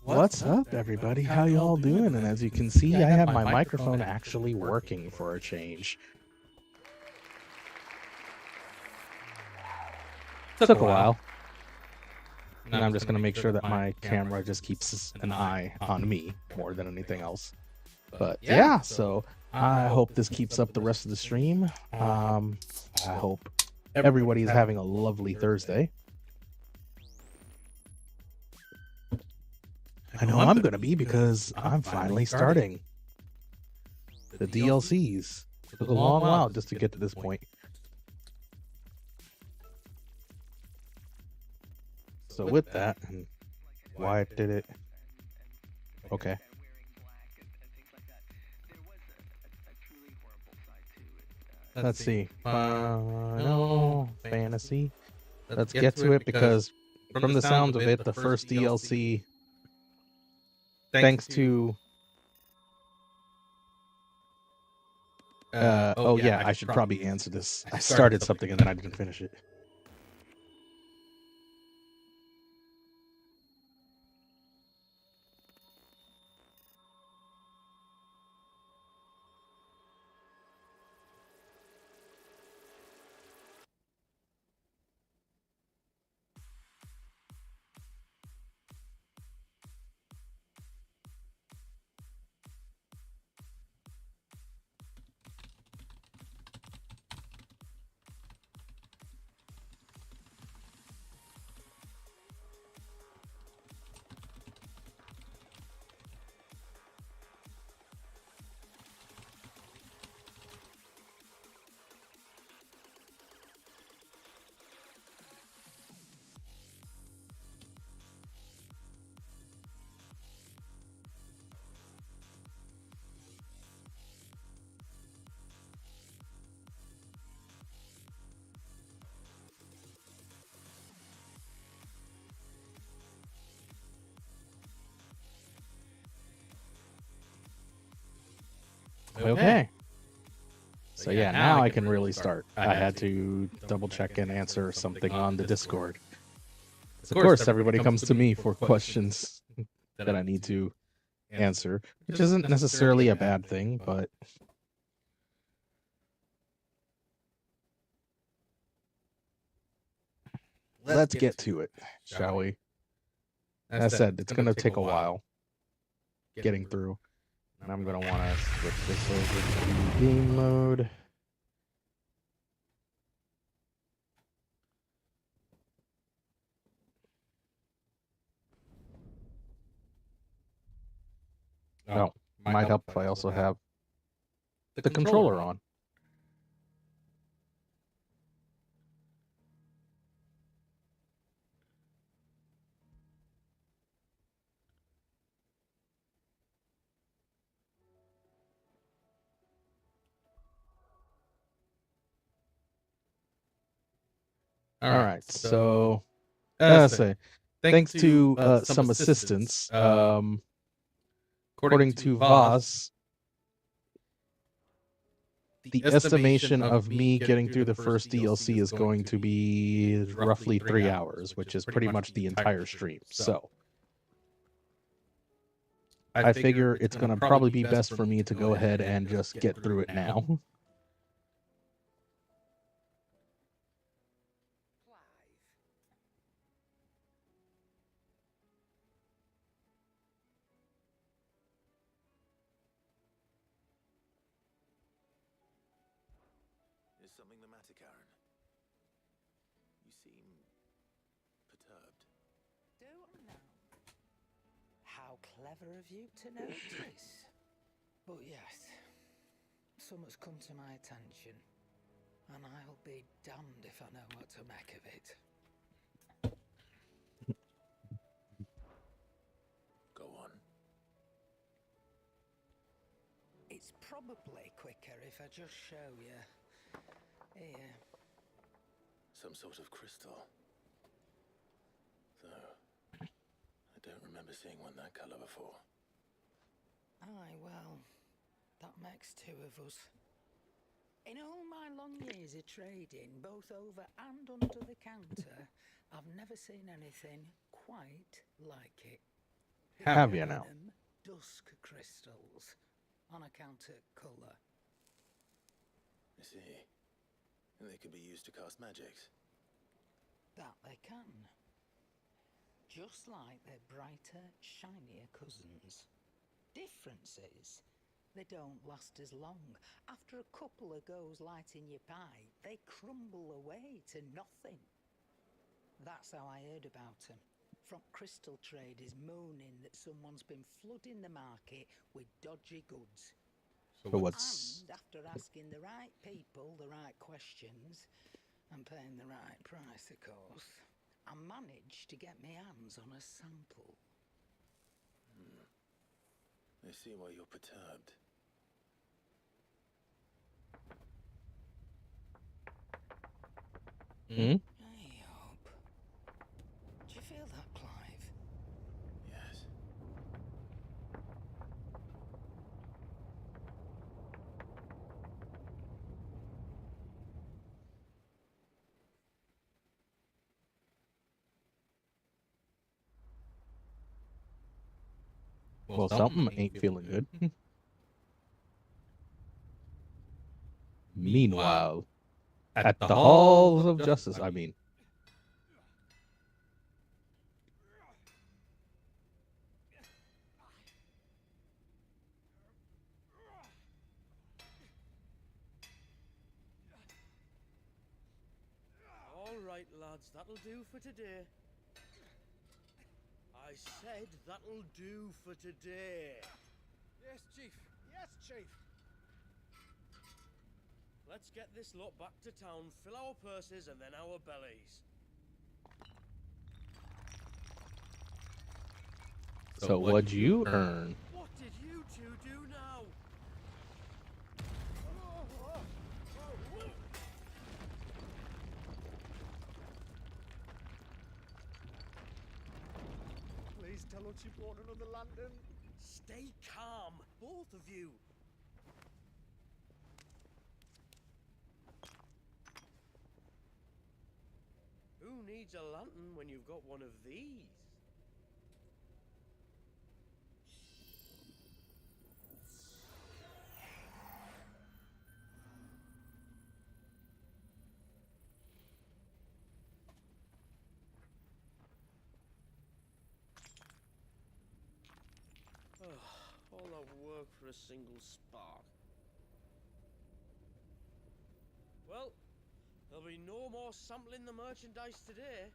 What's up, everybody? How y'all doing? And as you can see, I have my microphone actually working for a change. Took a while. And I'm just going to make sure that my camera just keeps an eye on me more than anything else. But yeah, so I hope this keeps up the rest of the stream. I hope everybody's having a lovely Thursday. I know I'm going to be because I'm finally starting the DLCs. It took a long while just to get to this point. So with that, why did it? Okay. Let's see. Final Fantasy. Let's get to it because from the sounds of it, the first DLC, thanks to... oh yeah, I should probably answer this. I started something and then I didn't finish it. Okay. So yeah, now I can really start. I had to double check and answer something on the Discord. Of course, everybody comes to me for questions that I need to answer, which isn't necessarily a bad thing, but let's get to it, shall we? As I said, it's going to take a while getting through, and I'm going to want to switch this over to game mode. Oh, might help if I also have the controller on. All right, so say thanks to some assistance, according to Voss, the estimation of me getting through the first DLC is going to be roughly 3 hours, which is pretty much the entire stream. So I figure it's going to probably be best for me to go ahead and just get through it now. Is something the matter, Karen? You seem perturbed. Don't know. How clever of you to notice. But yes, something's come to my attention, and I'll be damned if I know what to make of it. Go on. It's probably quicker if I just show you. Here. Some sort of crystal. Though, I don't remember seeing one that color before. Aye, well, that makes two of us. In all my long years of trading, both over and under the counter, I've never seen anything quite like it. Have you now? Dusk crystals on account of colour. I see. And they could be used to cast magics. That they can. Just like their brighter, shinier cousins. Difference is, they don't last as long. After a couple of goes lighting your pipe, they crumble away to nothing. That's how I heard about them. From crystal traders moaning that someone's been flooding the market with dodgy goods. So what's... And after asking the right people the right questions and paying the right price, of course, I managed to get my hands on a sample. I see why you're perturbed. Hmm? I hope. Do you feel that, Clive? Yes. Well, something ain't feeling good. Meanwhile, at the halls of justice, I mean... All right, lads, that'll do for today. I said that'll do for today. Yes, Chief. Yes, Chief. Let's get this lot back to town, fill our purses and then our bellies. So what'd you earn? What did you two do now? Please tell us you brought another lantern. Stay calm, both of you. needs a lantern when you've got one of these? All that work for a single spark. Well, there'll be no more sampling the merchandise today.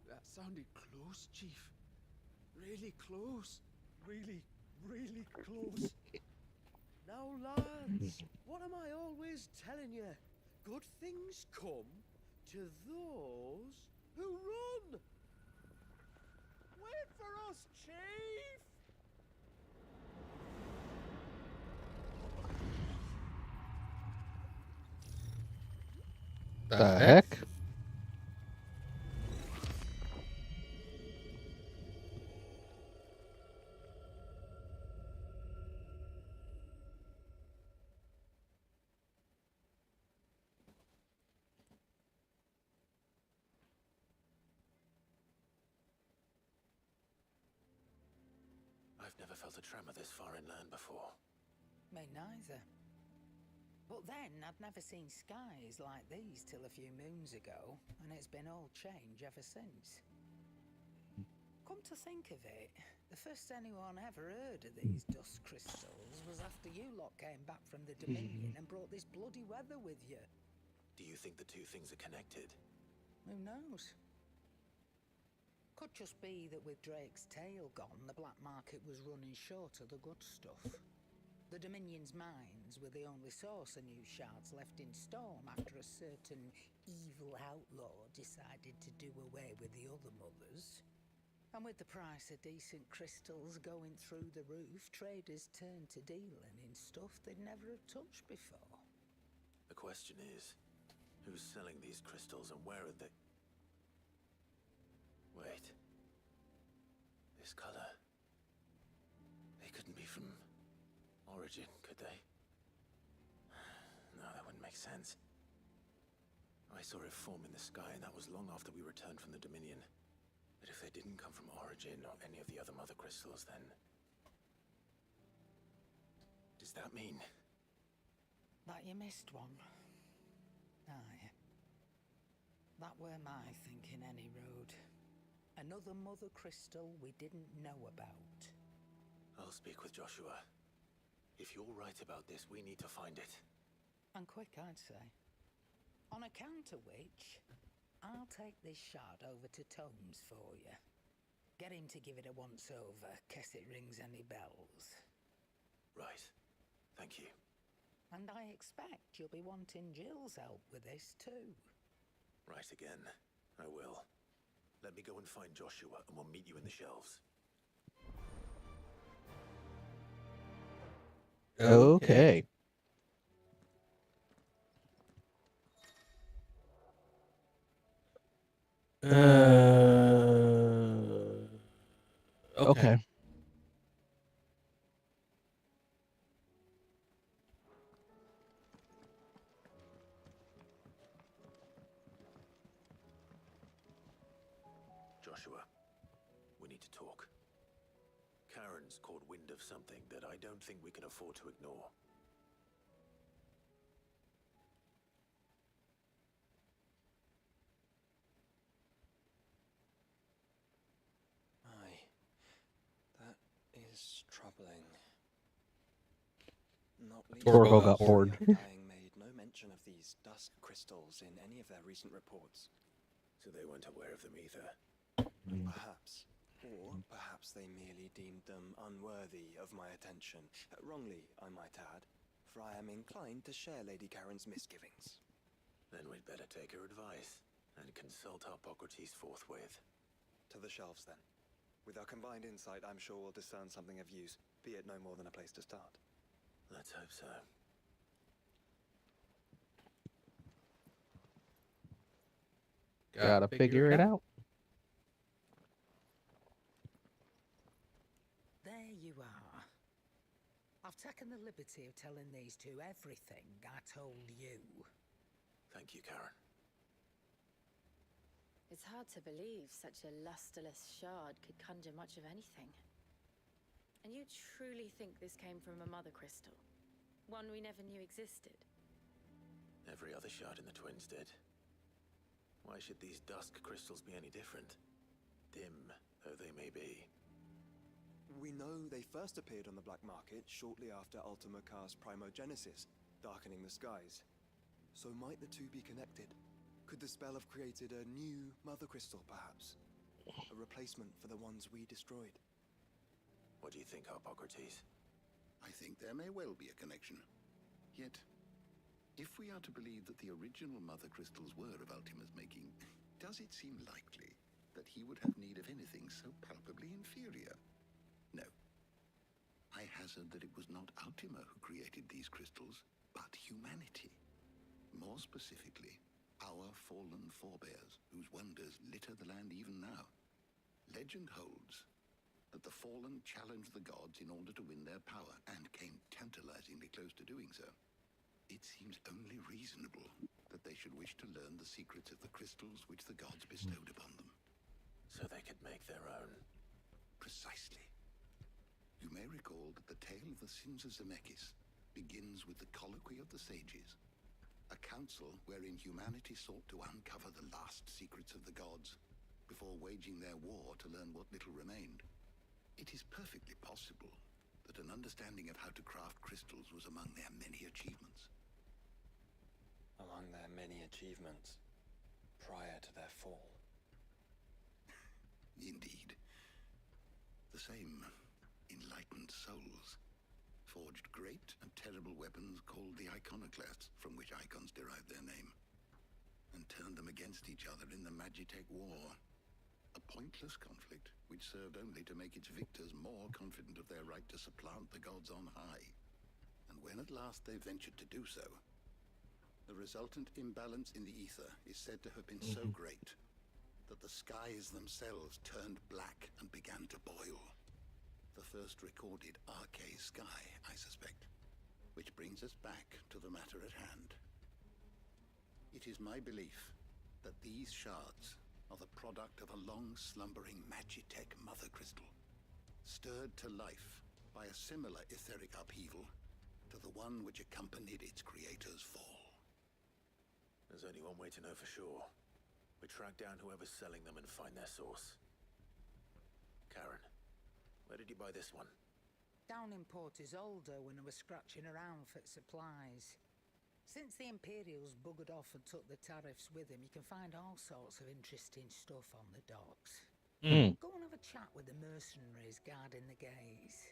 That sounded close, Chief. Really close. Really, really close. Now, lads, what am I always telling you? Good things come to those who run. Wait for us, Chief! The heck? I've never felt a tremor this far inland before. Me neither. But then I'd never seen skies like these till a few moons ago, and it's been all change ever since. Come to think of it, the first anyone ever heard of these dust crystals was after you lot came back from the Dominion and brought this bloody weather with you. Do you think the two things are connected? Who knows? Could just be that with Drake's tail gone, the black market was running short of the good stuff. The Dominion's mines were the only source of new shards left in Storm after a certain evil outlaw decided to do away with the other mothers. And with the price of decent crystals going through the roof, traders turned to dealing in stuff they'd never have touched before. The question is, who's selling these crystals and where are they? Wait. This color. They couldn't be from Origin, could they? No, that wouldn't make sense. I saw it form in the sky, and that was long after we returned from the Dominion. But if they didn't come from Origin or any of the other mother crystals, then... does that mean... That you missed one? Aye. That were my thinking any road. Another mother crystal we didn't know about. I'll speak with Joshua. If you're right about this, we need to find it. And quick, I'd say. On account of which, I'll take this shard over to Tomes for you. Get him to give it a once-over, case it rings any bells. Right. Thank you. And I expect you'll be wanting Jill's help with this too. Right again. I will. Let me go and find Joshua, and we'll meet you in the shelves. Okay. Okay. Joshua, we need to talk. Karen's caught wind of something that I don't think we can afford to ignore. Aye, that is troubling. Not least Torgo got because bored. the Undying made no mention of these dusk crystals in any of their recent reports. So they weren't aware of them either. Perhaps. Or perhaps they merely deemed them unworthy of my attention. Wrongly, I might add, for I am inclined to share Lady Karen's misgivings. Then we'd better take her advice and consult Hippocrates forthwith. To the shelves, then. With our combined insight, I'm sure we'll discern something of use, be it no more than a place to start. Let's hope so. Gotta figure it out. There you are. I've taken the liberty of telling these two everything I told you. Thank you, Karen. It's hard to believe such a lusterless shard could conjure much of anything. And you truly think this came from a mother crystal? One we never knew existed? Every other shard in the Twins did. Why should these dusk crystals be any different? Dim though they may be. We know they first appeared on the black market shortly after Ultima Cast Primogenesis, darkening the skies. So might the two be connected? Could the spell have created a new mother crystal, perhaps? A replacement for the ones we destroyed? What do you think, Harpocrates? I think there may well be a connection. Yet, if we are to believe that the original mother crystals were of Ultima's making, does it seem likely that he would have need of anything so palpably inferior? No. I hazard that it was not Ultima who created these crystals, but humanity. More specifically, our fallen forebears, whose wonders litter the land even now. Legend holds that the fallen challenged the gods in order to win their power, and came tantalizingly close to doing so. It seems only reasonable that they should wish to learn the secrets of the crystals which the gods bestowed upon them. So they could make their own. Precisely. You may recall that the tale of the sins of Zemeckis begins with the colloquy of the sages, a council wherein humanity sought to uncover the last secrets of the gods before waging their war to learn what little remained. It is perfectly possible that an understanding of how to craft crystals was among their many achievements. Among their many achievements, prior to their fall. Indeed. The same enlightened souls forged great and terrible weapons called the iconoclasts, from which icons derived their name, and turned them against each other in the Magitech War. A pointless conflict which served only to make its victors more confident of their right to supplant the gods on high. And when at last they ventured to do so, the resultant imbalance in the ether is said to have been so great that the skies themselves turned black and began to boil. The first recorded arcane sky, I suspect. Which brings us back to the matter at hand. It is my belief that these shards are the product of a long-slumbering Magitech mother crystal, stirred to life by a similar etheric upheaval to the one which accompanied its creator's fall. There's only one way to know for sure. We track down whoever's selling them and find their source. Karen, where did you buy this one? Down in Port Isolde when I was scratching around for supplies. Since the Imperials buggered off and took the tariffs with them, you can find all sorts of interesting stuff on the docks. Go and have a chat with the mercenaries guarding the gates.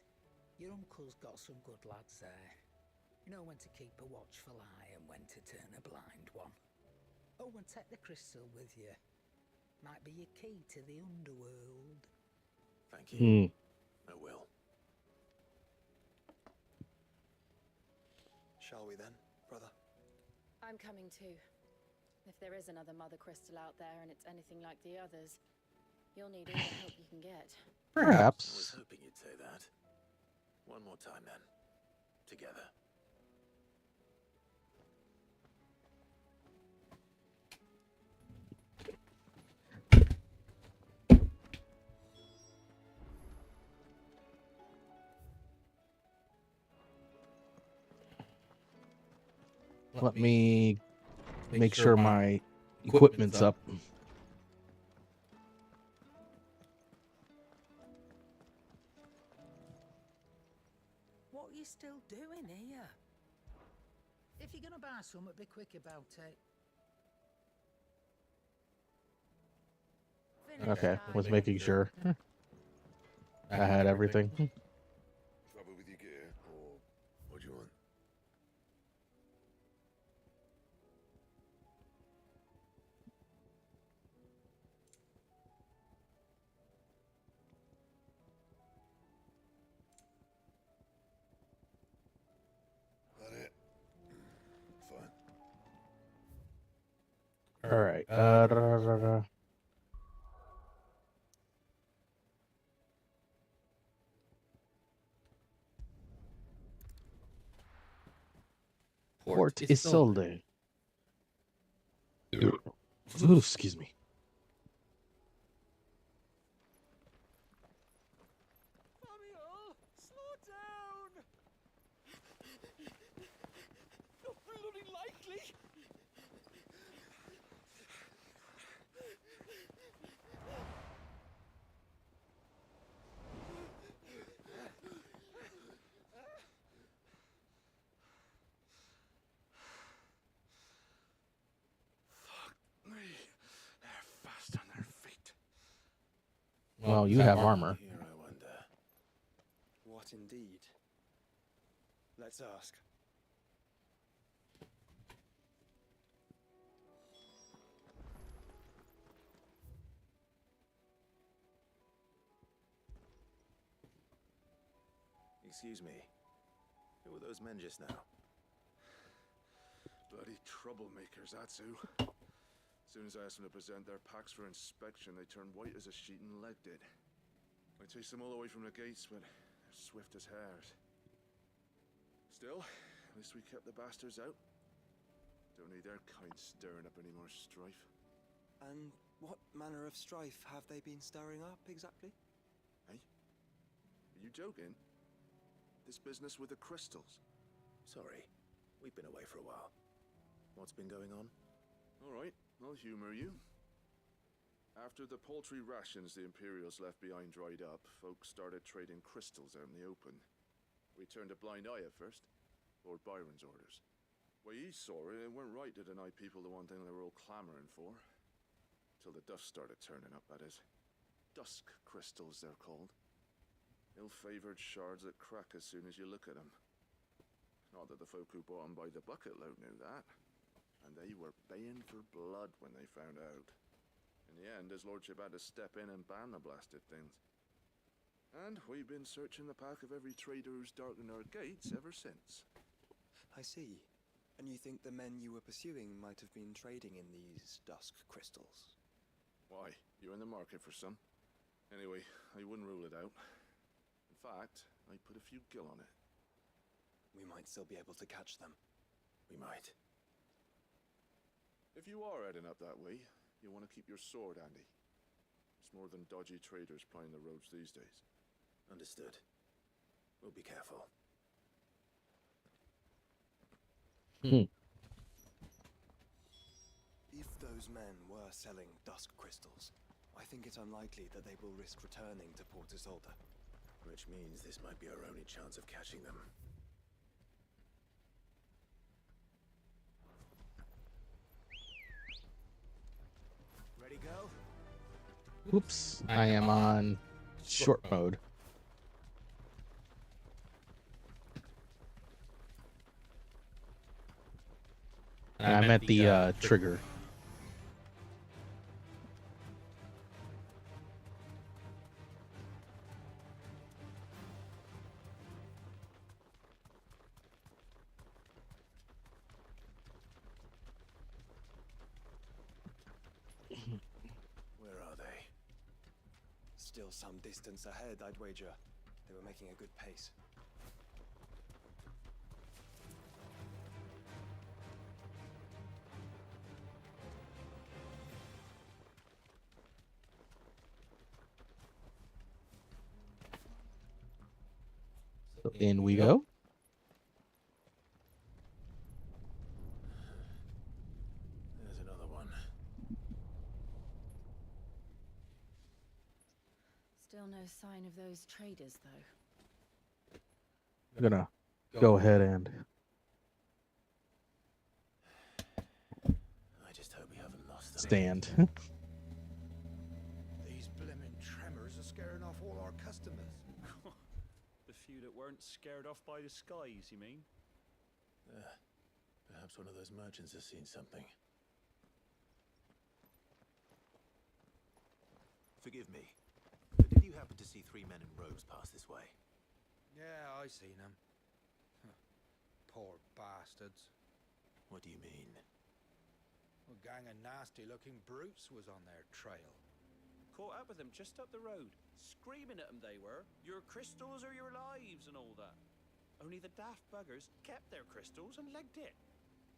Your uncle's got some good lads there. You know when to keep a watchful eye and when to turn a blind one. Oh, and take the crystal with you. Might be your key to the underworld. Thank you. I will. Shall we then, brother? I'm coming too. If there is another mother crystal out there and it's anything like the others, you'll need all the help you can get. I was Perhaps. hoping you'd say that. One more time then. Together. Let me make sure my equipment's up. What are you still doing here? If you're gonna buy something, be quick about it. Okay, was making sure I had everything. Trouble with your gear, or what do you want? That it? Fine. All right. Port Isolde. Ooh, excuse me. Samuel, slow down! Not bloody likely! They're fast on their feet. Well, you have armor. Here, I wonder. What indeed? Let's ask. Excuse me. Who were those men just now? Bloody troublemakers, that's who. As soon as I asked them to present their packs for inspection, they turned white as a sheet and legged it. I chased them all away from the gates, but they're swift as hares. Still, at least we kept the bastards out. Don't need their kind stirring up any more strife. And what manner of strife have they been stirring up exactly? Hey? Are you joking? This business with the crystals? Sorry, we've been away for a while. What's been going on? All right, I'll humor you. After the paltry rations the Imperials left behind dried up, folks started trading crystals out in the open. We turned a blind eye at first. Lord Byron's orders. Way he saw it, it weren't right to deny people the one thing they were all clamoring for. Till the dust started turning up, that is. Dusk crystals, they're called. Ill-favored shards that crack as soon as you look at them. Not that the folk who bought them by the bucket load knew that. And they were baying for blood when they found out. In the end, his lordship had to step in and ban the blasted things. And we've been searching the path of every trader who's darkened our gates ever since. I see. And you think the men you were pursuing might have been trading in these dusk crystals? Why? You in the market for some? Anyway, I wouldn't rule it out. In fact, I put a few gil on it. We might still be able to catch them. We might. If you are heading up that way, you want to keep your sword handy. It's more than dodgy traders plying the roads these days. Understood. We'll be careful. If those men were selling dusk crystals, I think it unlikely that they will risk returning to Port Isolde. Which means this might be our only chance of catching them. Ready, go? Oops, I am on short mode. And I'm at the trigger. Where are they? Still some distance ahead, I'd wager. They were making a good pace. So in we go. There's another one. Still no sign of those traders, though. I'm gonna go ahead and I just hope we haven't lost them. stand. These blimmin' tremors are scaring off all our customers. The few that weren't scared off by the skies, you mean? Perhaps one of those merchants has seen something. Forgive me, but did you happen to see three men in robes pass this way? Yeah, I seen them. Poor bastards. What do you mean? A gang of nasty-looking brutes was on their trail. Caught up with them just up the road. Screaming at them they were. Your crystals or your lives and all that. Only the daft buggers kept their crystals and legged it.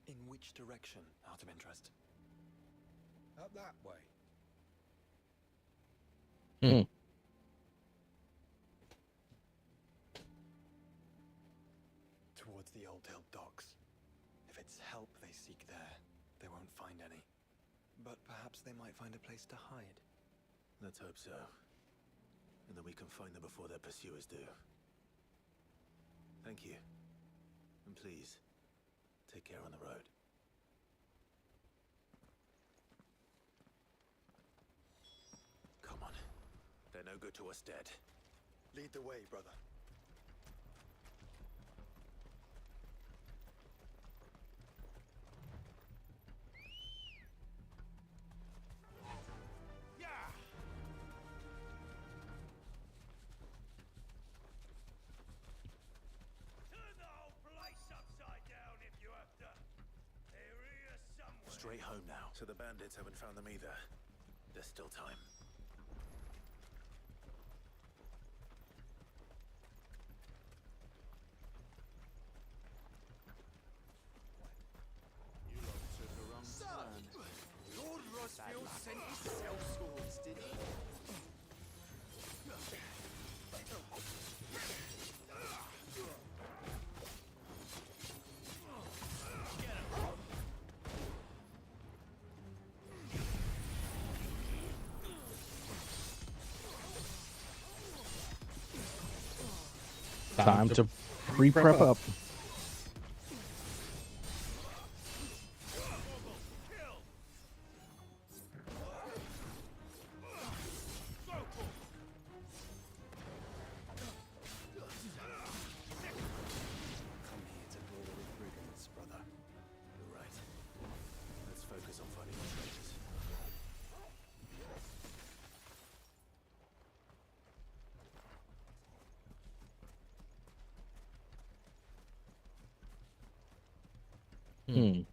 In which direction, out of interest? Up that way. Hmm. Towards the Old Hill docks. If it's help they seek there, they won't find any. But perhaps they might find a place to hide. Let's hope so. And that we can find them before their pursuers do. Thank you. And please, take care on the road. Come on. They're no good to us dead. Lead the way, brother. Straight home now, so the bandits haven't found them either. There's still time. You lot took a wrong turn. Lord Rosfield sent his sellswords, did he? Time to pre-prep up. Come here to blow the brigands, brother. You're right. Let's focus on finding the traitors. Hmm.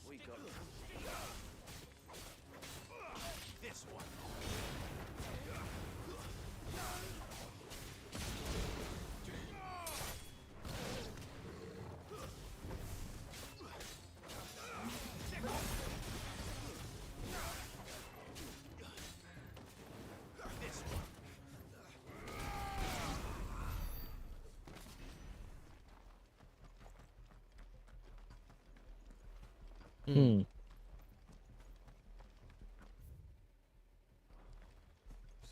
We got This one. Hmm.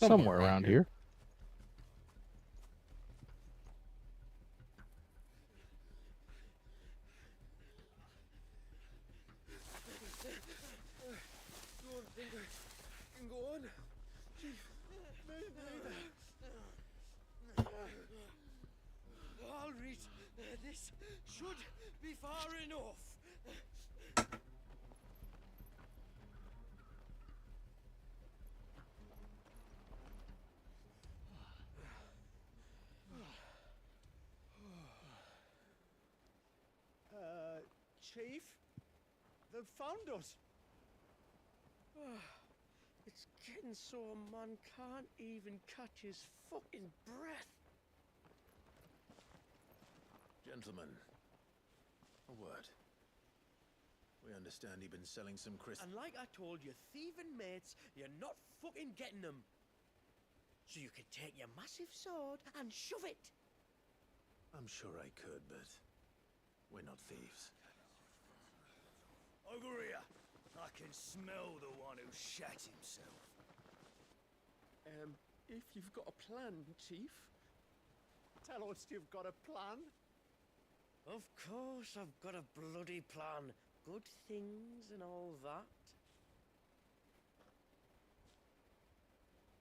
Somewhere around here. Don't think I can go on. Chief, maybe. I'll read. This should be far enough. Chief, they've found us. It's getting so a man can't even catch his fucking breath. Gentlemen, a word. We understand you've been selling some crystals. And like I told your thieving mates, you're not fucking getting them. So you could take your massive sword and shove it. I'm sure I could, but we're not thieves. Over here. I can smell the one who shat himself. If you've got a plan, Chief. Tell us you've got a plan. Of course I've got a bloody plan. Good things and all that.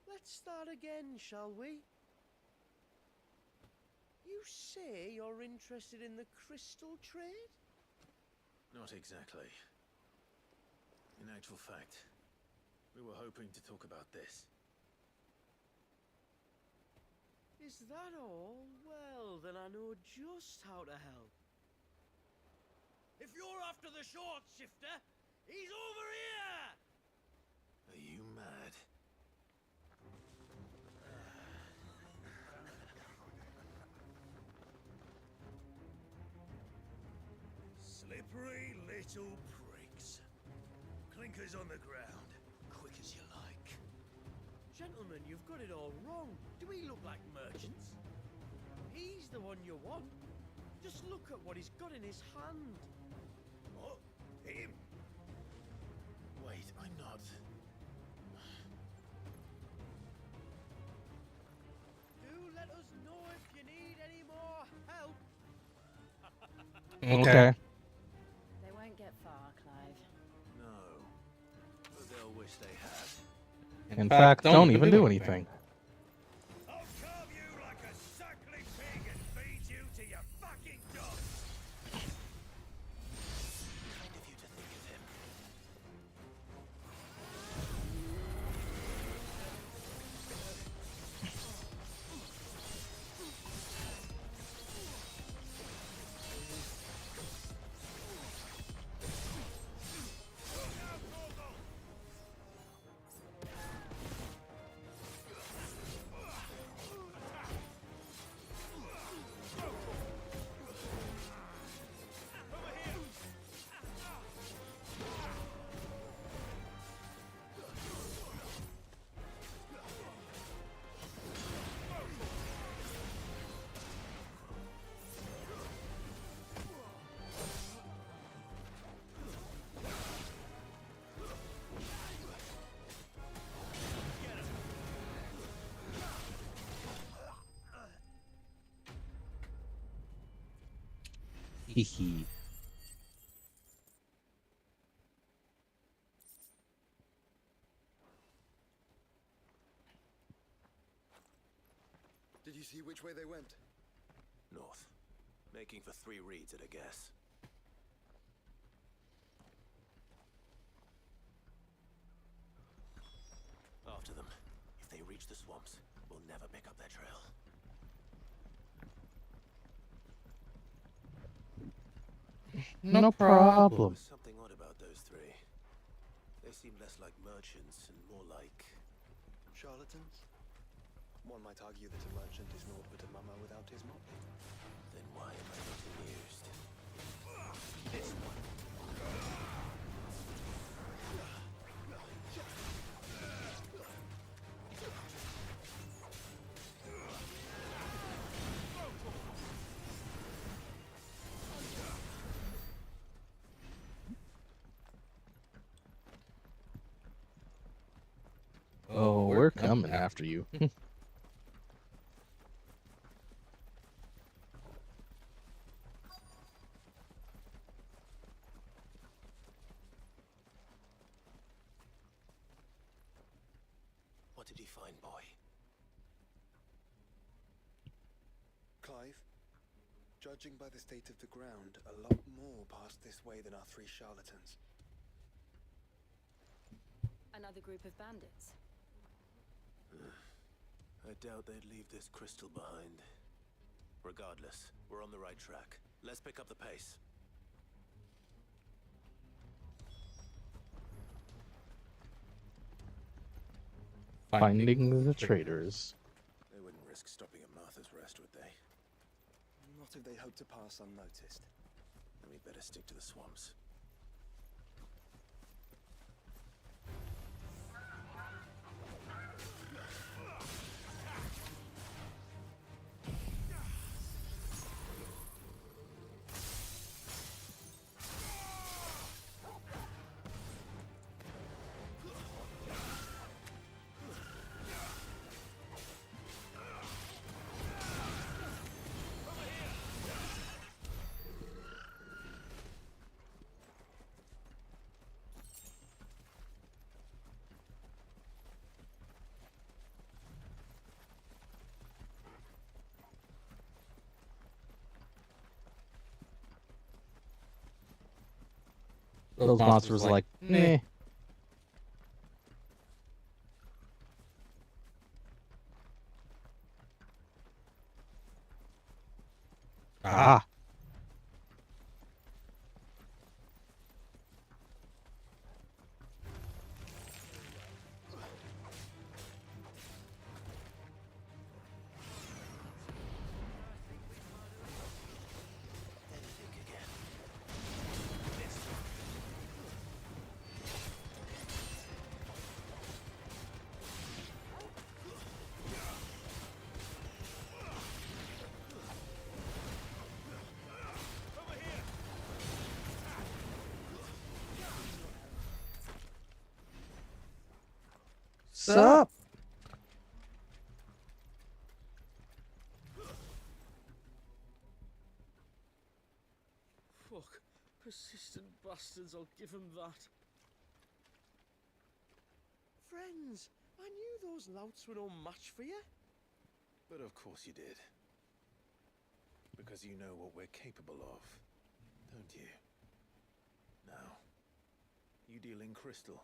Let's start again, shall we? You say you're interested in the crystal trade? Not exactly. In actual fact, we were hoping to talk about this. Is that all? Well, then I know just how to help. If you're after the short shifter, he's over here! Are you mad? Slippery little pricks. Clinkers on the ground, quick as you like. Gentlemen, you've got it all wrong. Do we look like merchants? He's the one you want. Just look at what he's got in his hand. What? Him? Wait, I'm not. Do let us know if you need any more help. Okay. They won't get far, Clive. No. But they'll wish they had. In fact, don't even do anything. I'll carve you like a suckling pig and feed you to your fucking dogs. Kind of you to think of him. Hee. Did you see which way they went? North. Making for 3 reads at a guess. After them. If they reach the swamps, we'll never pick up their trail. No problem. There's something odd about those 3. They seem less like merchants and more like... Charlatans? One might argue that a merchant is naught but a mummer without his motley. Then why am I not amused? This one. Oh, we're coming after you. What did he find, boy? Clive, judging by the state of the ground, a lot more passed this way than our 3 charlatans. Another group of bandits. I doubt they'd leave this crystal behind. Regardless, we're on the right track. Let's pick up the pace. Finding the traitors. They wouldn't risk stopping at Martha's Rest, would they? Not if they hope to pass unnoticed. Then we'd better stick to the swamps. Those monsters were like, meh. Ah. Then think again. Sup? Fuck. Persistent bastards, I'll give them that. Friends, I knew those louts were no match for you. But of course you did. Because you know what we're capable of, don't you? Now, you deal in crystal.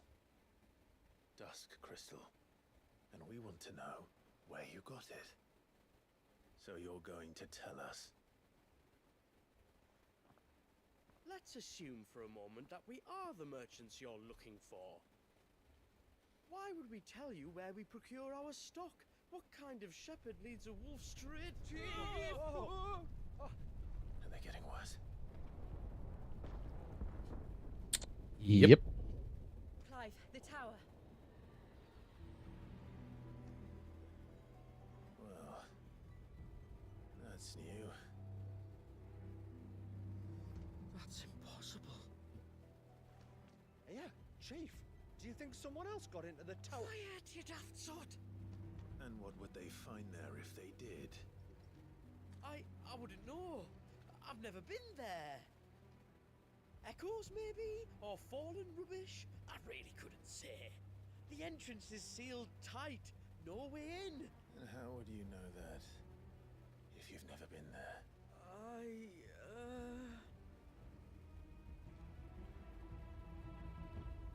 Dusk crystal. And we want to know where you got it. So you're going to tell us. Let's assume for a moment that we are the merchants you're looking for. Why would we tell you where we procure our stock? What kind of shepherd leads a wolf straight to... Are they getting worse? Yep. Clive, the tower. Well, that's new. That's impossible. Yeah, Chief. Do you think someone else got into the tower? Quiet, you daft sot! And what would they find there if they did? I wouldn't know. I've never been there. Echoes, maybe? Or fallen rubbish? I really couldn't say. The entrance is sealed tight. No way in. And how would you know that? If you've never been there?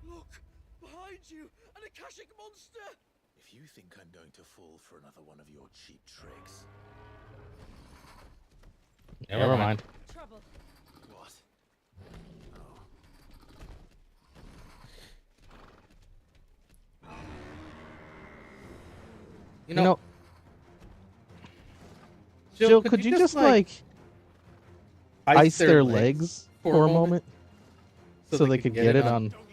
Look! Behind you! An Akashic monster! If you think I'm going to fall for another one of your cheap tricks... Never mind. Trouble. What? Oh. You know, Jill, could you just like ice their legs for a moment so they could get it on? Don't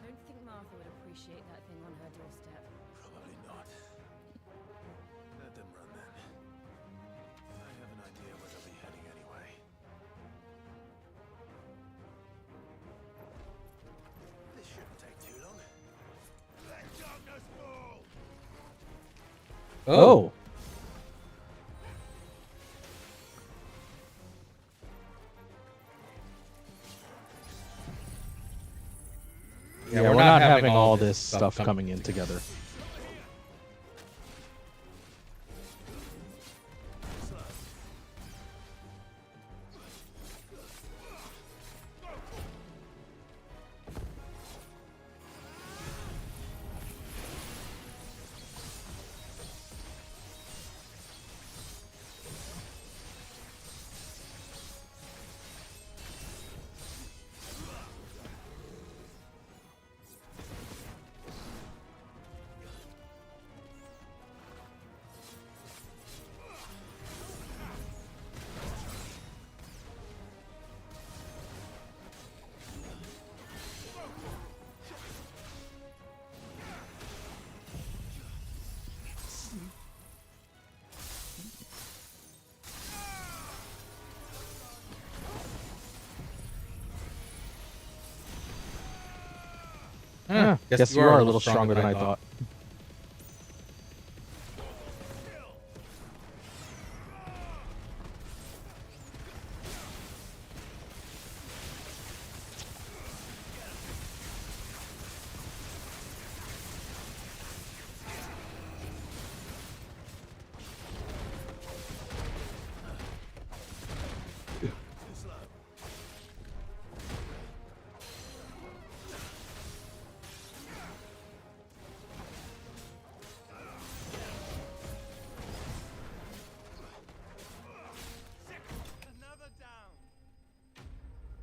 think Martha would appreciate that thing on her doorstep. Probably not. Let them run then. I have an idea where they'll be heading anyway. This shouldn't take too long. Let darkness fall! Oh. Yeah, we're not having all this stuff coming in together. Yeah, guess you are a little stronger than I thought.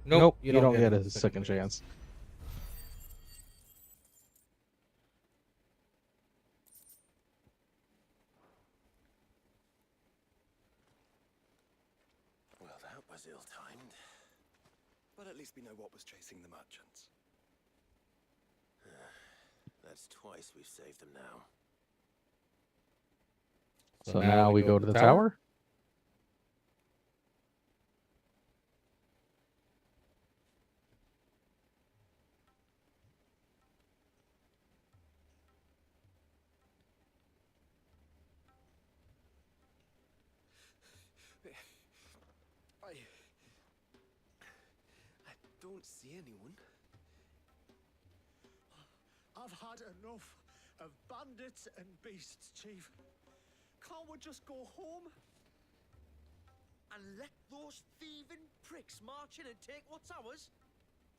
Nope, you don't get a second chance. Well, that was ill-timed. But at least we know what was chasing the merchants. That's twice we've saved them now. So now we go to the tower? I don't see anyone. I've had enough of bandits and beasts, Chief. Can't we just go home? And let those thieving pricks march in and take what's ours?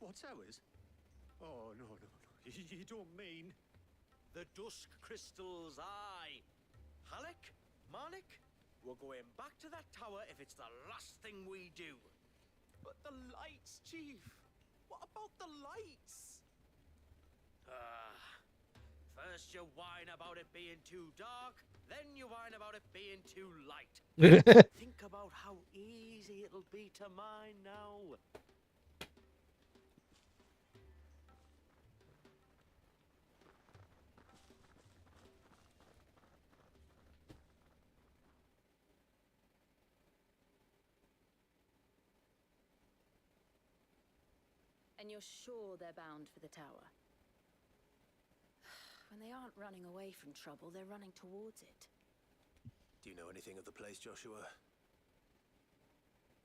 What's ours? Oh, no. You don't mean... The Dusk Crystals, aye. Halleck, Marnik, we're going back to that tower if it's the last thing we do. But the lights, Chief. What about the lights? First you whine about it being too dark, then you whine about it being too light. Think about how easy it'll be to mine now. And you're sure they're bound for the tower? When they aren't running away from trouble, they're running towards it. Do you know anything of the place, Joshua?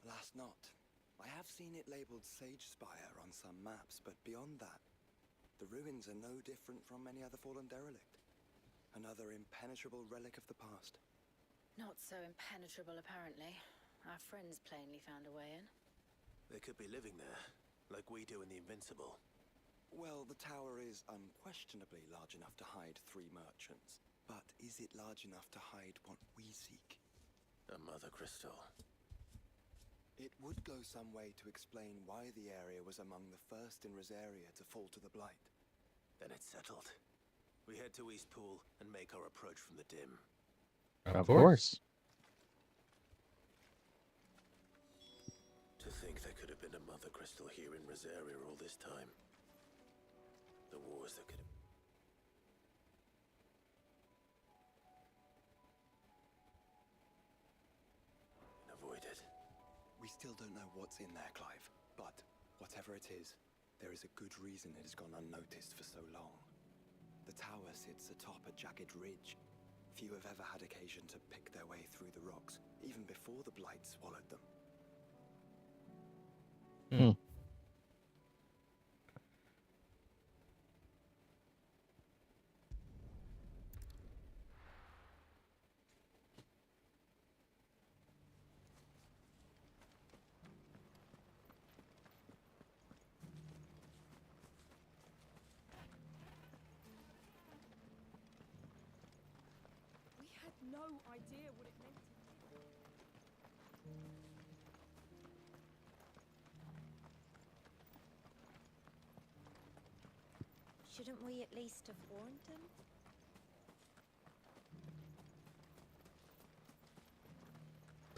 Alas, not. I have seen it labeled Sage Spire on some maps, but beyond that, the ruins are no different from any other fallen derelict. Another impenetrable relic of the past. Not so impenetrable, apparently. Our friends plainly found a way in. They could be living there, like we do in the Invincible. Well, the tower is unquestionably large enough to hide 3 merchants. But is it large enough to hide what we seek? A Mother Crystal. It would go some way to explain why the area was among the first in Rosaria to fall to the Blight. Then it's settled. We head to Eastpool and make our approach from the dim. Of course. To think there could have been a Mother Crystal here in Rosaria all this time. The wars that could have... been avoided. We still don't know what's in there, Clive. But whatever it is, there is a good reason it has gone unnoticed for so long. The tower sits atop a jagged ridge. Few have ever had occasion to pick their way through the rocks, even before the Blight swallowed them. We had no idea what it meant to live. Shouldn't we at least have warned them?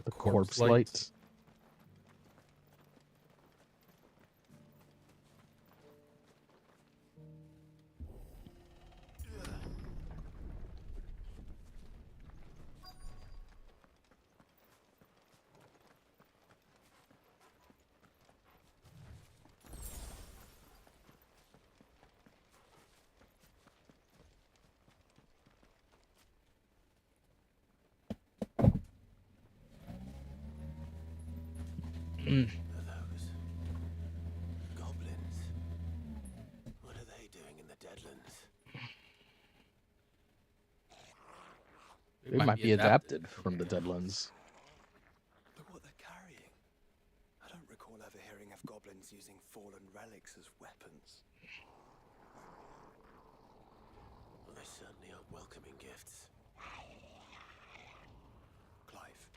The corpse lights. Are those goblins? What are they doing in the Deadlands? It might be adapted from the Deadlands. Look what they're carrying. I don't recall ever hearing of goblins using fallen relics as weapons. Well, they certainly aren't welcoming gifts. Clive,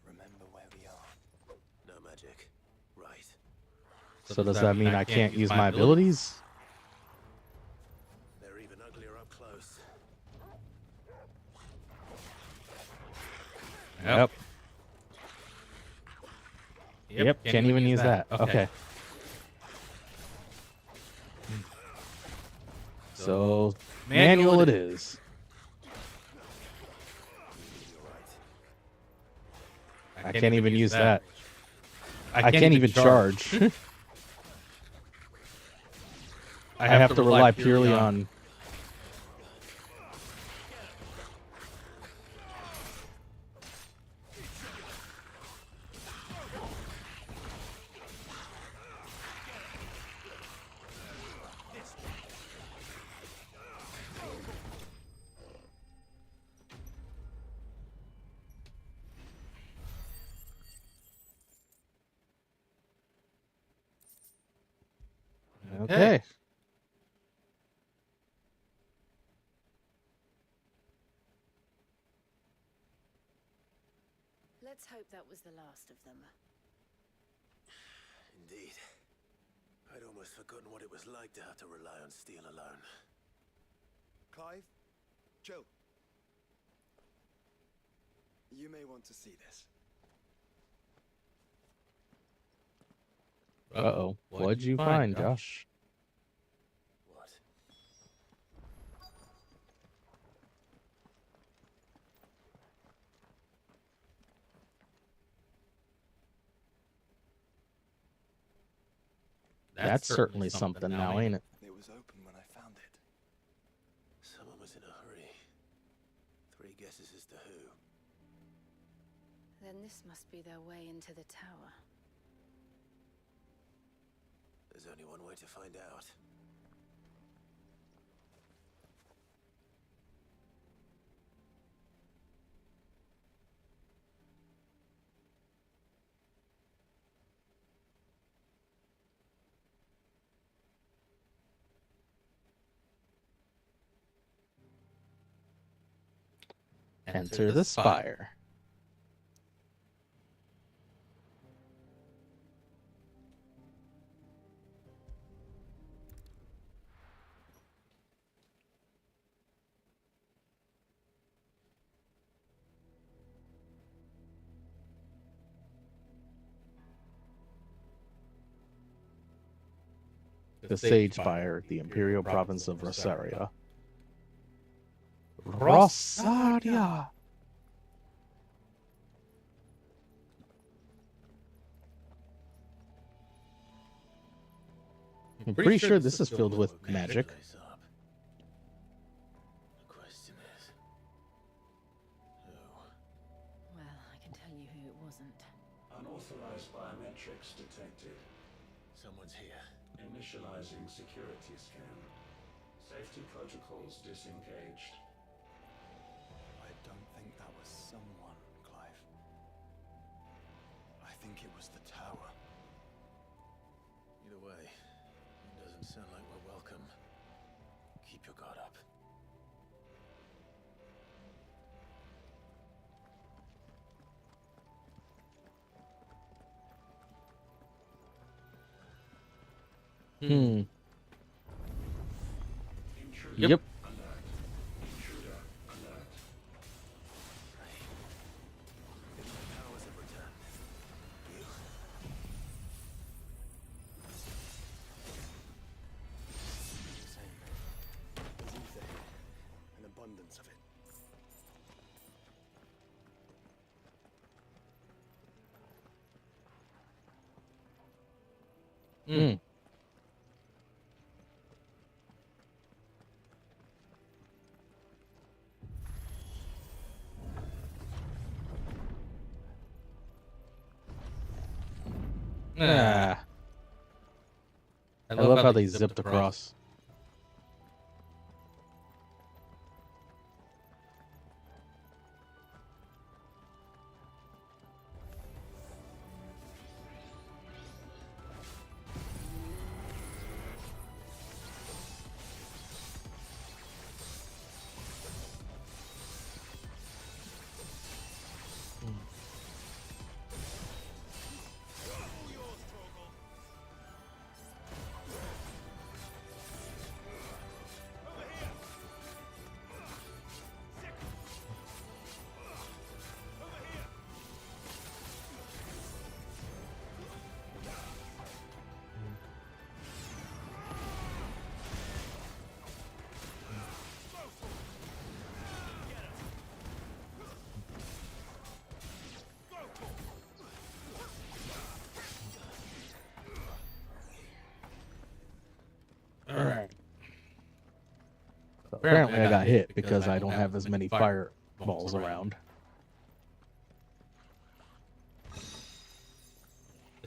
remember where we are. No magic. Right. So does that mean I can't use my abilities? They're even uglier up close. Yep. Can't even use that. Okay. So manual it is. I can't even use that. I can't even charge. I have to rely purely on... Okay. Let's hope that was the last of them. Indeed. I'd almost forgotten what it was like to have to rely on steel alone. Clive, Joe. You may want to see this. Uh-oh. What'd you find, Josh? What? That's certainly something now, ain't it? It was open when I found it. Someone was in a hurry. 3 guesses as to who. Then this must be their way into the tower. There's only one way to find out. Enter the spire. The Sage Spire, the Imperial Province of Rosaria. Rosaria! I'm pretty sure this is filled with magic. The question is, who? Well, I can tell you who it wasn't. Unauthorized biometrics detected. Someone's here. Initializing security scan. Safety protocols disengaged. I don't think that was someone, Clive. I think it was the tower. Either way, it doesn't sound like we're welcome. Keep your guard up. Yep. Alert. Intruder alert. If my powers have returned, you. Same. There's ether here. An abundance of it. Ah. I love how they zipped across. Alright. Apparently I got hit because I don't have as many fireballs around.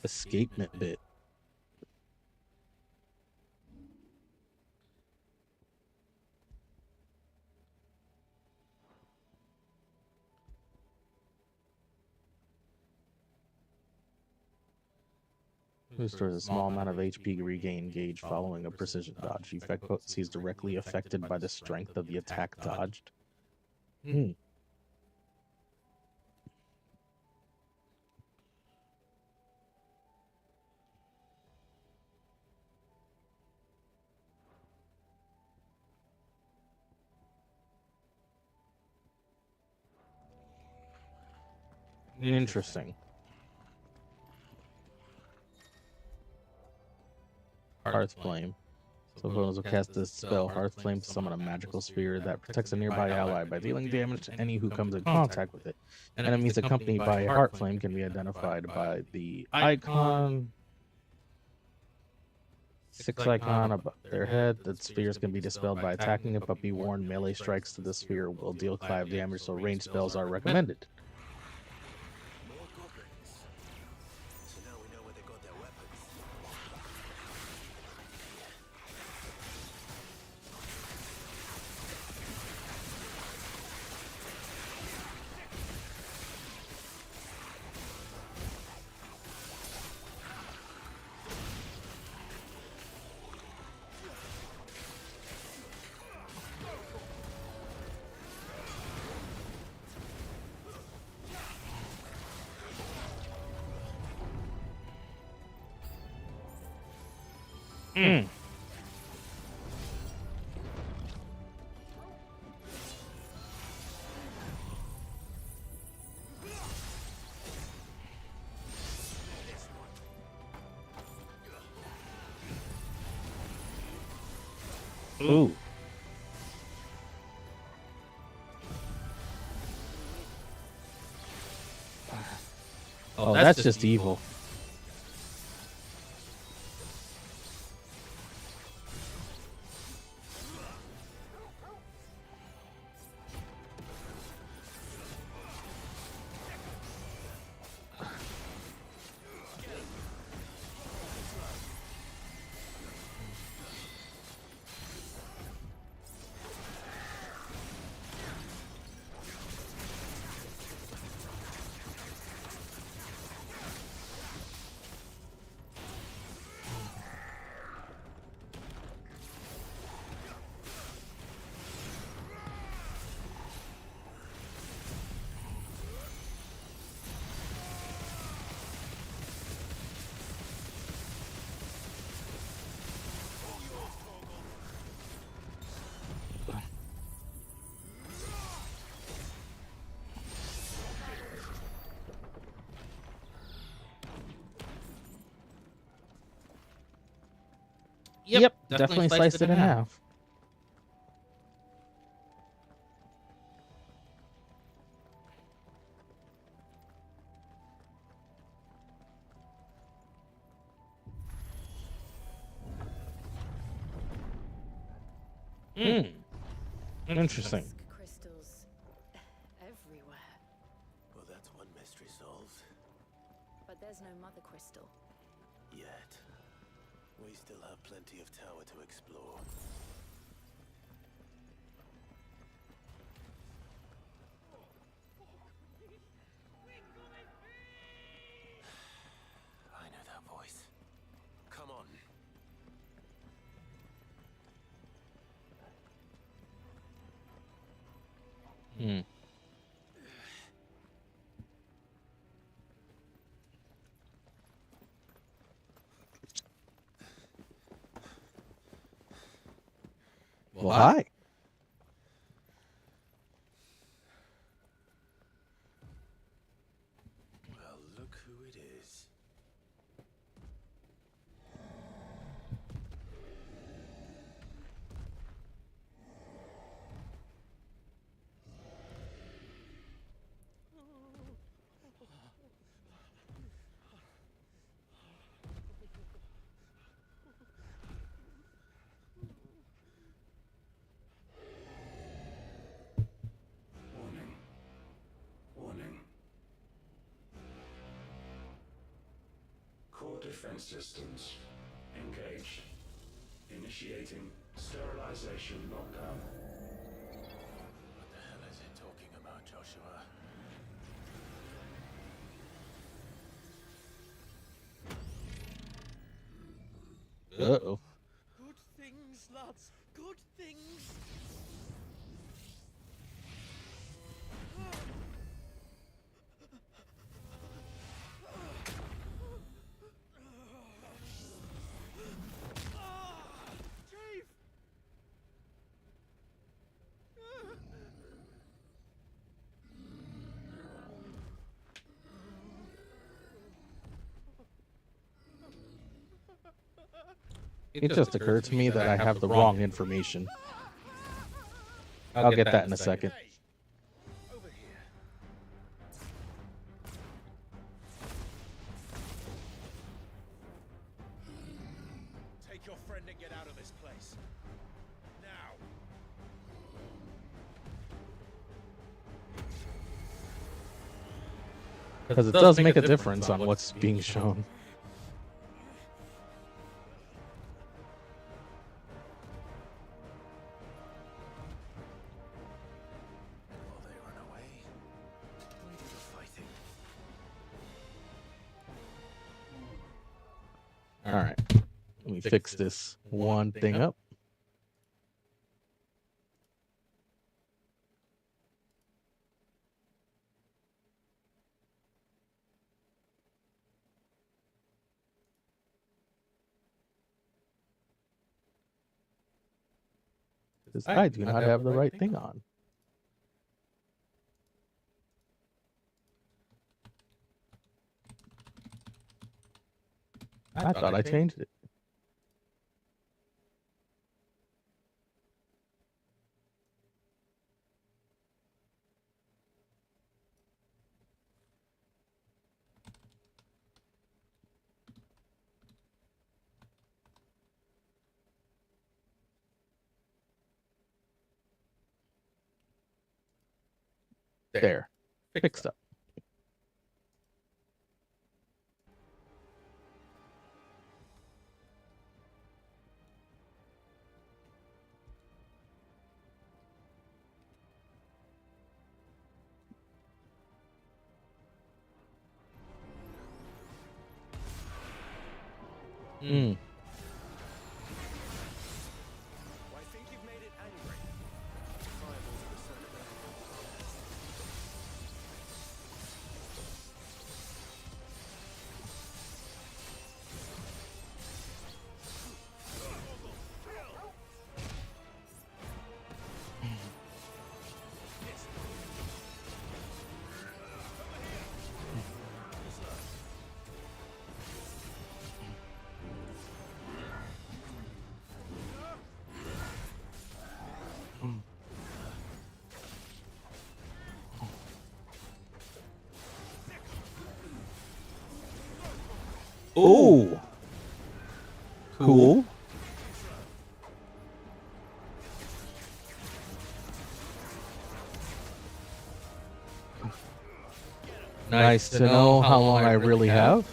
Escapement bit. Restores a small amount of HP regain gauge following a precision dodge. Effect potency is directly affected by the strength of the attack dodged. Interesting. Hearth Flame. So opponents will cast this spell, Hearth Flame, to summon a magical sphere that protects a nearby ally by dealing damage to any who comes in contact with it. Enemies accompanied by a Heart Flame can be identified by the icon. 6 icon above their head. The spheres can be dispelled by attacking it, but be warned, melee strikes to the sphere will deal 5 damage, so ranged spells are recommended. More goblins. So now we know where they got their weapons. Ooh. Oh, that's just evil. Yep, definitely sliced it in half. Interesting. Crystals everywhere. Well, that's one mystery solved. But there's no mother crystal. Yet. We still have plenty of tower to explore. I know that voice. Come on. Well, hi. Well, look who it is. Warning. Warning. Core defense systems engaged. Initiating sterilization lockdown. What the hell is it talking about, Joshua? Uh-oh. Good things, lads. Good things. Chief! It just occurred to me that I have the wrong information. I'll get that in a second. Over here. Take your friend and get out of this place. Now. Because it does make a difference on what's being shown. While they run away, we do the fighting. Alright. Let me fix this one thing up. I do not have the right thing on. I thought I changed it. There. Fixed up. Hmm. Well, I think you've made it angry. Fireballs at the center there. Ooh. Cool. Nice to know how long I really have.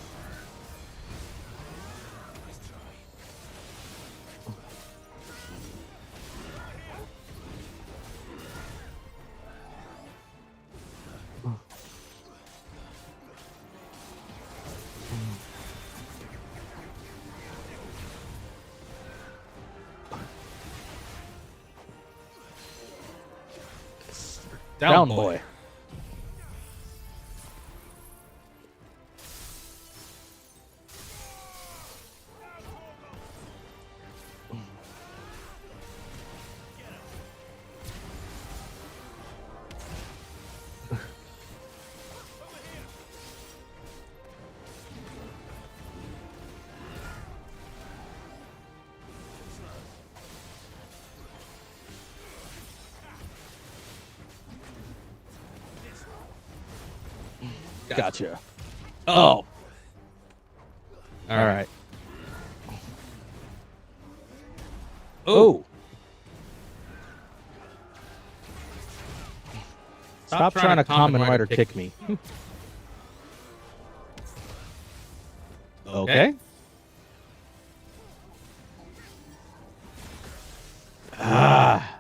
Down, boy. Gotcha. Oh. All right. Oh. Stop trying to Kamen Rider kick me. Okay. Ah.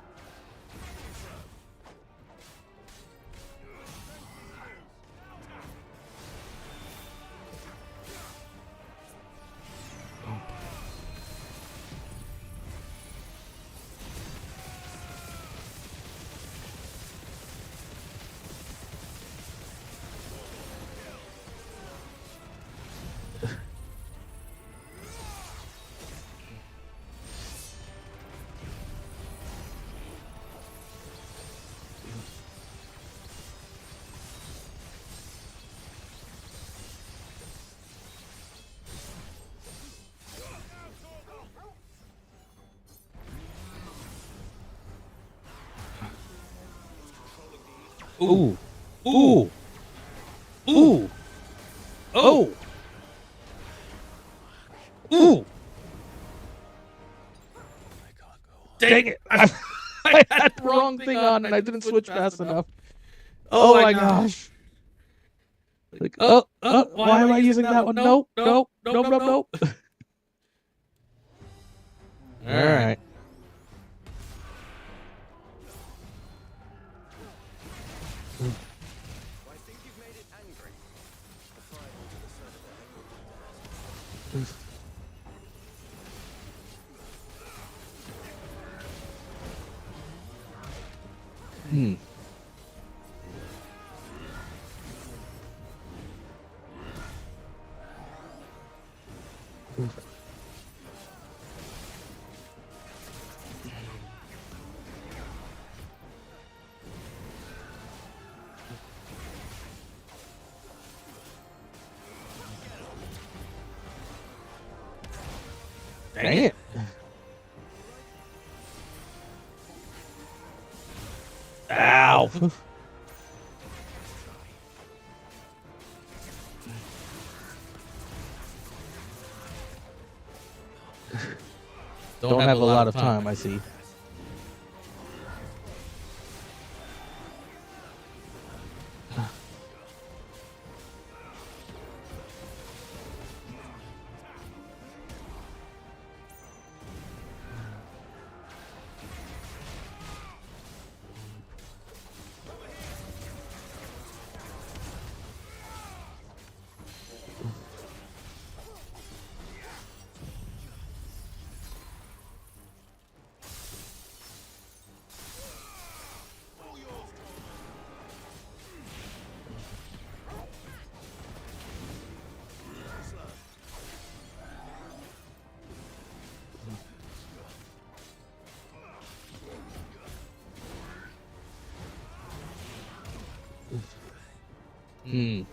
Ooh. Ooh. Ooh. Oh. Ooh. Dang it. I had the wrong thing on and I didn't switch fast enough. Oh my gosh. Like, why am I using that one? Nope, nope, nope, nope, nope. All right. I think you've made it angry. The fire to the side of the emerald. Hmm. Dang it. Ow. Don't have a lot of time, I see. Hmm.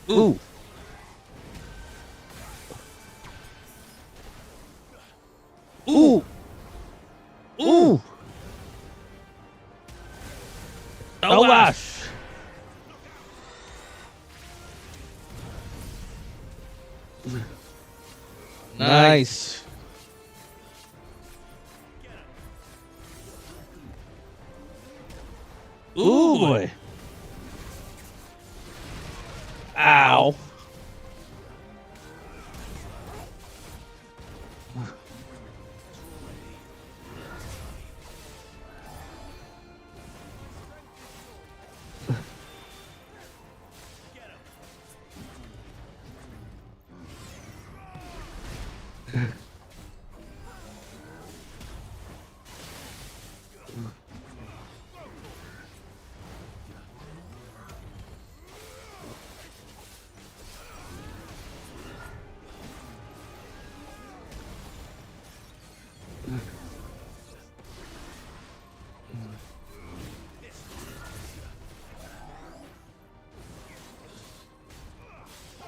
Ooh. Ooh. Ooh. Oh gosh. Nice. Ooh boy. Ow.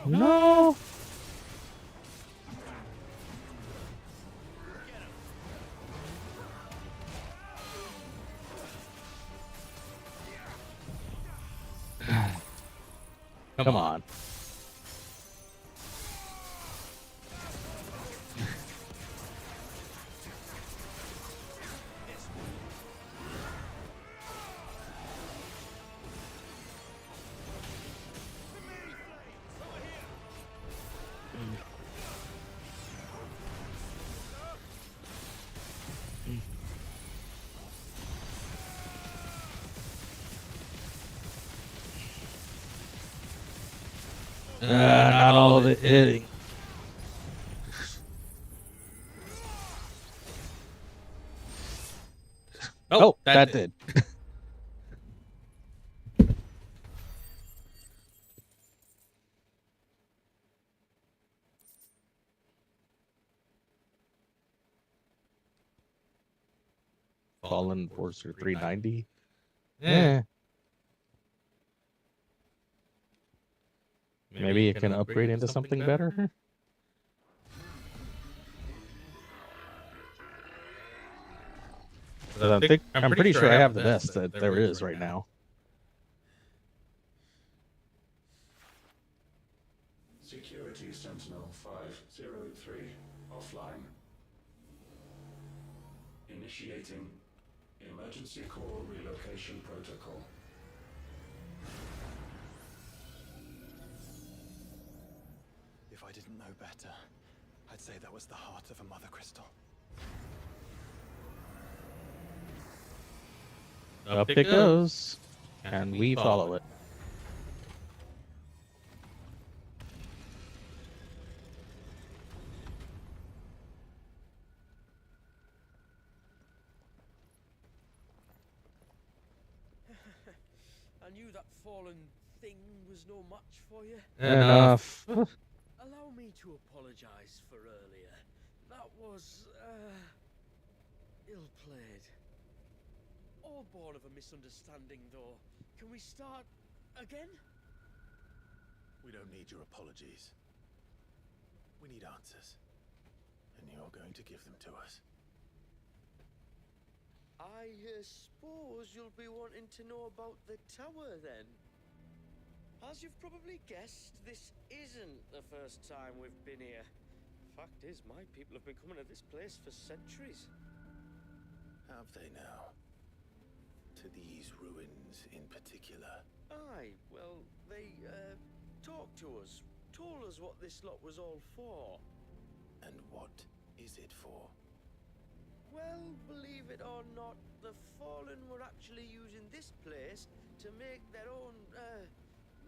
No. Come on. Not all of it hitting. Oh, that did. Fallen Forcer 390. Yeah. Maybe it can upgrade into something better. I'm pretty sure I have the best that there is right now. Security Sentinel 503 offline. Initiating emergency core relocation protocol. If I didn't know better, I'd say that was the heart of a mother crystal. Up it goes, and we follow it. I knew that fallen thing was no match for you. Enough. Allow me to apologize for earlier. That was, ill-played. All born of a misunderstanding, though. Can we start again? We don't need your apologies. We need answers. And you're going to give them to us. I suppose you'll be wanting to know about the tower, then? As you've probably guessed, this isn't the first time we've been here. Fact is, my people have been coming to this place for centuries. Have they now? To these ruins in particular? Aye, well, they, talked to us, told us what this lot was all for. And what is it for? Well, believe it or not, the Fallen were actually using this place to make their own,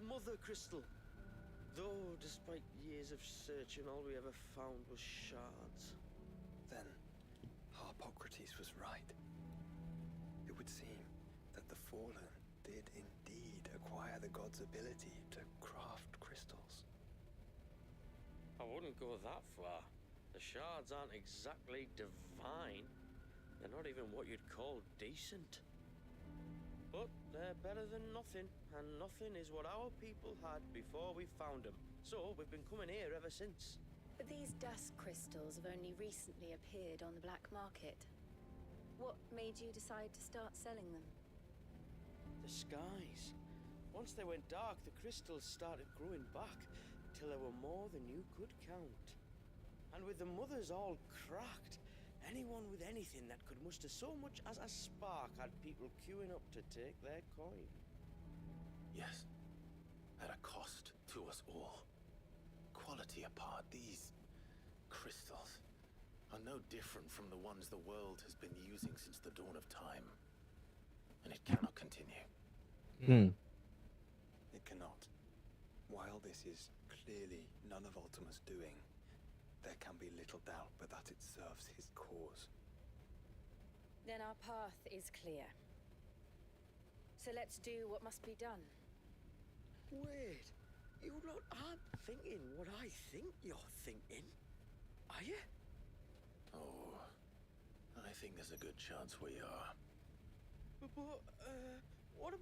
mother crystal. Though, despite years of searching, all we ever found was shards. Then, Harpocrates was right. It would seem that the Fallen did indeed acquire the god's ability to craft crystals. I wouldn't go that far. The shards aren't exactly divine. They're not even what you'd call decent. But they're better than nothing, and nothing is what our people had before we found them. So we've been coming here ever since. But these dust crystals have only recently appeared on the black market. What made you decide to start selling them? The skies. Once they went dark, the crystals started growing back, till there were more than you could count. And with the mothers all cracked, anyone with anything that could muster so much as a spark had people queuing up to take their coin. Yes, at a cost to us all. Quality apart, these crystals are no different from the ones the world has been using since the dawn of time. And it cannot continue. It cannot. While this is clearly none of Ultima's doing, there can be little doubt but that it serves his cause. Then our path is clear. So let's do what must be done. Wait, you lot aren't thinking what I think you're thinking, are you? Oh, I think there's a good chance we are. But, what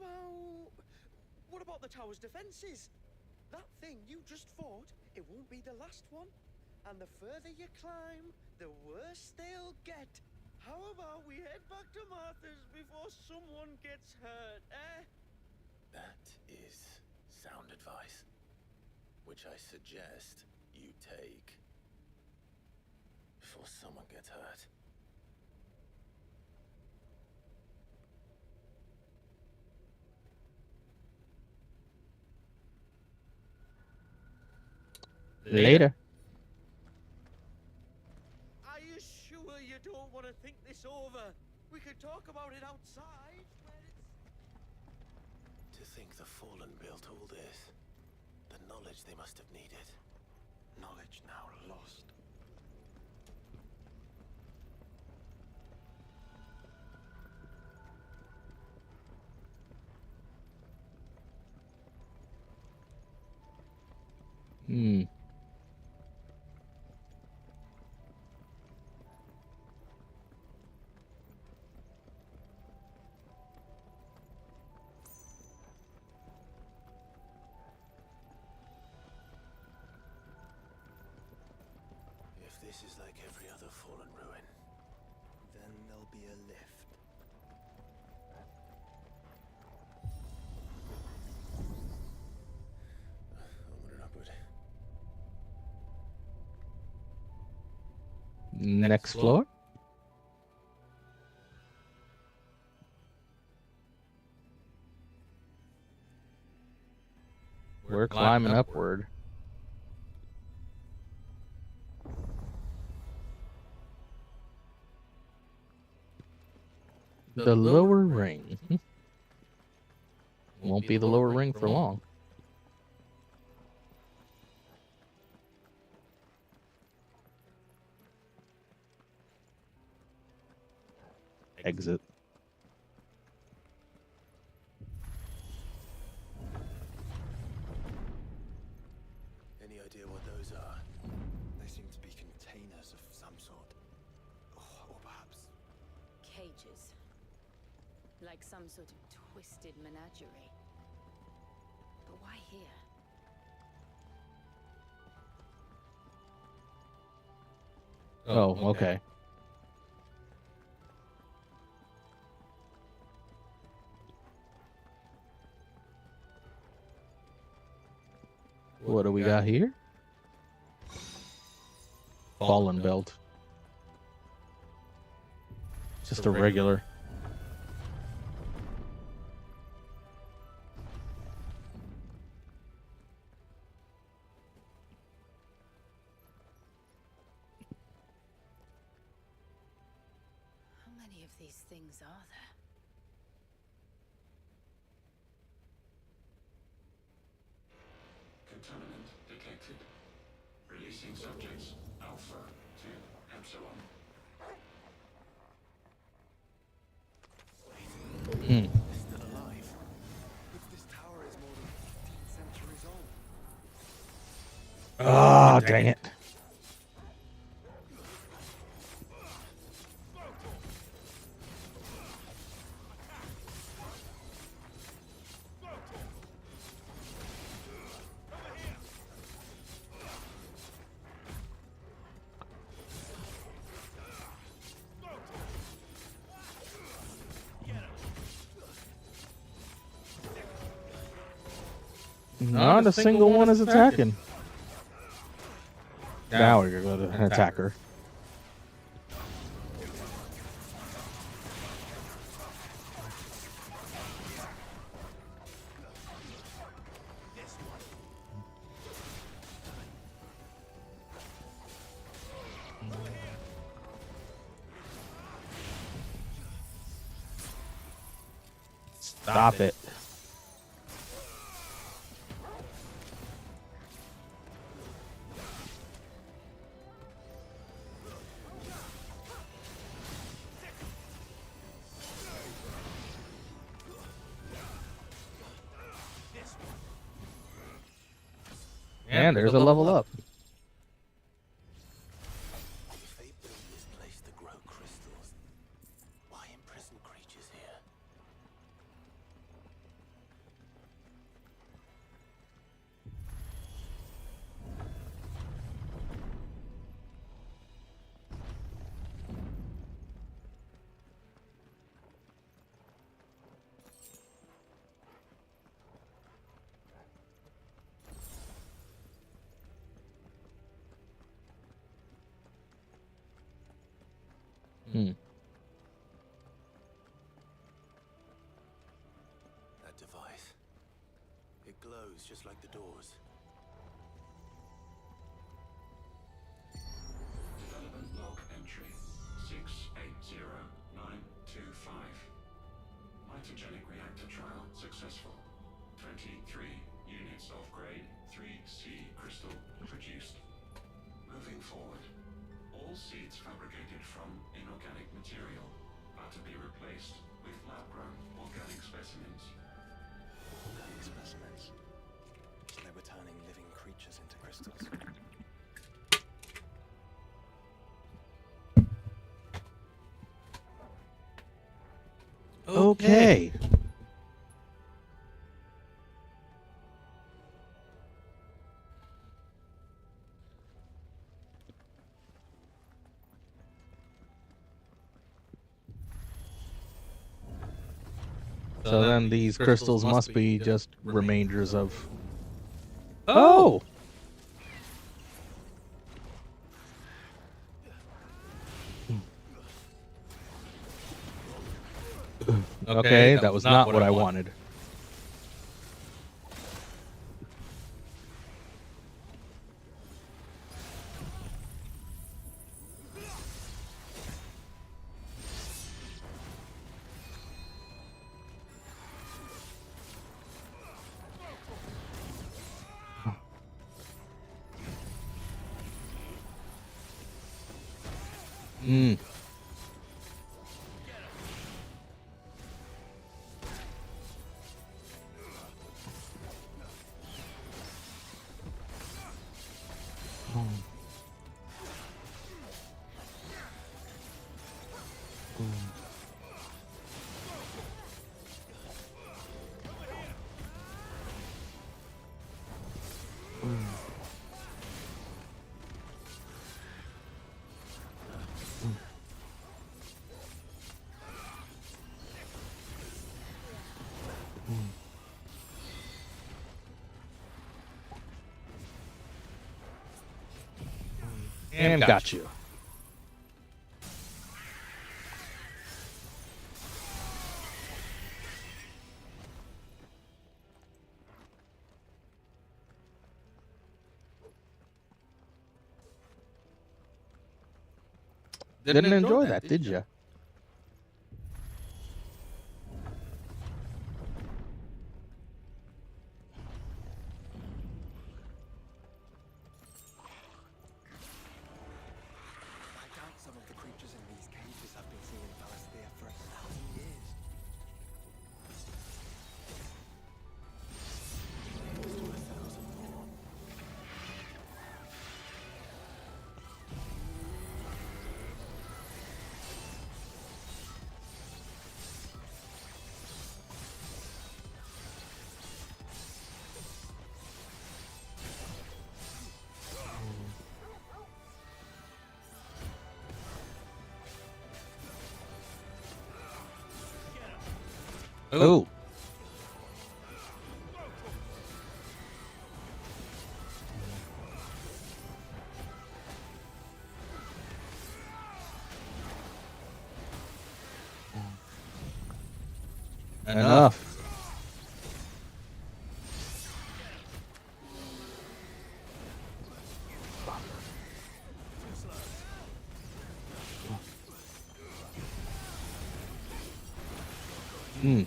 about the tower's defenses? That thing you just fought, it won't be the last one. And the further you climb, the worse they'll get. How about we head back to Martha's before someone gets hurt, eh? That is sound advice, which I suggest you take before someone gets hurt. Later. Are you sure you don't want to think this over? We could talk about it outside, where it's... To think the Fallen built all this. The knowledge they must have needed. Knowledge now lost. Hmm. If this is like every other fallen ruin, Then there'll be a lift. onward and upward. Next floor. We're climbing upward. The lower ring. Won't be the lower ring for long. Exit. Any idea what those are? They seem to be containers of some sort. Or perhaps Cages. Like some sort of twisted menagerie. But why here? Oh, okay. What do we got here? Fallen belt. Just a regular. How many of these things are there? Contaminant detected. Releasing subjects Alpha to Epsilon. they're still alive. But this tower is more than 15 centuries old. Ah, dang it. Not a single one is attacking. Now we're going to attack her. Stop it. And there's a level up. If they built this place to grow crystals, why imprison creatures here? That device. It glows just like the doors. Development log entry 680925. Mitogenic reactor trial successful. 23 units of grade 3 Okay. So then these crystals must be just remainders of... Oh! Okay, that was not what I wanted. Hmm. And got you. Didn't enjoy that, did you? I doubt some of the creatures in these cages have been seen in Valisthea for 1,000 years. Oh. Enough. Hmm.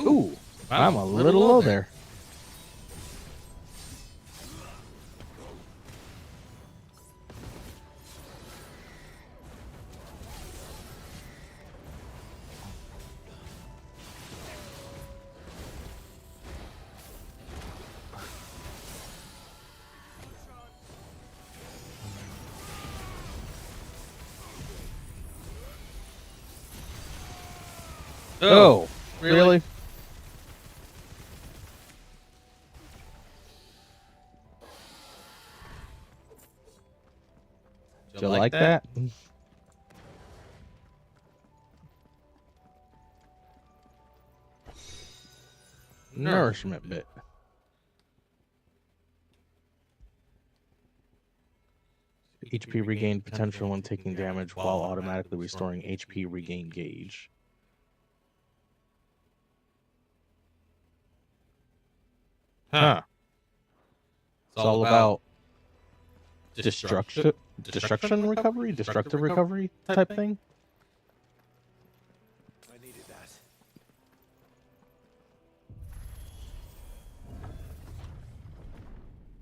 Ooh, I'm a little low there. Oh, really? Do you like that? Nourishment bit. HP regained potential when taking damage while automatically restoring HP regain gauge. Huh. It's all about destruction recovery? Destructive recovery type thing? I needed that.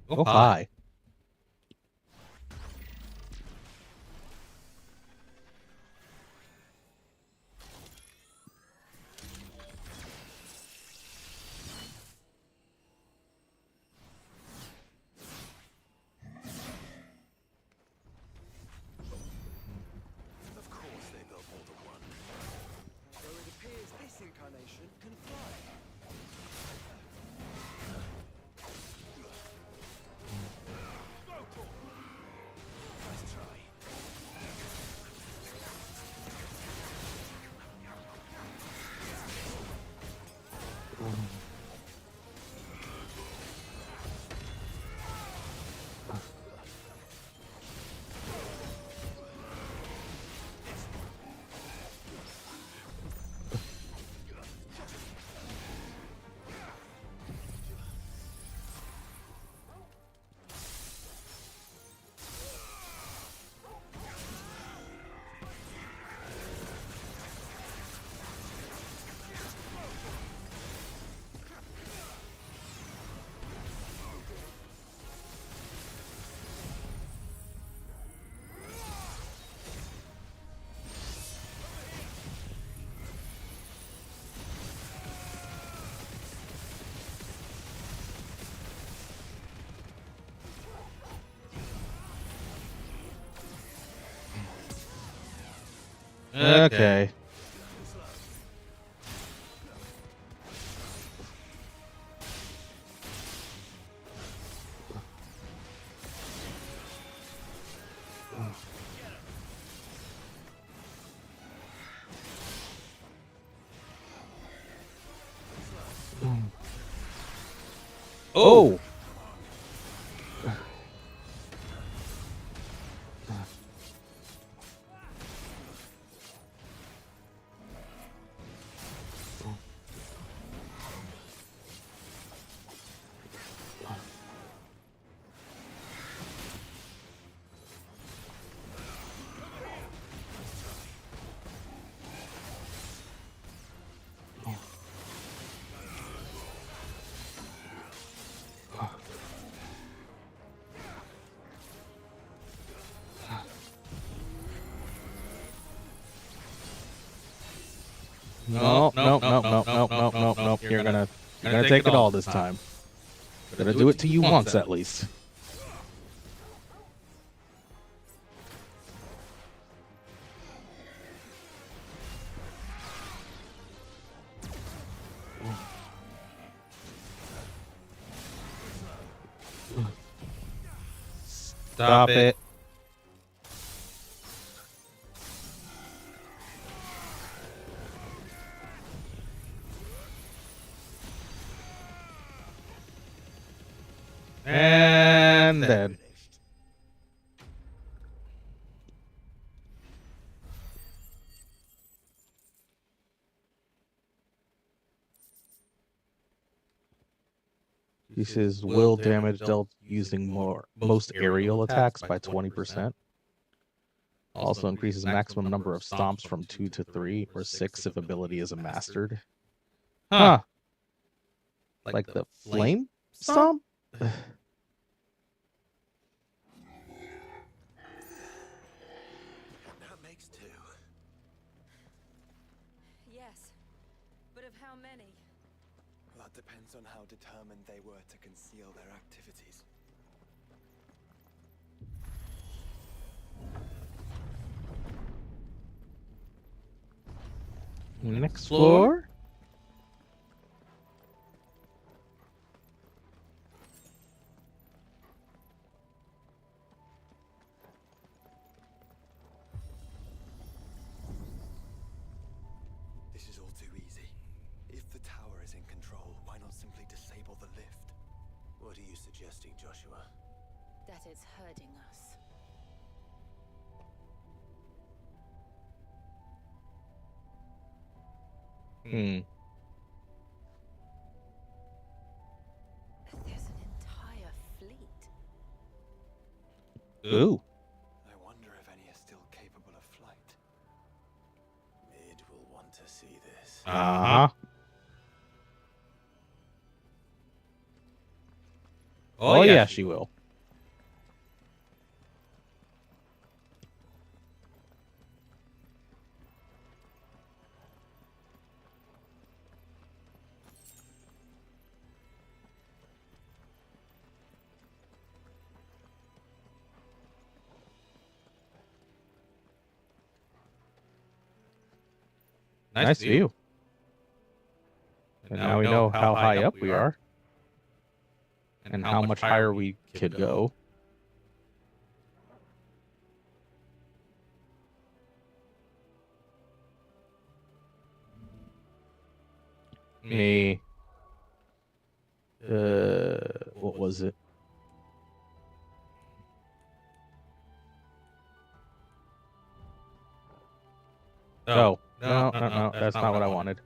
Oh, hi. Okay. Oh! No, no, no, no, no, no, no, no. You're gonna take it all this time. Gonna do it to you once at least. Stop it. And then. He says will damage dealt using most aerial attacks by 20%. Also increases maximum number of stomps from 2 to 3 or 6 if ability is mastered. Huh. Like the flame stomp? That makes 2. Yes, but of how many? That depends on how determined they were to conceal their activities. Next floor? This is all too easy. If the tower is in control, why not simply disable the lift? What are you suggesting, Joshua? That it's hurting us. There's an entire fleet. Ooh. I wonder if any are still capable of flight. Mid will want to see this. Uh-huh. Oh yeah, she will. Nice view. And now we know how high up we are. And how much higher we could go. Me. What was it? No, no, no, no. That's not what I wanted.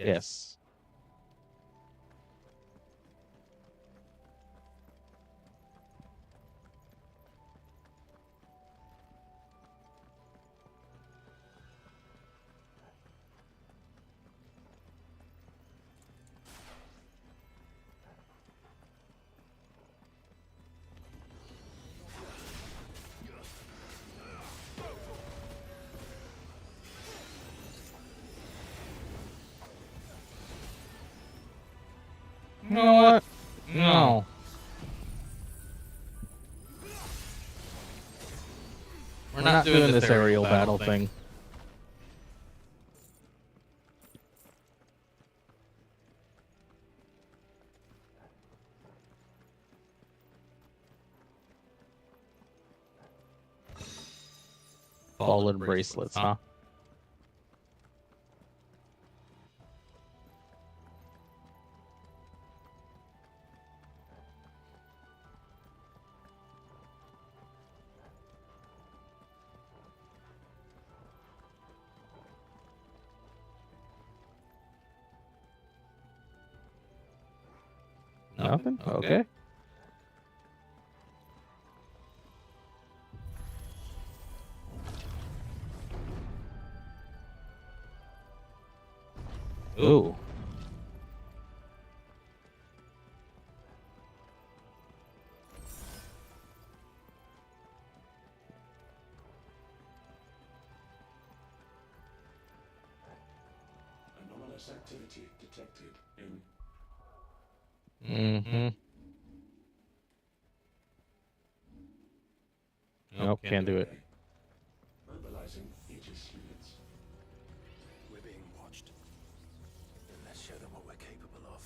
Yes. You know what? No. We're not doing this aerial battle thing. Fallen bracelets, huh? Nothing? Okay. Ooh. Anomalous activity detected in... Mm-hmm. Nope, can't do it. Mobilizing Aegis units. We're being watched. Then let's show them what we're capable of.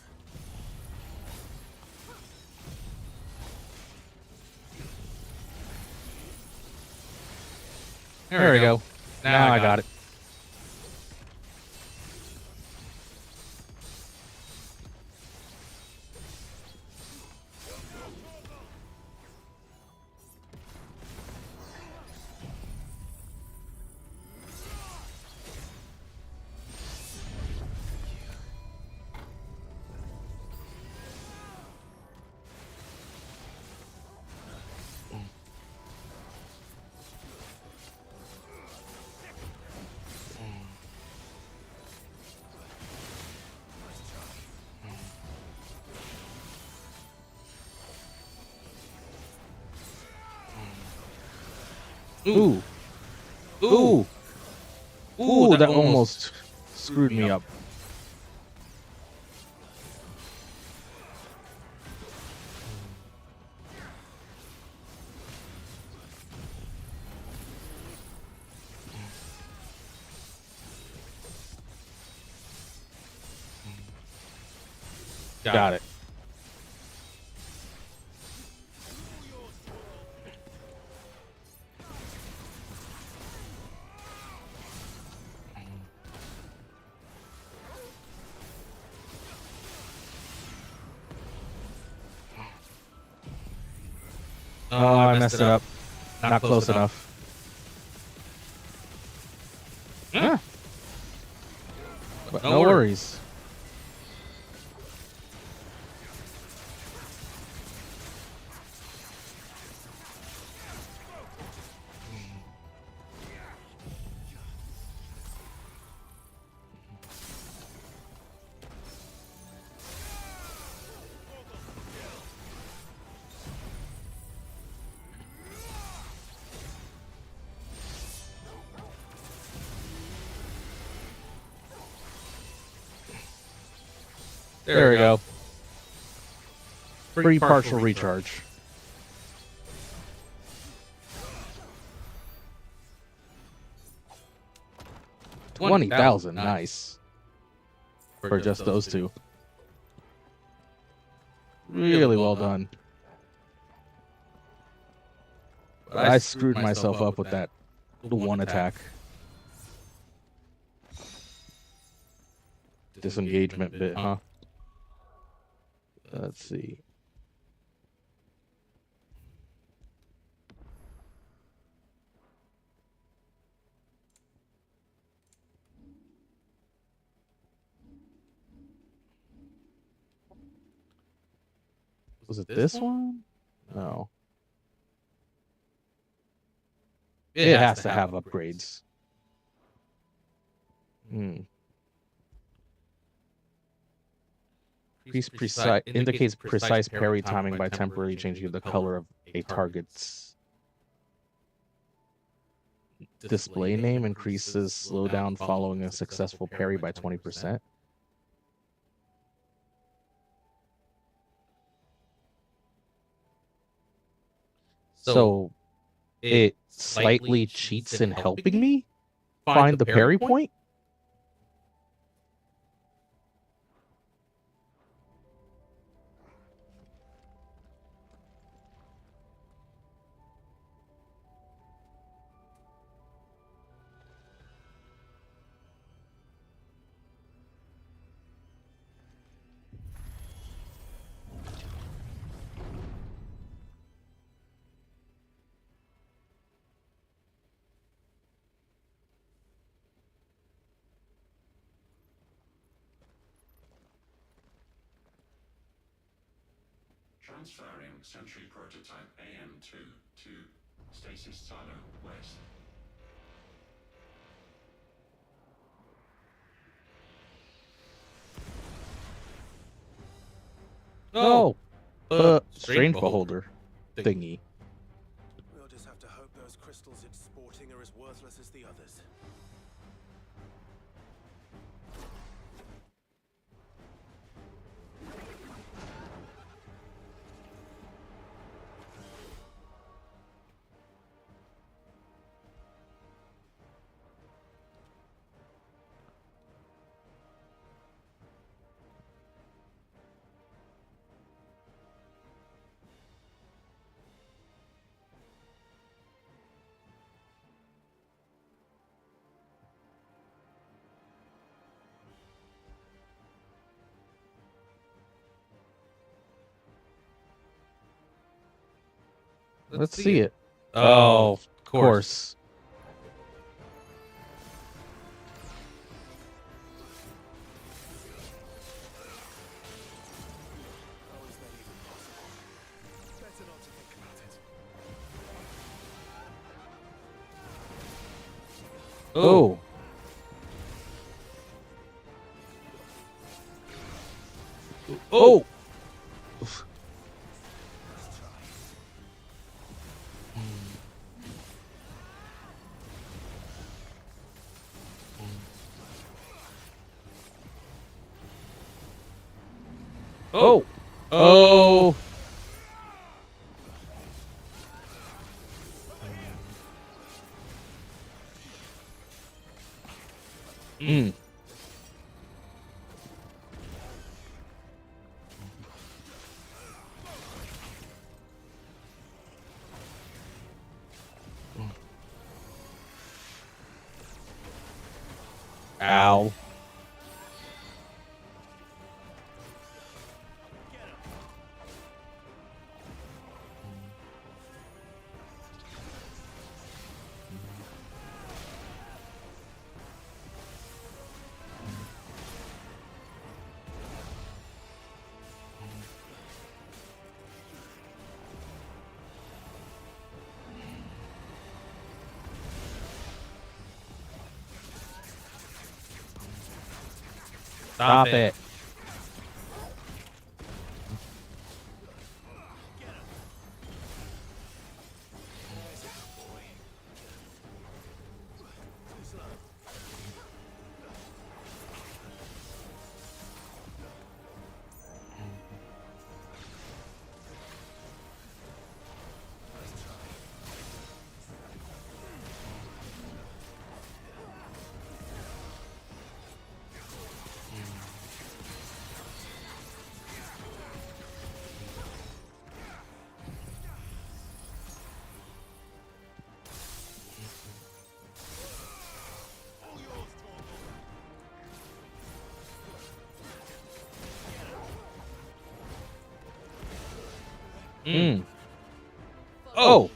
There we go. Now I got it. Ooh. Ooh. Ooh, that almost screwed me up. Got it. Oh, I messed it up. Not close enough. Yeah. But no worries. There we go. Free partial recharge. $20,000, nice. For just those two. Really well done. But I screwed myself up with that one attack. Disengagement bit, huh? Let's see. Was it this one? No. It has to have upgrades. Indicates precise parry timing by temporarily changing the color of a target's display name. Increases slowdown following a successful parry by 20%. So it slightly cheats in helping me find the parry point? Transferring Sentry Prototype AM2 to Stasis Silo West. Oh, Strange Beholder thingy. We'll just have to hope those crystals it's sporting are as worthless as the others. Let's see it. Oh, of course. How is that even possible? Better not to think about it. Oh. Oh. Oh. Oh. Mm. Ow. Stop it. Mm. Oh.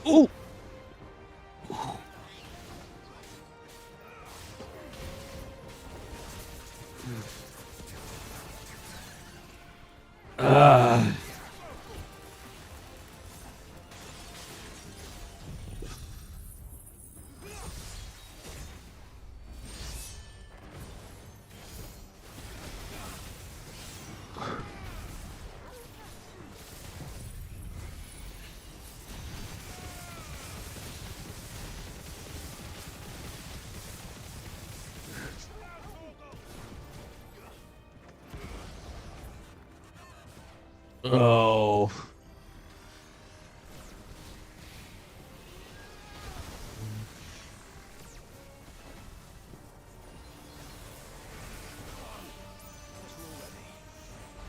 Ooh. Oh.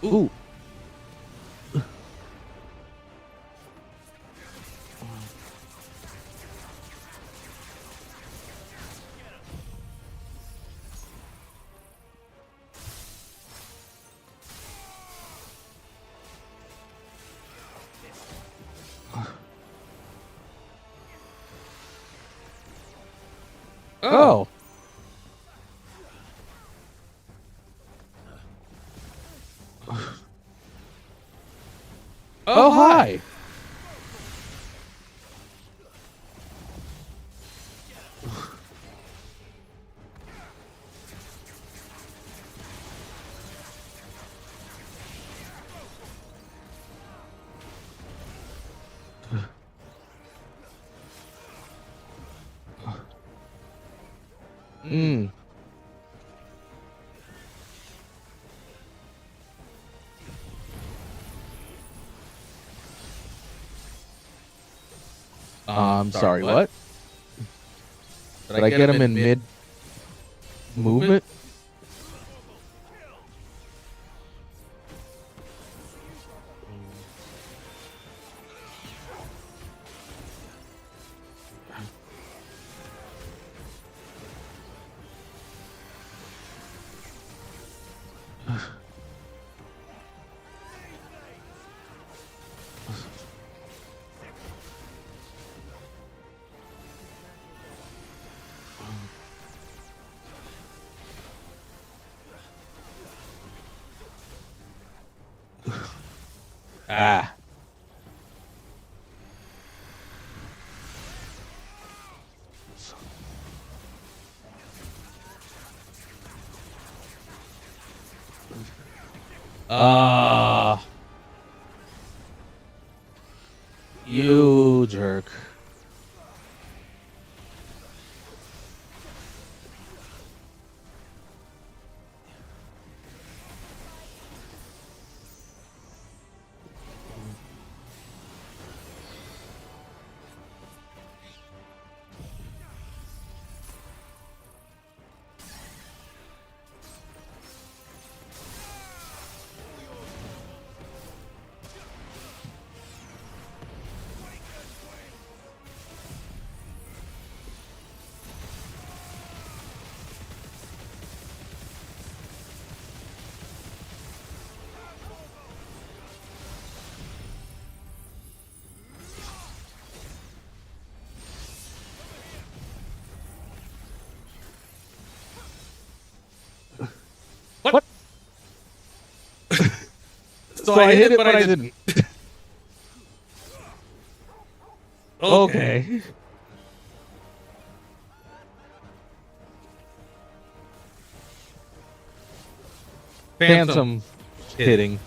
Ooh. Oh. Oh, hi. Mm. Sorry, what? Did I get him in mid movement? Ah. You jerk. What? So I hit it, but I didn't. Okay. Phantom hitting.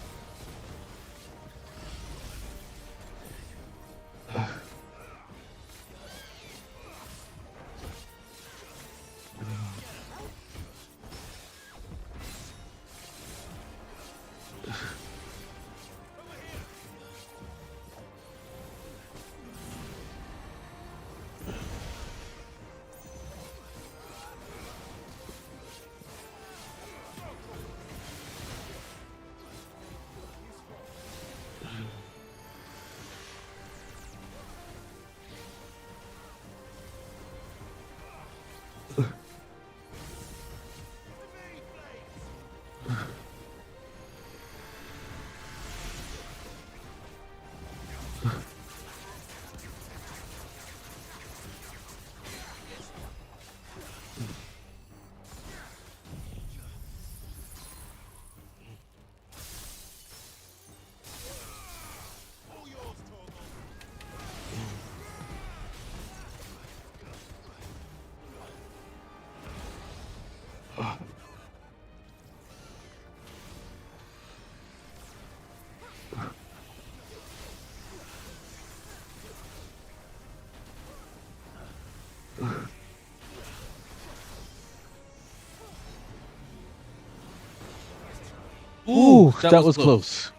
Ooh, that was close.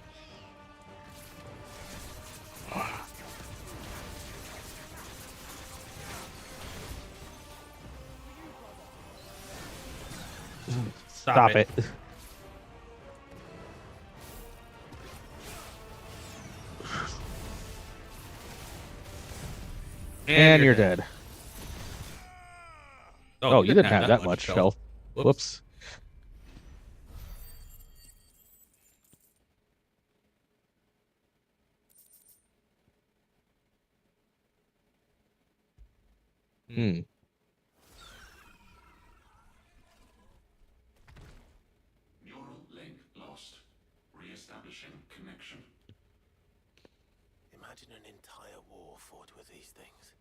Stop it. And you're dead. Oh, you didn't have that much health. Whoops. Neural link lost. Re-establishing connection. Imagine an entire war fought with these things.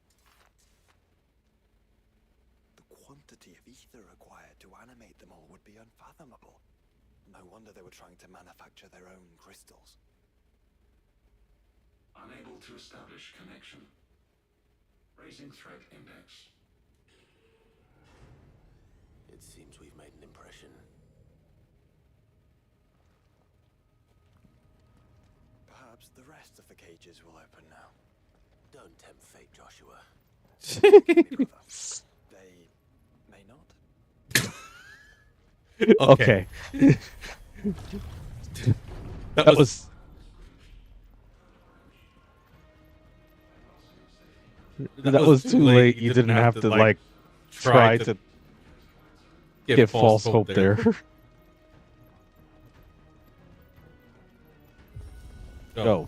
The quantity of ether required to animate them all would be unfathomable. No wonder they were trying to manufacture their own crystals. Unable to establish connection. Raising threat index. It seems we've made an impression. Perhaps the rest of the cages will open now. Don't tempt fate, Joshua. They may not. Okay. That was... That was too late. You didn't have to, like, try to get false hope there. Go.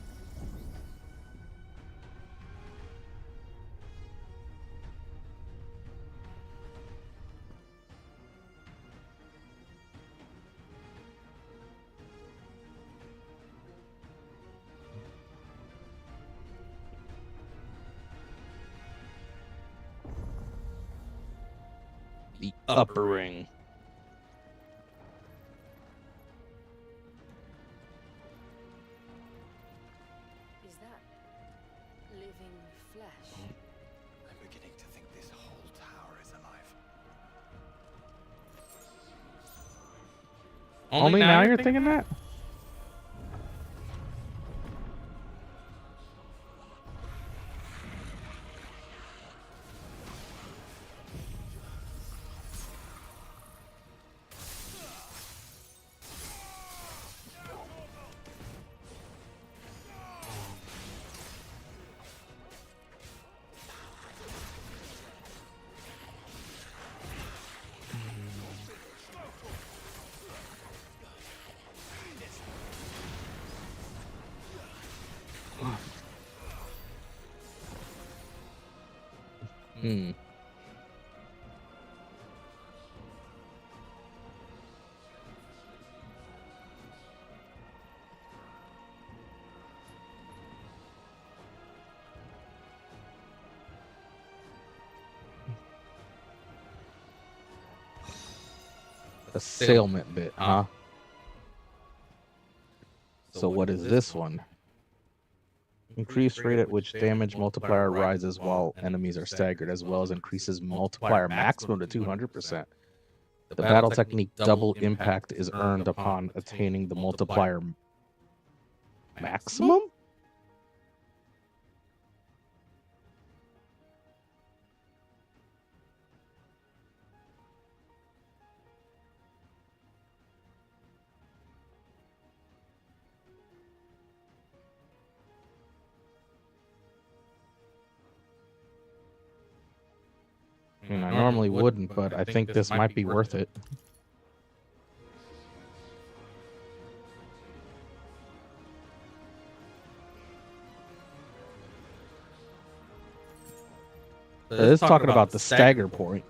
The upper ring. Is that living flesh? I'm beginning to think this whole tower is alive. Only now you're thinking that? Assailment bit, huh? So what is this one? Increased rate at which damage multiplier rises while enemies are staggered, as well as increases multiplier maximum to 200%. The battle technique double impact is earned upon attaining the multiplier maximum? I mean, I normally wouldn't, but I think this might be worth it. It is talking about the stagger point.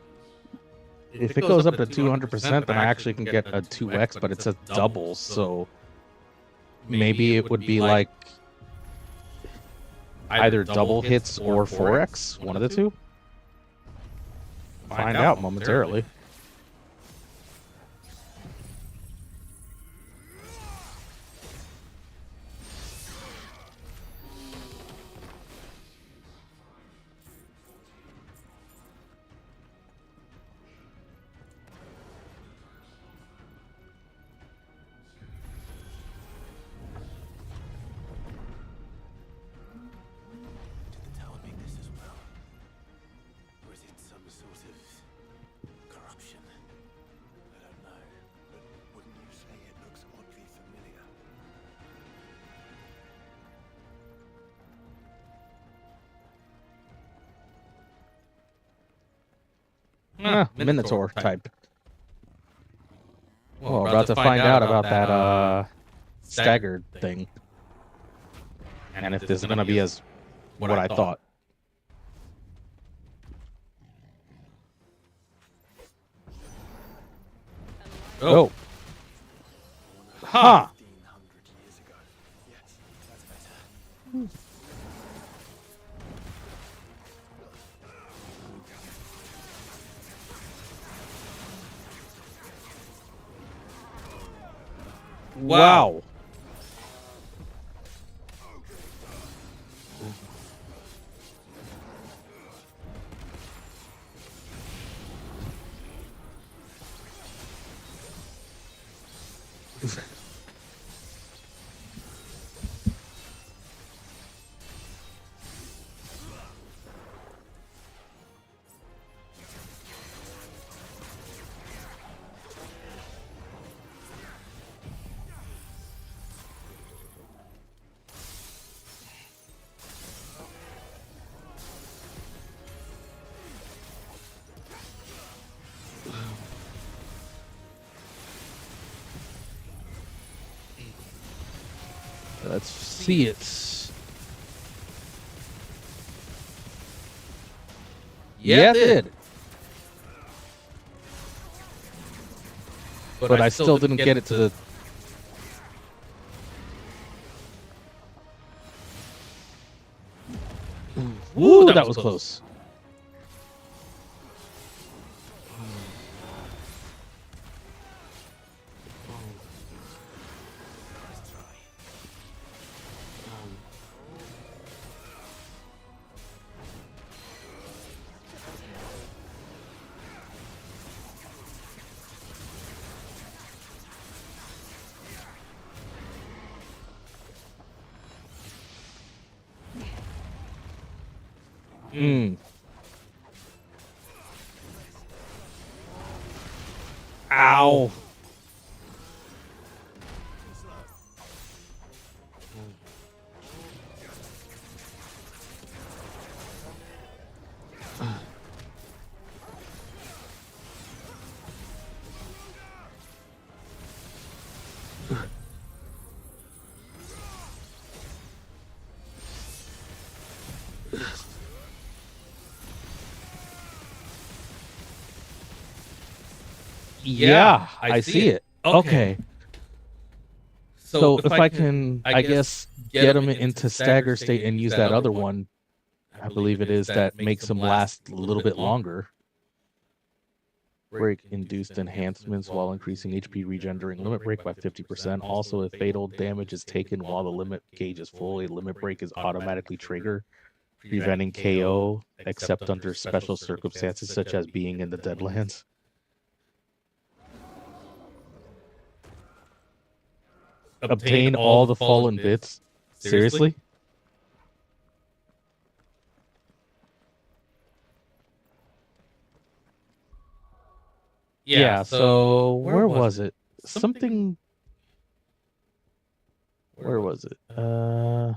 If it goes up to 200%, then I actually can get a 2x, but it says double, so maybe it would be like either double hits or 4x, one of the two. Find out momentarily. Minotaur type. Well, we're about to find out about that staggered thing. And if this is going to be as what I thought. Oh. Huh. 1500 years ago. Yes, that's better. Wow. Let's see it. Yeah, it did. But I still didn't get it to the... Ooh, that was close. Ow. Yeah, I see it. Okay. So if I can, I guess, get him into stagger state and use that other one, I believe it is, that makes him last a little bit longer. Break-induced enhancements while increasing HP regen during limit break by 50%. Also, if fatal damage is taken while the limit gauge is full, a limit break is automatically triggered, preventing KO, except under special circumstances such as being in the Deadlands. Obtain all the fallen bits? Seriously? Yeah, so where was it? Something... Where was it? I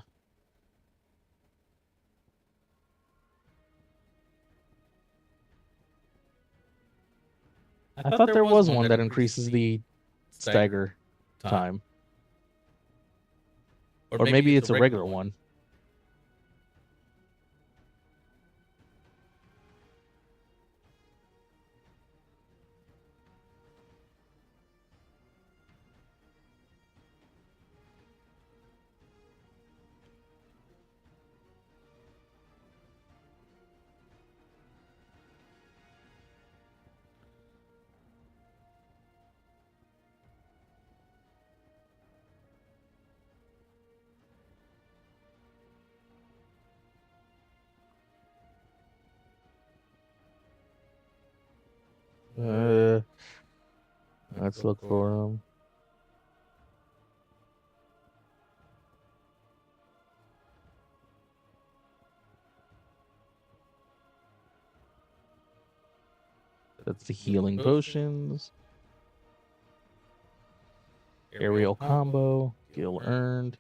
thought there was one that increases the stagger time. Or maybe it's a regular one. Let's look for them. That's the healing potions. Aerial combo. Gil earned.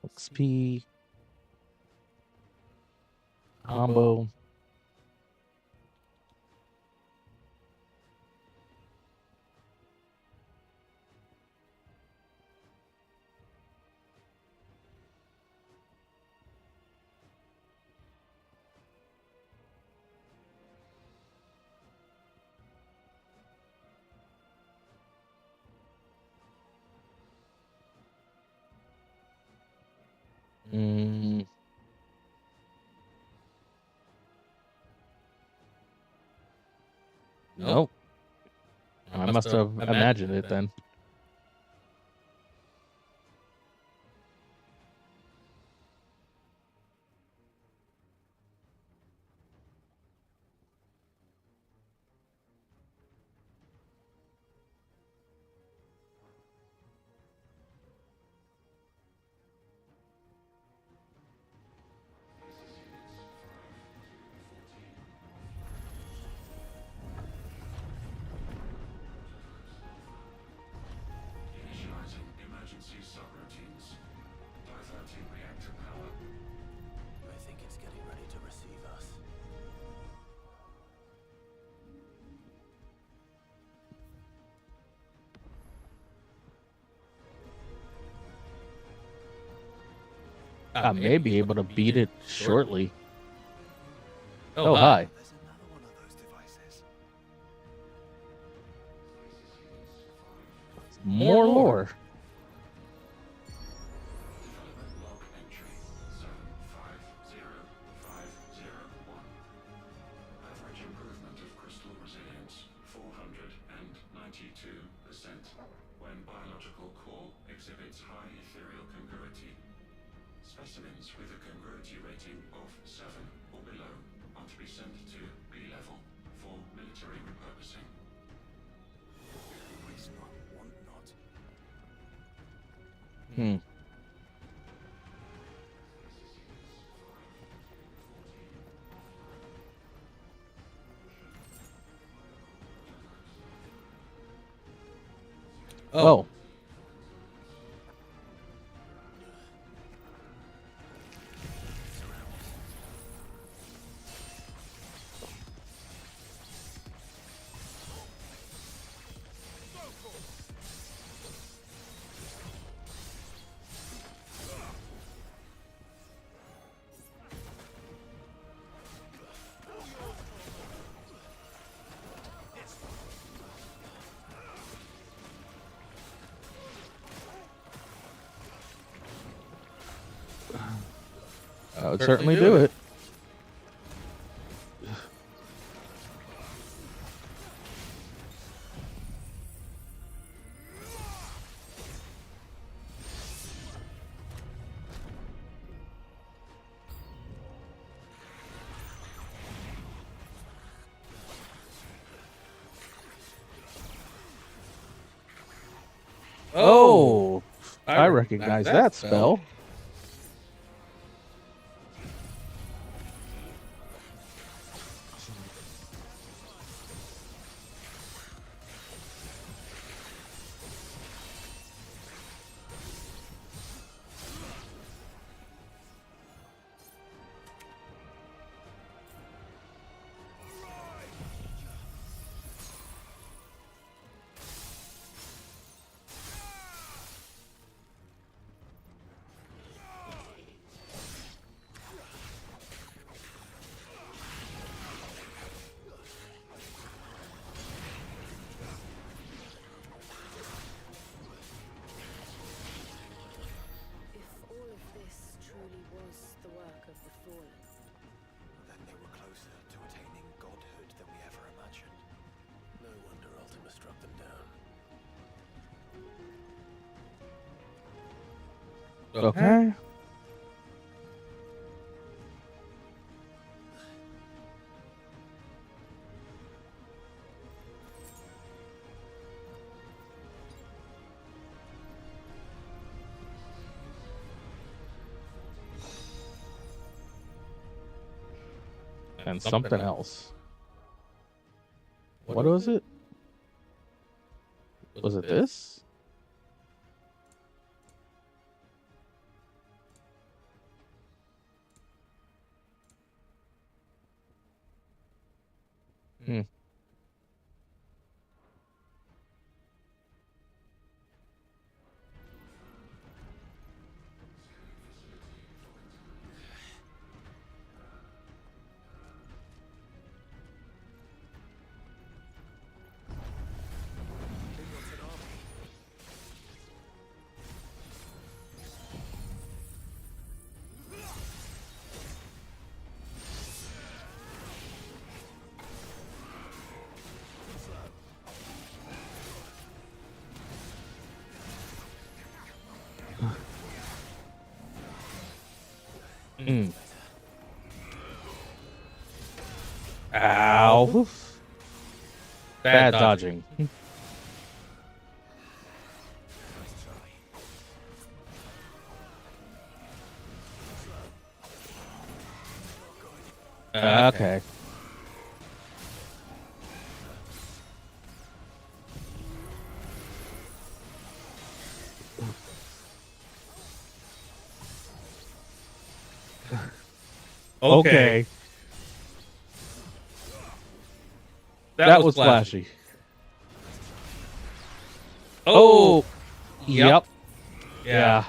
XP. Combo. Mm. Nope. I must have imagined it then. Initializing emergency subroutines. Diverting reactor power. I think it's getting ready to receive us. I may be able to beat it shortly. Oh, hi. There's another one of those devices. More lore. Development log entry 750501. Average improvement of crystal resilience 492% when biological core exhibits high ethereal congruity. Specimens with a congruity rating of 7 or below are to be sent to B level for military repurposing. Waste not, want not. Hmm. Oh. I would certainly do it. Oh, I recognize that spell. If all of this truly was the work of the Fallen, Then they were closer to attaining godhood than we ever imagined. No wonder Ultima struck them down. Okay. And something else. What was it? Was it this? Hmm. Ow. Bad dodging. Okay. Okay. That was flashy. Oh. Yep. Yeah.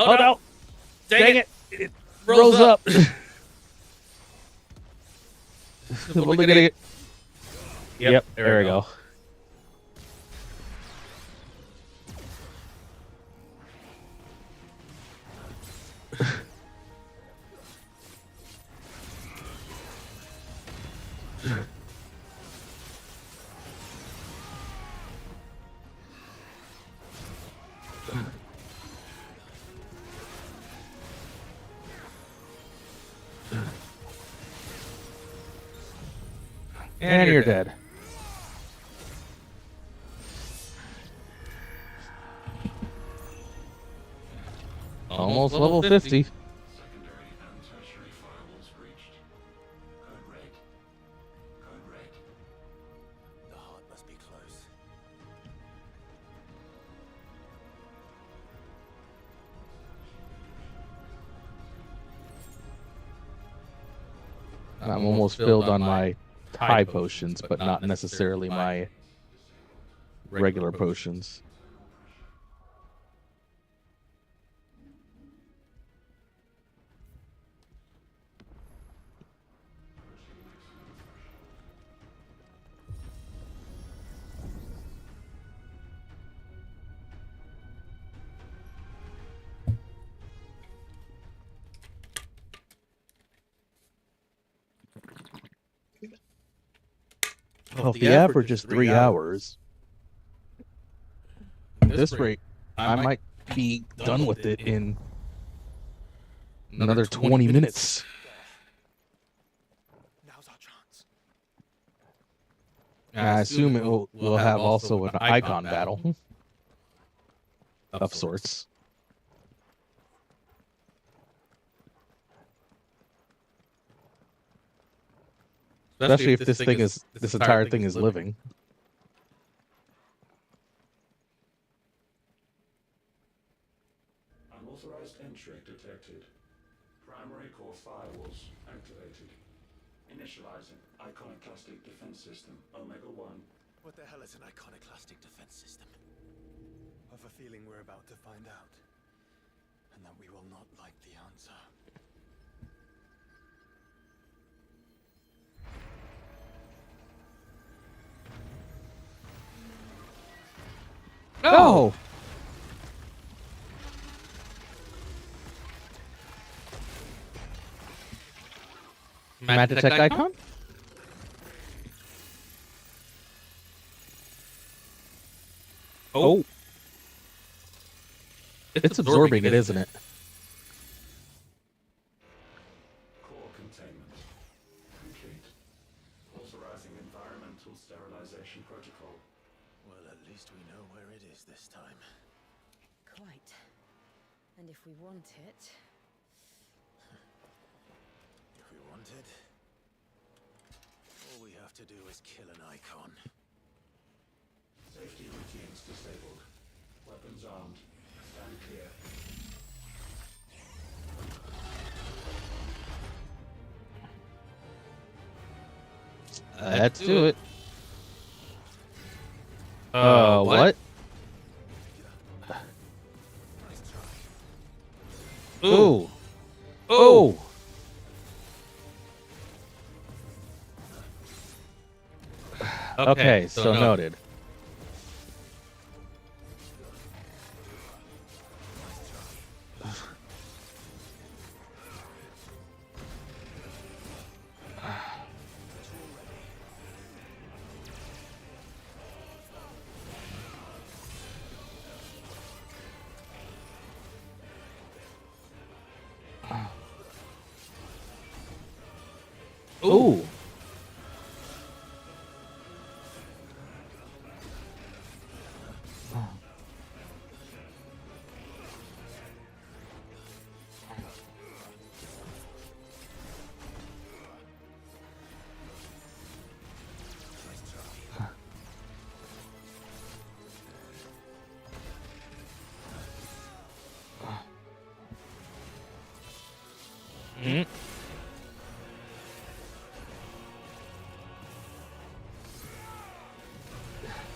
Oh no! Dang it! It rose up. Look at it. Yep, there we go. And you're dead. Almost level 50. Secondary and tertiary firewalls breached. Code red. Code red. The heart must be close. I'm almost filled on my high potions, but not necessarily my regular potions. Well, if the average is 3 hours, at this rate, I might be done with it in another 20 minutes. Now's our chance. I assume it will have also an icon battle of sorts. Especially if this entire thing is living. Unauthorized entry detected. Primary core firewalls activated. Initializing iconoclastic defense system Omega-1. What the hell is an iconoclastic defense system? I've a feeling we're about to find out. And that we will not like the answer. No! Mad detect icon? Oh. It's absorbing it, isn't it? Core containment complete. Authorizing environmental sterilization protocol. Well, at least we know where it is this time. Quite. And if we want it, If we want it, all we have to do is kill an icon. Safety routines disabled. Weapons armed. Stand clear. Let's do it. What? Ooh. Oh. Okay, so noted. Ooh. Mm.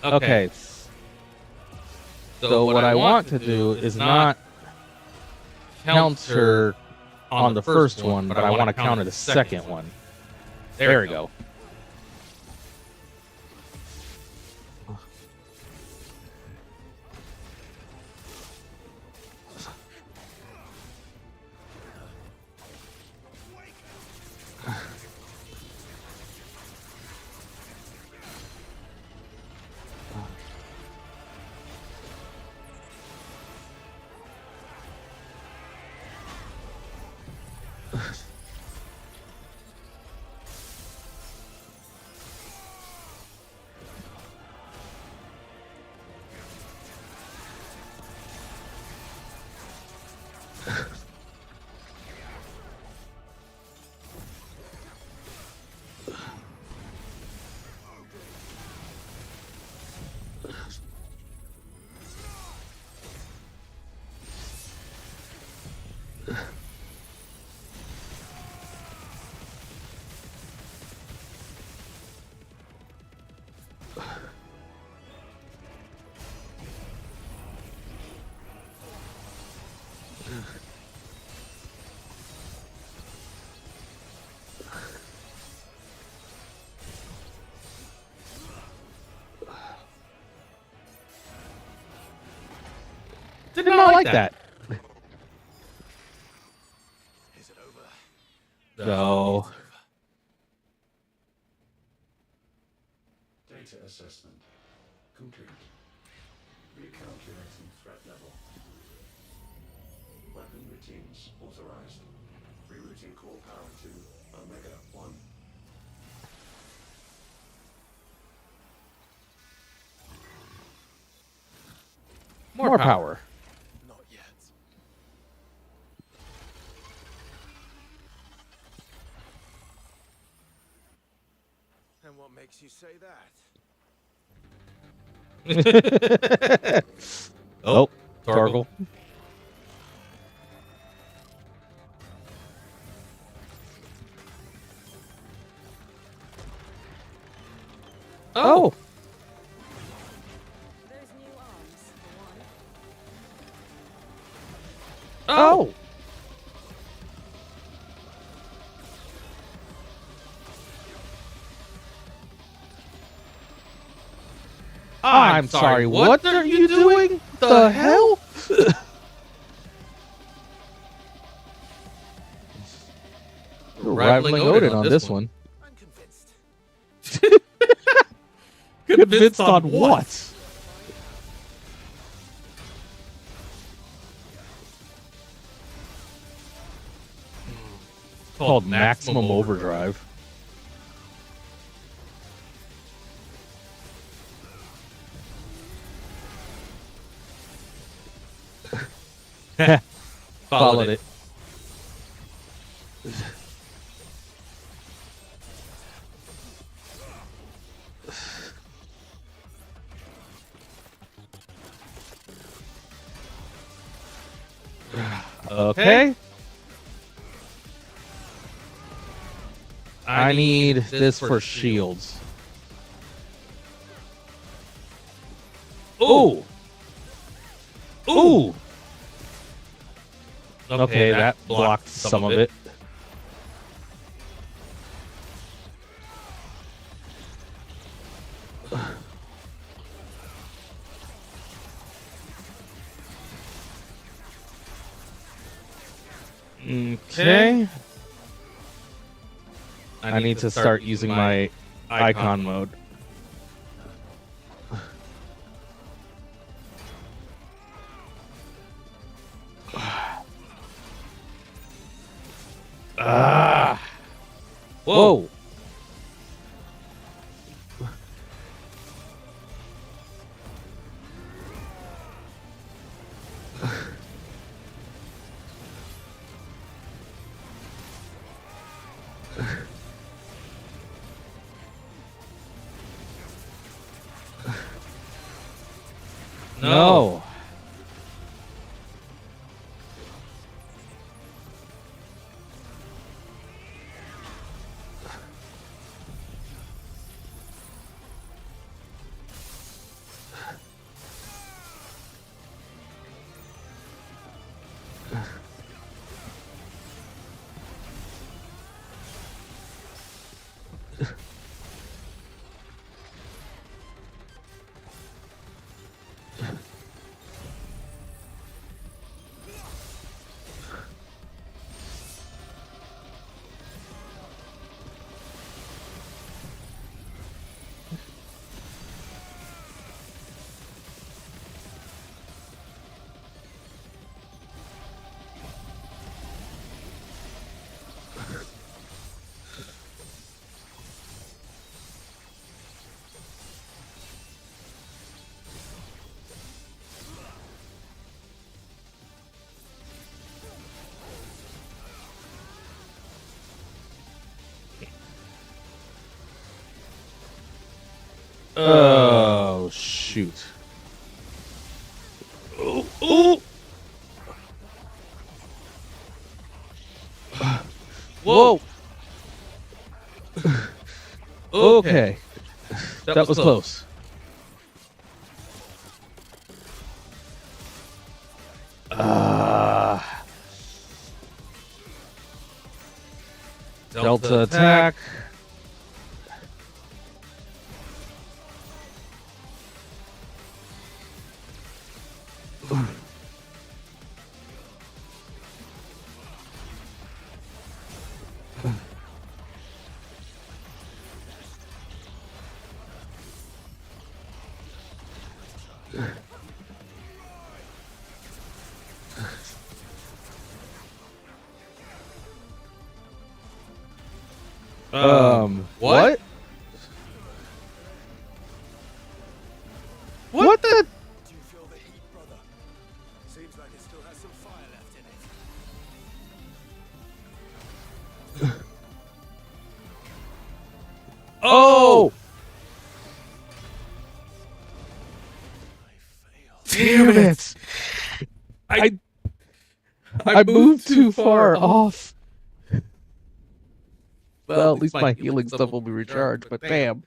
Okay. So what I want to do is not counter on the first one, but I want to counter the second one. There we go. Did not like that. Is it over? No. Data assessment complete. Recalculating threat level. Weapon routines authorized. Rerouting core power to Omega 1. More power. Not yet. And what makes you say that? Oh, Torgal. Oh. Those new arms, for one. Oh. I'm sorry, what are you doing? The hell? Rivaling Odin on this one. I'm convinced. Convinced on what? It's called Maximum Overdrive. Followed it. Okay. I need this for shields. Ooh. Ooh. Okay, that blocked some of it. Okay. I need to start using my icon mode. Ah. Whoa. No. Oh, shoot. Oh, oh. Whoa. Okay. That was close. Delta attack. What? What the? Do you feel the heat, brother? Seems like it still has some fire left in it. Oh! Damn it! I moved too far off. Well, at least my healing stuff will be recharged, but damn.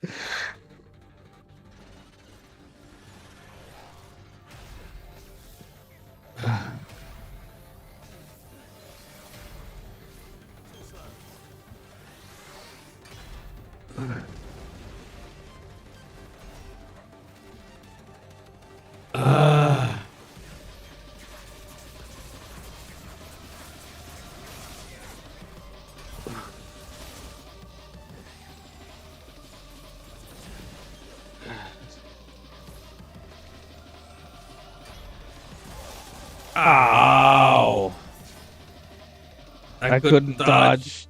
Ow! I couldn't dodge.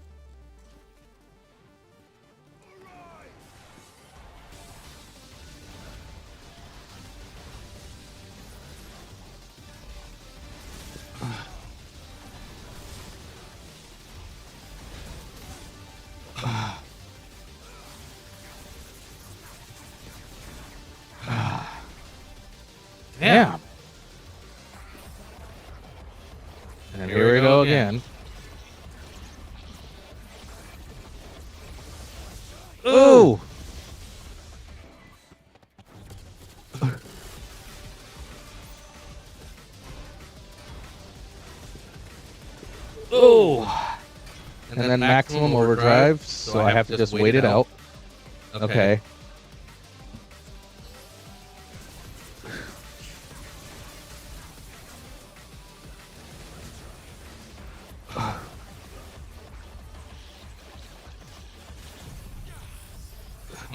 Damn. And here we go again. Ooh! Oh. And then maximum overdrive, so I have to just wait it out. Okay.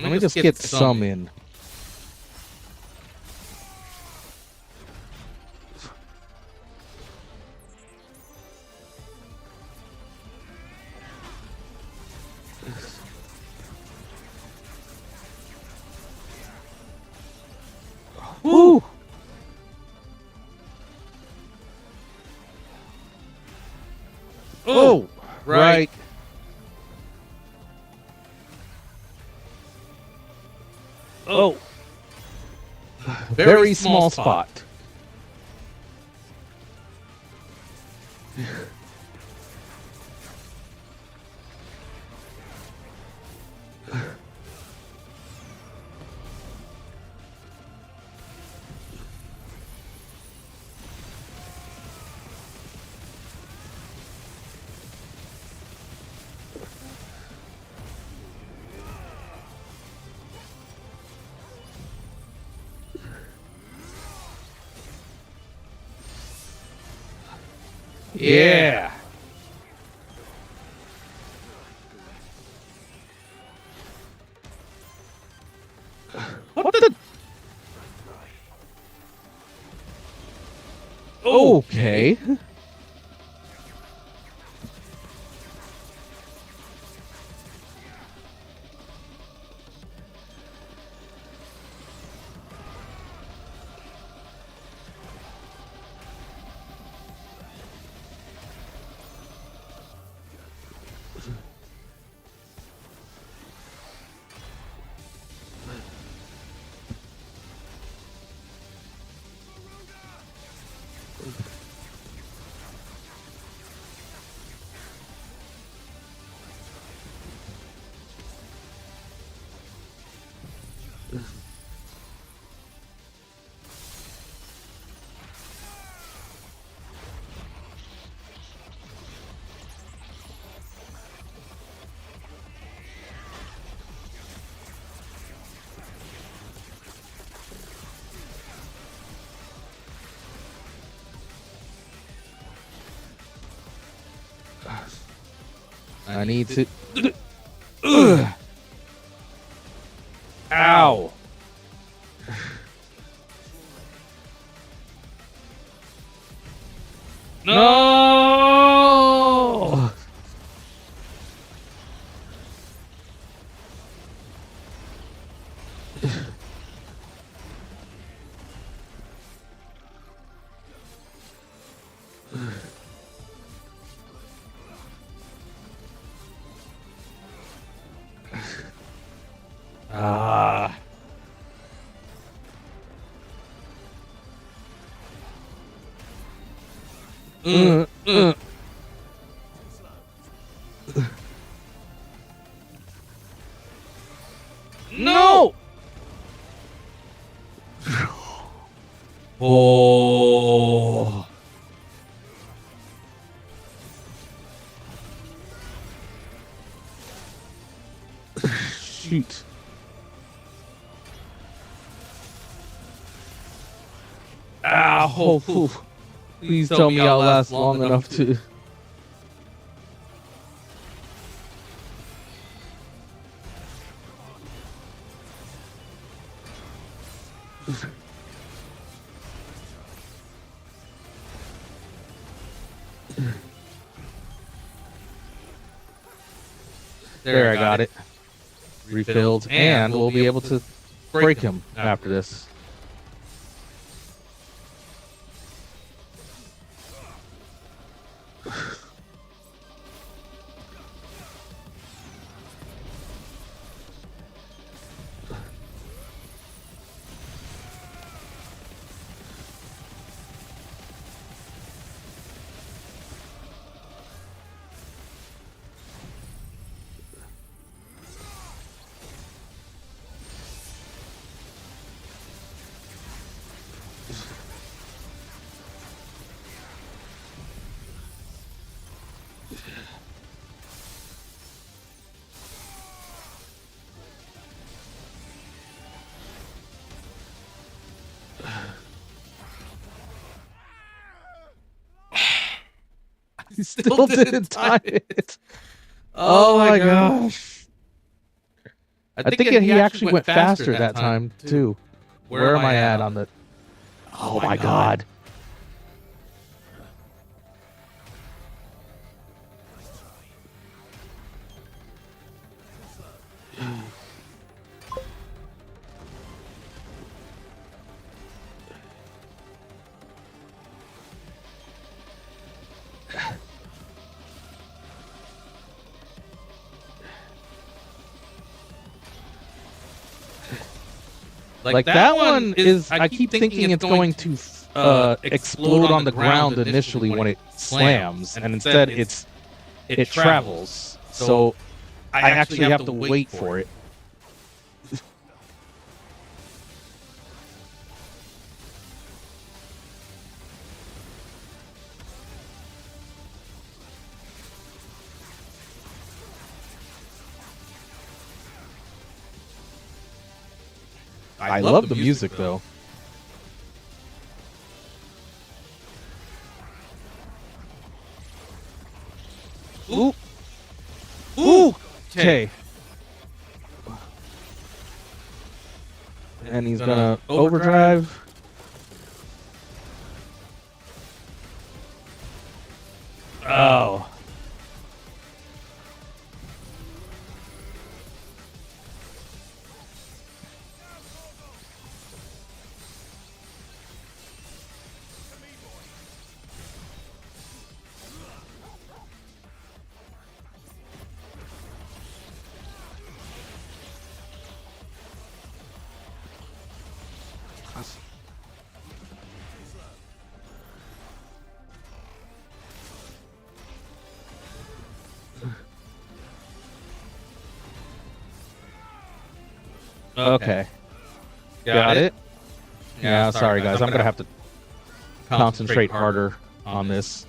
Let me just get some in. Woo! Oh, right. Oh. Very small spot. Yeah. What the? Okay. I need to. Ow. No. Ah. No. Oh. Shoot. Ow. Please tell me I'll last long enough to. There, I got it. Refilled, and we'll be able to break him after this. Still didn't time it. Oh my gosh. I think he actually went faster that time too. Where am I at on the... Oh my god. Like that one is, I keep thinking it's going to explode on the ground initially when it slams, and instead it travels. So I actually have to wait for it. I love the music though. Ooh. Ooh. Okay. And he's gonna overdrive. Oh. Okay. Got it. Yeah, sorry guys. I'm going to have to concentrate harder on this.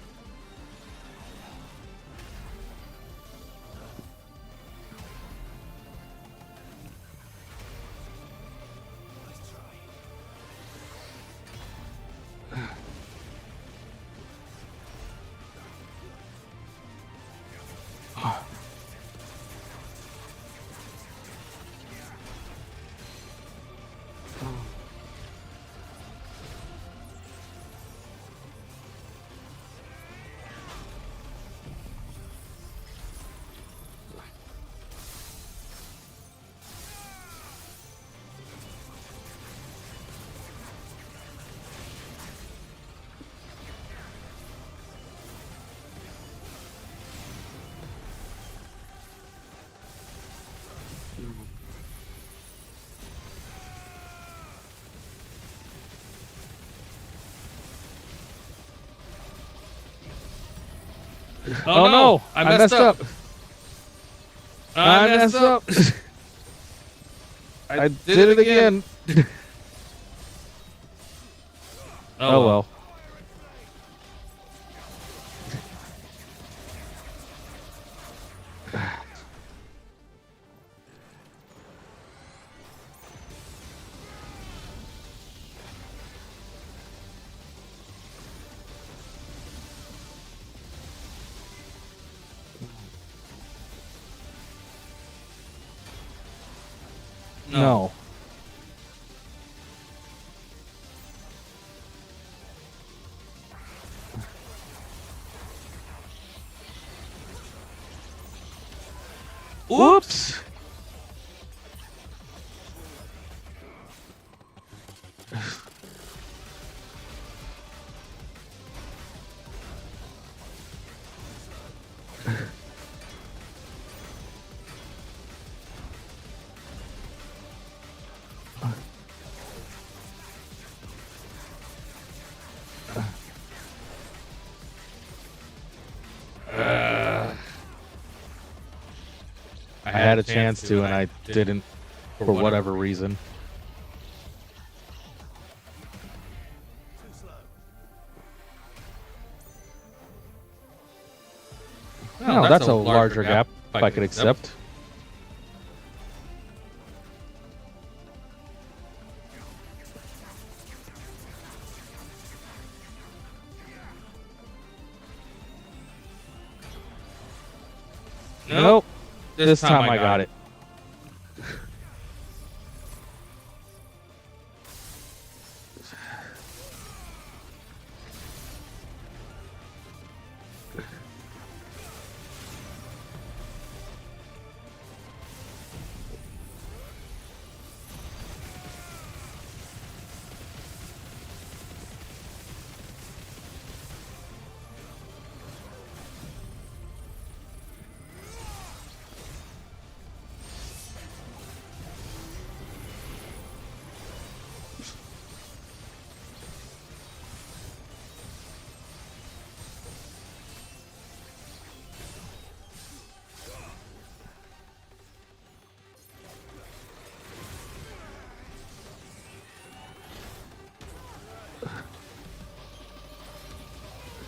Oh no! I messed up. I messed up. I did it again. Oh well. No. Whoops. I had a chance to, and I didn't for whatever reason. No, that's a larger gap if I could accept. Nope. This time I got it.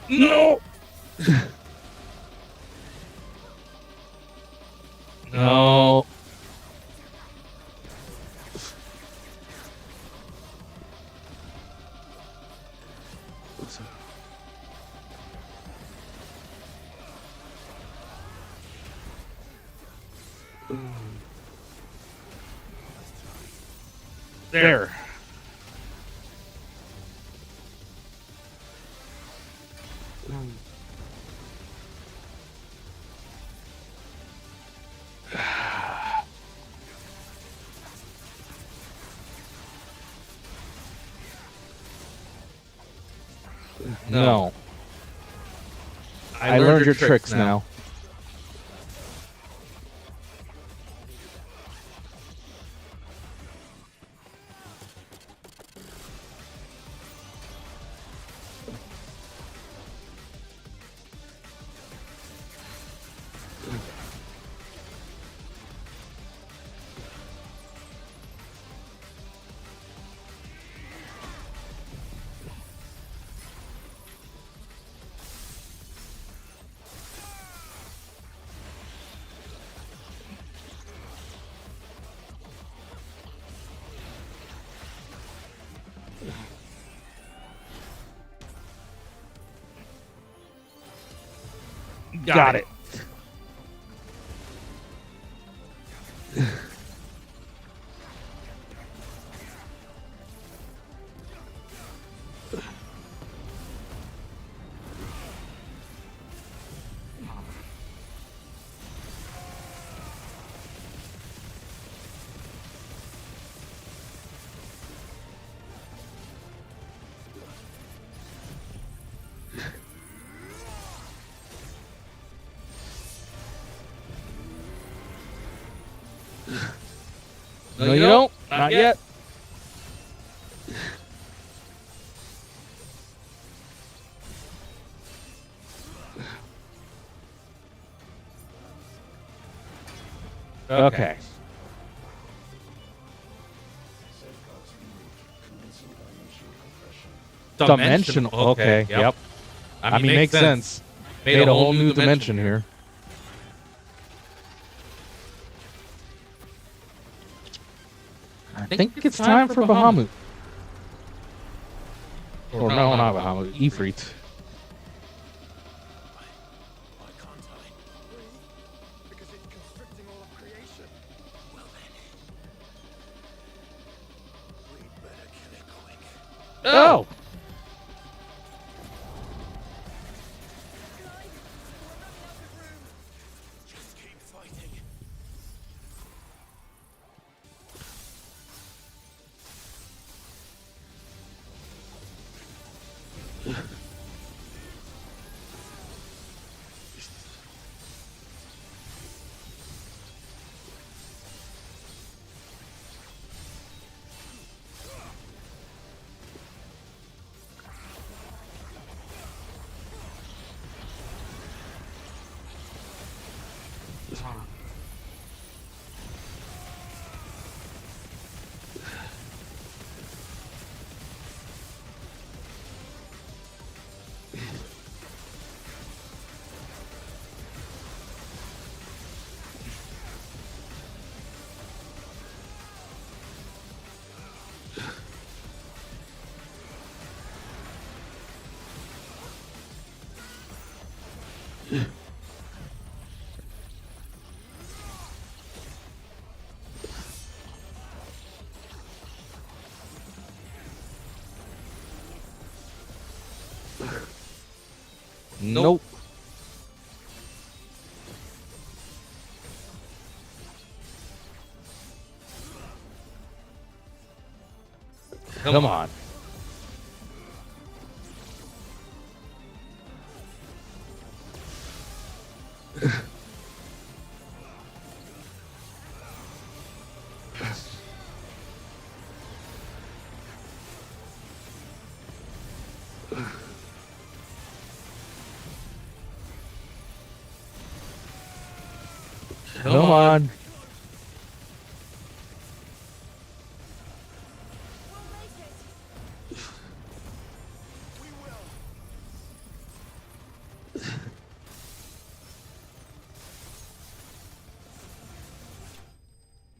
No. No. There. No. I learned your tricks now. Got it. No, you don't. Not yet. Okay. Dimensional. Okay. Yep. I mean, makes sense. Made a whole new dimension here. I think it's time for Bahamut. Or no, not Bahamut. Ifrit. Why can't I? Because it's constricting all of creation. Well then, we'd better kill it quick. Oh! Just keep fighting. Nope. Come on. Come on.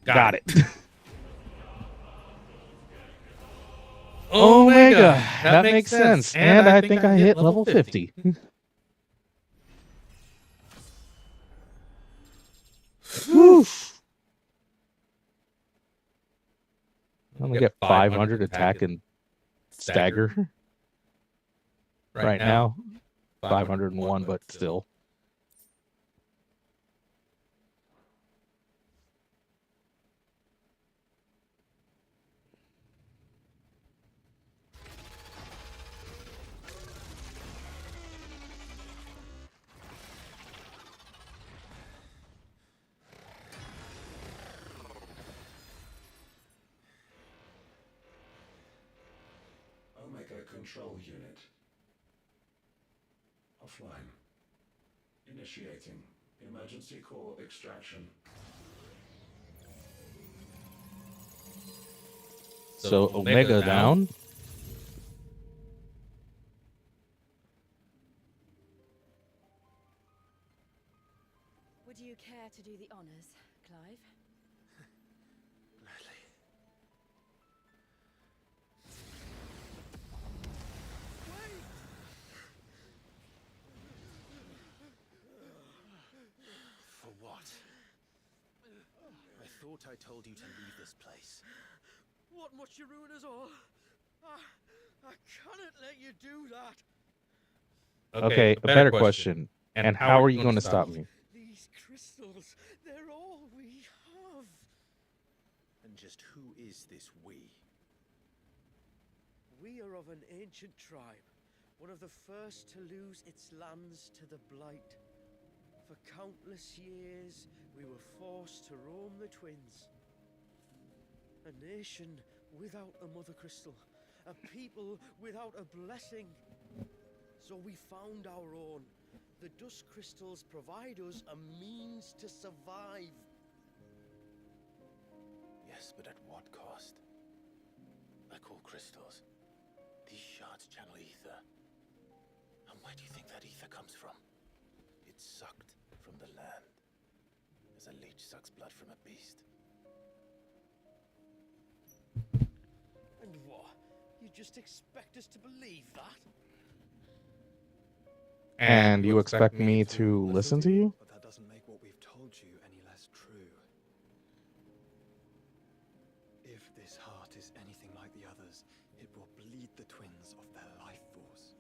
Got it. Omega. That makes sense. And I think I hit level 50. Oof. I'm gonna get 500 attack and stagger. Right now, 501, but still. Omega Control Unit. Offline. Initiating emergency core extraction. So Omega down. Would you care to do the honors, Clive? Gladly. For what? I thought I told you to leave this place. What must you ruin us all? I cannot let you do that. Okay, a better question. And how are you going to stop me? These crystals, they're all we have. And just who is this we? We are of an ancient tribe, one of the first to lose its lands to the Blight. For countless years, we were forced to roam the Twins. A nation without a Mother Crystal, a people without a blessing. So we found our own. The Dust Crystals provide us a means to survive. Yes, but at what cost? Like all crystals, these shards channel ether. And where do you think that ether comes from? It's sucked from the land, as a leech sucks blood from a beast. And what? You just expect us to believe that? And you expect me to listen to you? But that doesn't make what we've told you any less true. If this heart is anything like the others, it will bleed the Twins of their life force,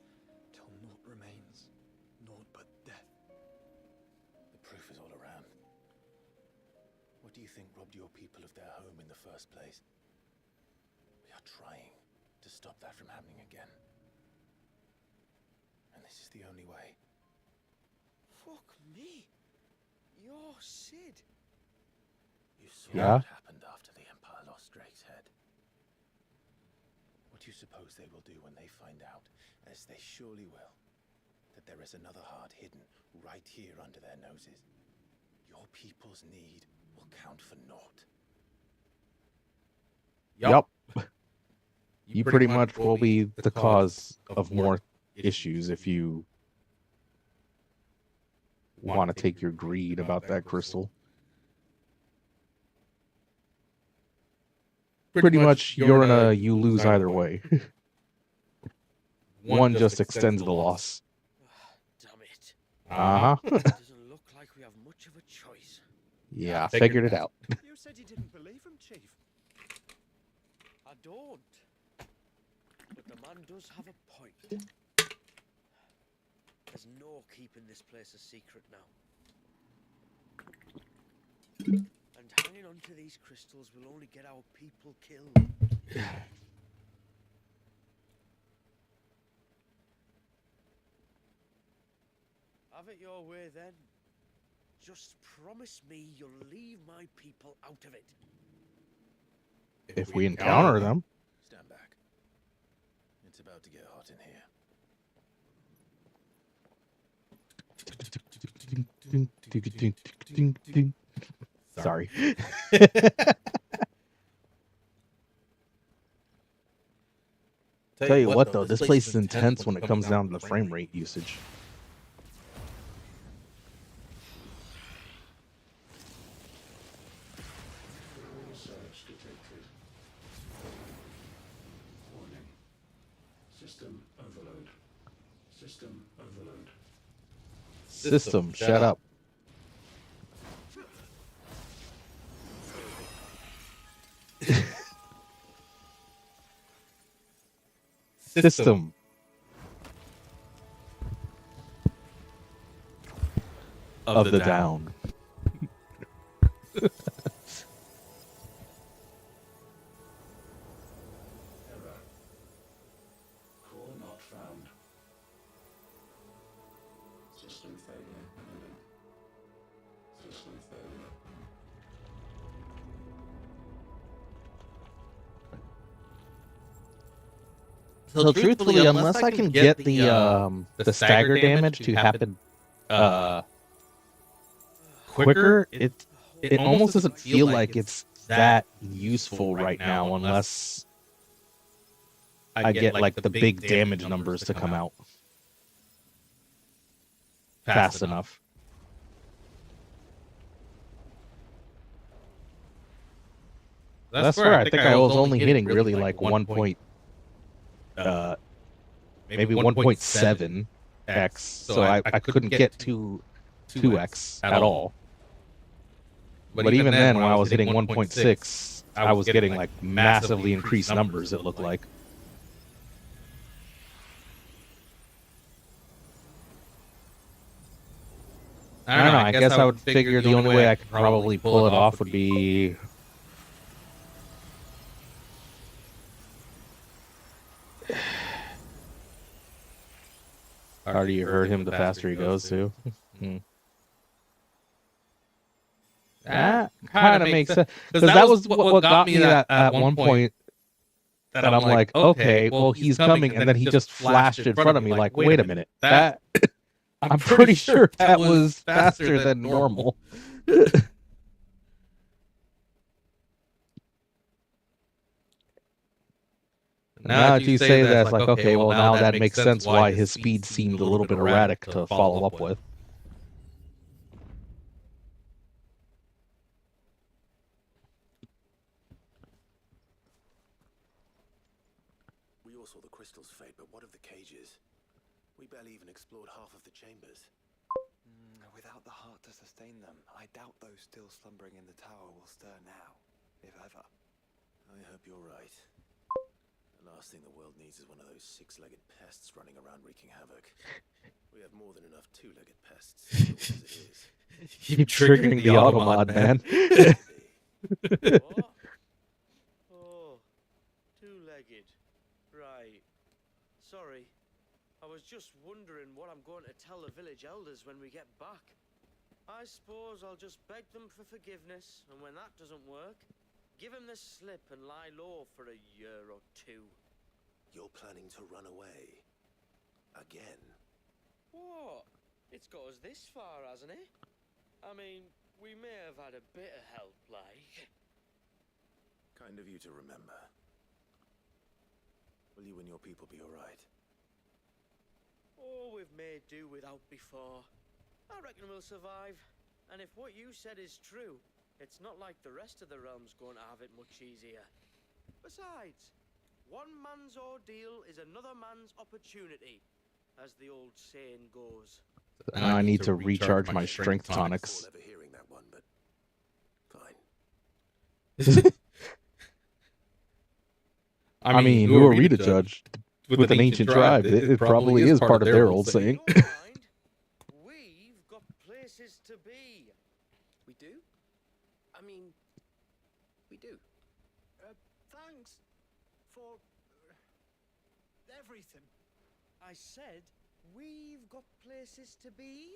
till naught remains, naught but death. The proof is all around. What do you think robbed your people of their home in the first place? We are trying to stop that from happening again. And this is the only way. Fuck me. You're Sid. You saw Yeah? what happened after the Empire lost Drake's head. What do you suppose they will do when they find out, as they surely will, that there is another heart hidden right here under their noses? Your people's need will count for naught. Yup. You pretty much will be the cause of more issues if you want to take your greed about that crystal. Pretty much you're in a you lose either way. One just extends the loss. Damn it. Uh-huh. Doesn't look like we have much of a choice. Yeah, I figured it out. You said you didn't believe him, Chief. I don't. But the man does have a point. As There's no keeping this place a secret now. And hanging on to these crystals will only get our people killed. Have it your way then. Just promise me you'll leave my people out of it. If we encounter them. Stand back. It's about to get hot in here. Sorry. Tell you what though, this place is intense when it comes down to the frame rate usage. Search detected. Warning. System overload. System overload. System, shut up. System. Of the down. Error. Core not found. System failure imminent. System failure. So truthfully, unless I can get the stagger damage to happen quicker, it almost doesn't feel like it's that useful right now unless I get like the big damage numbers to come out fast enough. That's where I think I was only hitting really like 1 point, maybe 1.7x, so I couldn't get to 2x at all. But even then, when I was hitting 1.6, I was getting like massively increased numbers, it looked like. I don't know, I guess I would figure the only way I could probably pull it off would be... The harder you hurt him, the faster he goes, too. That kind of makes sense. Because that was what got me at one point. That I'm like, okay, well, he's coming, and then he just flashed in front of me like, wait a minute. That I'm pretty sure that was faster than normal. Now that you say that, it's like, okay, well, now that makes sense why his speed seemed a little bit erratic to follow up with. We all saw the crystal's fate, but what of the cages? We barely even explored half of the chambers. Without the heart to sustain them, I doubt those still slumbering in the tower will stir now, if ever. I hope you're right. The last thing the world needs is one of those six-legged pests running around wreaking havoc. We have more than enough two-legged pests as it is. Keep triggering the automod, man. What? Oh, two-legged. Right. Sorry. I was just wondering what I'm going to tell the village elders when we get back. I suppose I'll just beg them for forgiveness, and when that doesn't work, give him the slip and lie low for a year or two. You're planning to run away? Again? What? It's got us this far, hasn't it? I mean, we may have had a bit of help, like. Kind of you to remember. Will you and your people be alright? Oh, we've made do without before. I reckon we'll survive. And if what you said is true, it's not like the rest of the realm's going to have it much easier. Besides, one man's ordeal is another man's opportunity, as the old saying goes. Now I need to recharge my strength tonics. Never hearing that one, but fine. I mean, who are we to judge? With an ancient tribe, it probably is part of their old saying. Don't mind. to be. We do? I mean, we do. Thanks for everything. I said we've got places to be.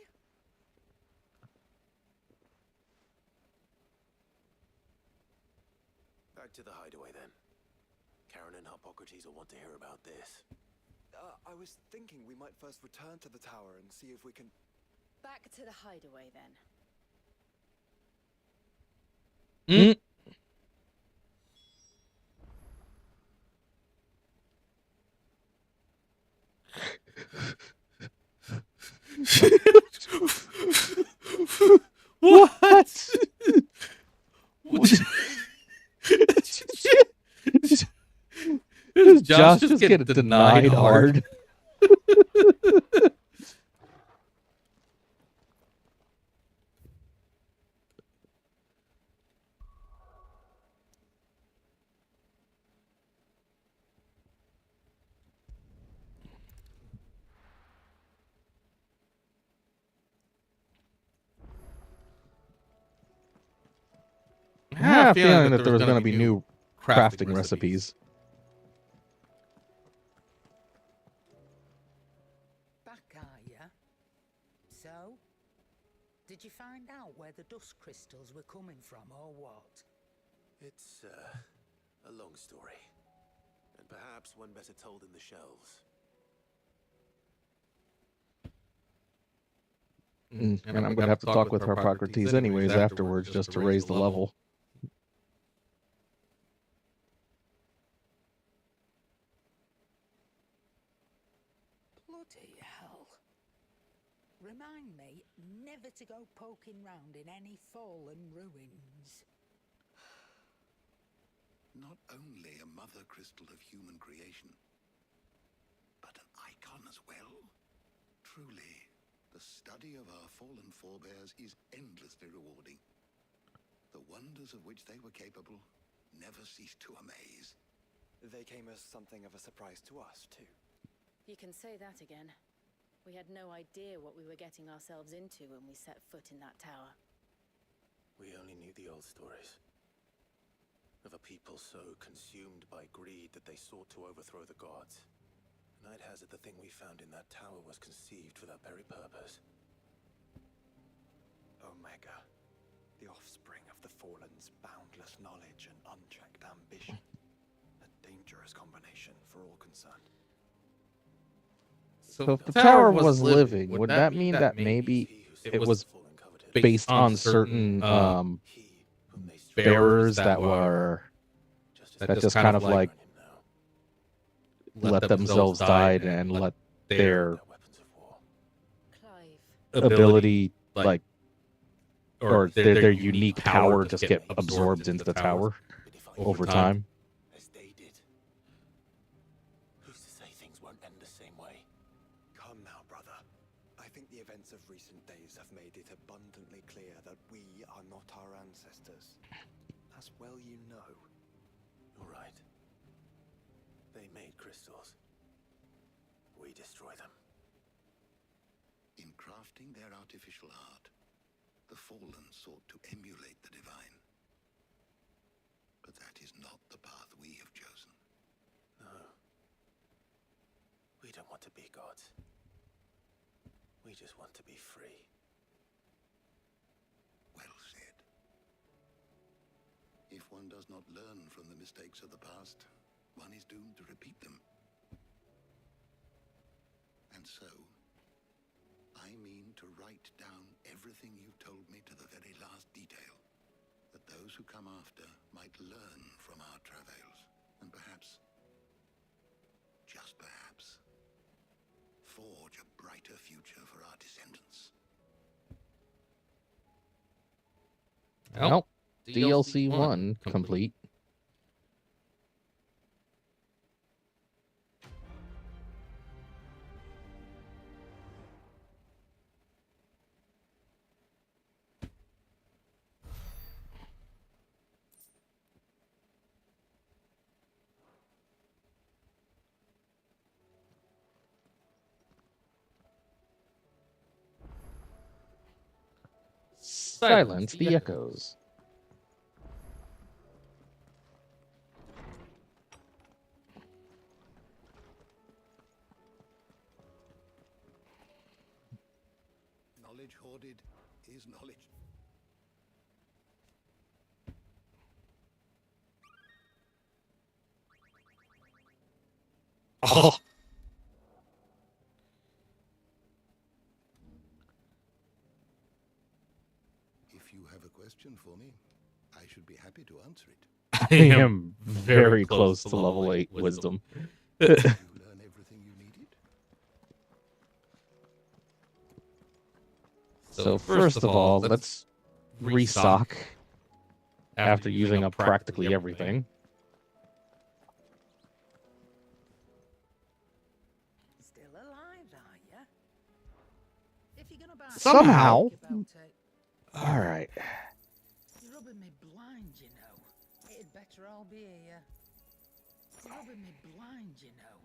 Back to the hideaway then. Karen and Hippocrates will want to hear about this. I was thinking we might first return to the tower and see if we can... Back to the hideaway then. Mm. What? Does Josh just get denied hard? I have a feeling that there was going to be new crafting recipes. Back, are ya? So? Did you find out where the dust crystals were coming from, or what? It's, a long story. And perhaps one better told in the shelves. And I'm going to have to talk with Hippocrates anyways afterwards just to raise the level. Bloody hell. Remind me never to go poking round in any fallen ruins. Not only a mother crystal of human creation, but an icon as well. Truly, the study of our fallen forebears is endlessly rewarding. The wonders of which they were capable never cease to amaze. They came as something of a surprise to us, too. You can say that again. We had no idea what we were getting ourselves into when we set foot in that tower. We only knew the old stories. Of a people so consumed by greed that they sought to overthrow the gods. And I'd hazard the thing we found in that tower was conceived for that very purpose. Omega, the offspring of the Fallen's boundless knowledge and unchecked ambition. A dangerous combination for all concerned. So if the tower was living, would that mean that maybe it was based on certain bearers that were that just kind of like let themselves die and let their ability like or their unique power just get absorbed into the tower over time? As they did. Who's to say things won't end the same way? Come now, brother. I think the events of recent days have made it abundantly clear that we are not our ancestors. As well you know. You're right. They made crystals. We destroy them. In crafting their artificial art, the Fallen sought to emulate the divine. But that is not the path we have chosen. No. We don't want to be gods. We just want to be free. Well said. If one does not learn from the mistakes of the past, one is doomed to repeat them. And so, I mean to write down everything you've told me to the very last detail, that those who come after might learn from our travails, and perhaps, just perhaps, forge a brighter future for our descendants. Well, DLC 1 complete. Silence the echoes. Knowledge hoarded is knowledge. Oh. If you have a question for me, I should be happy to answer it. I am very close to level 8 wisdom. Did you learn everything you needed? So first of all, let's restock after using up practically everything. Still alive, are ya? If you're gonna buy Somehow. think about it. All right. You're rubbing me blind, you know. It'd better all be here. You're rubbing me blind, you know.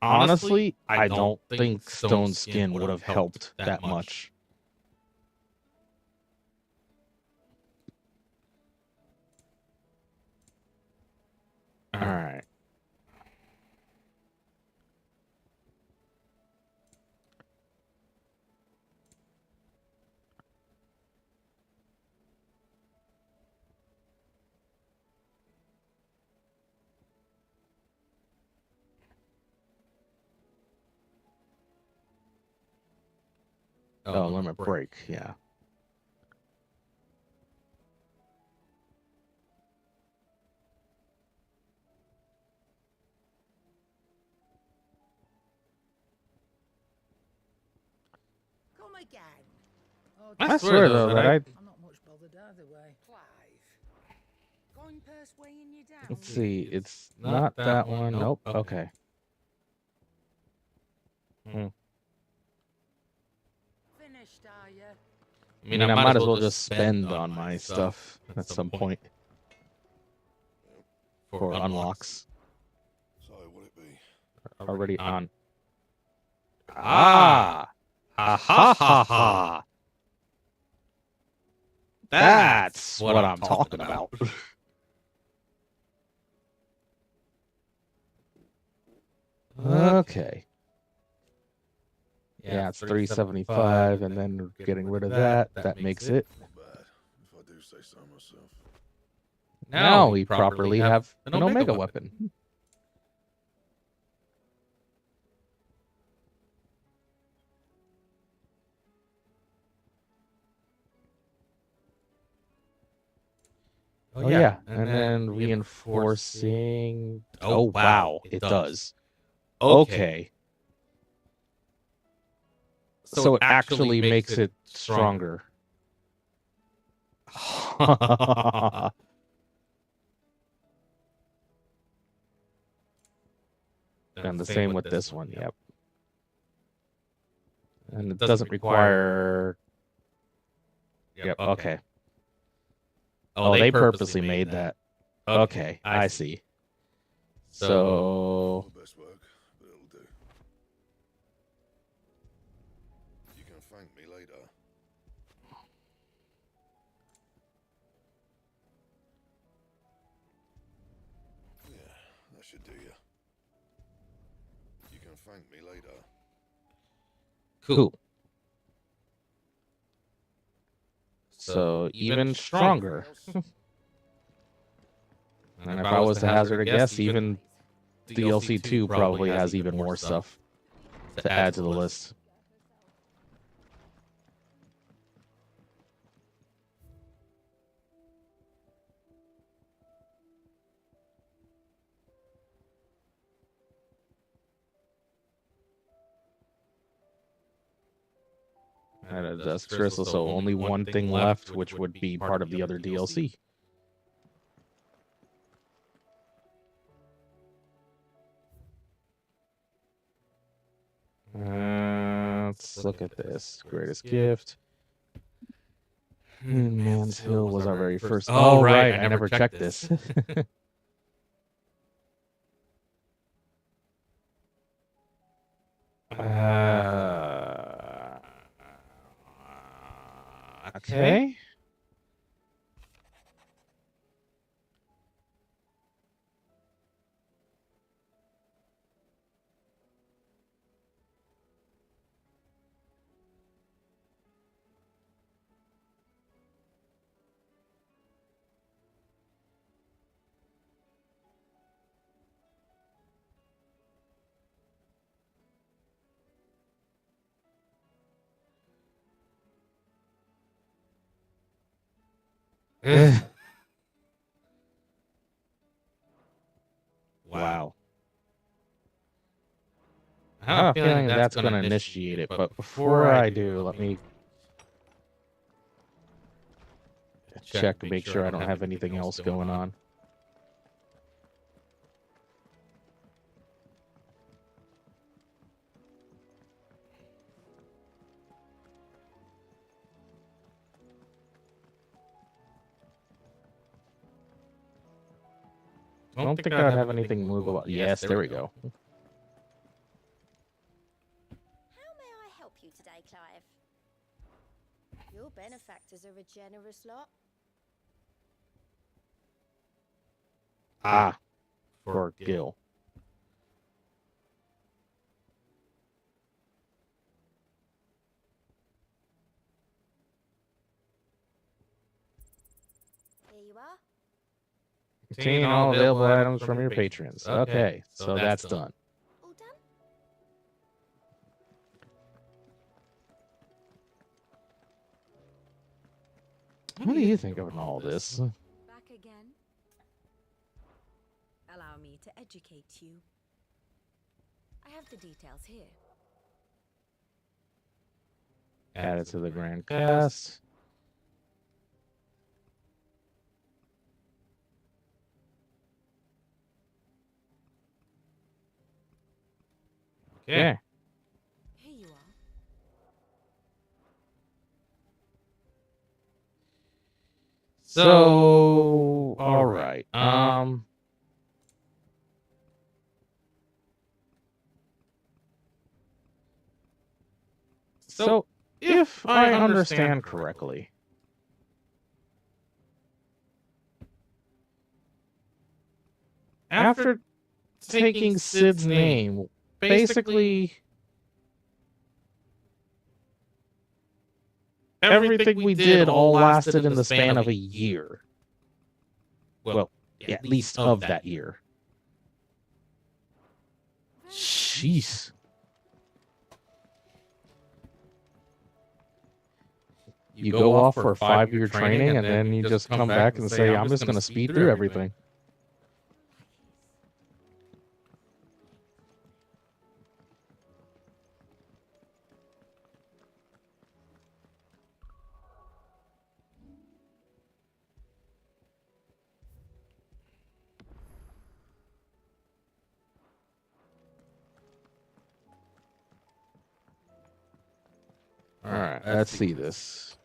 Honestly, I don't think stone skin would have helped that much. All right. Oh, limit break, yeah. Come again. Oh, I swear though that I'm not much bothered either way. Clive. Going purse weighing you down. let's see, it's not that one. Nope. Okay. Finished, are you? I mean, I might as well just spend on my stuff at some point for unlocks. So, will it be? Already on. Ah! Ha ha ha ha! That's what I'm talking about. Okay. Yeah, it's 375, and then getting rid of that. That makes it. Not bad, if I do say so myself. Now we properly have an Omega weapon. Oh yeah, and then reinforcing. Oh wow, it does. Okay. So it actually makes it stronger. And the same with this one, yep. And it doesn't require... Yep, okay. Oh, they purposely made that. Okay, I see. So... Not the best work, but it'll do. You can thank me later. Yeah, that should do you. You can thank me later. Cool. So, even stronger. And if I was to hazard a guess, even DLC 2 probably has even more stuff to add to the list. And a Dusk Crystal, so only one thing left, which would be part of the other DLC. Let's look at this. Greatest gift. Man's Hill was our very first. Oh, right. I never checked this. Okay. Wow. I have a feeling that's going to initiate it, but before I do, let me check to make sure I don't have anything else going on. I don't think I'd have anything movable. Yes, there we go. How may I help you today, Clive? Your benefactors are a generous lot. Ah, for Gil. Here you are. Contain all available items from your patrons. Okay, so that's done. All done? What do you think of all this? Back again. Allow me to educate you. I have the details here. Add it to the grand cast. Okay. Here you are. So, all right. So, if I understand correctly, after taking Sid's name, basically everything we did all lasted in the span of a year. Well, at least of that year. Jeez. You go off for 5-year training, and then you just come back and say, I'm just going to speed through everything. All right, let's see this.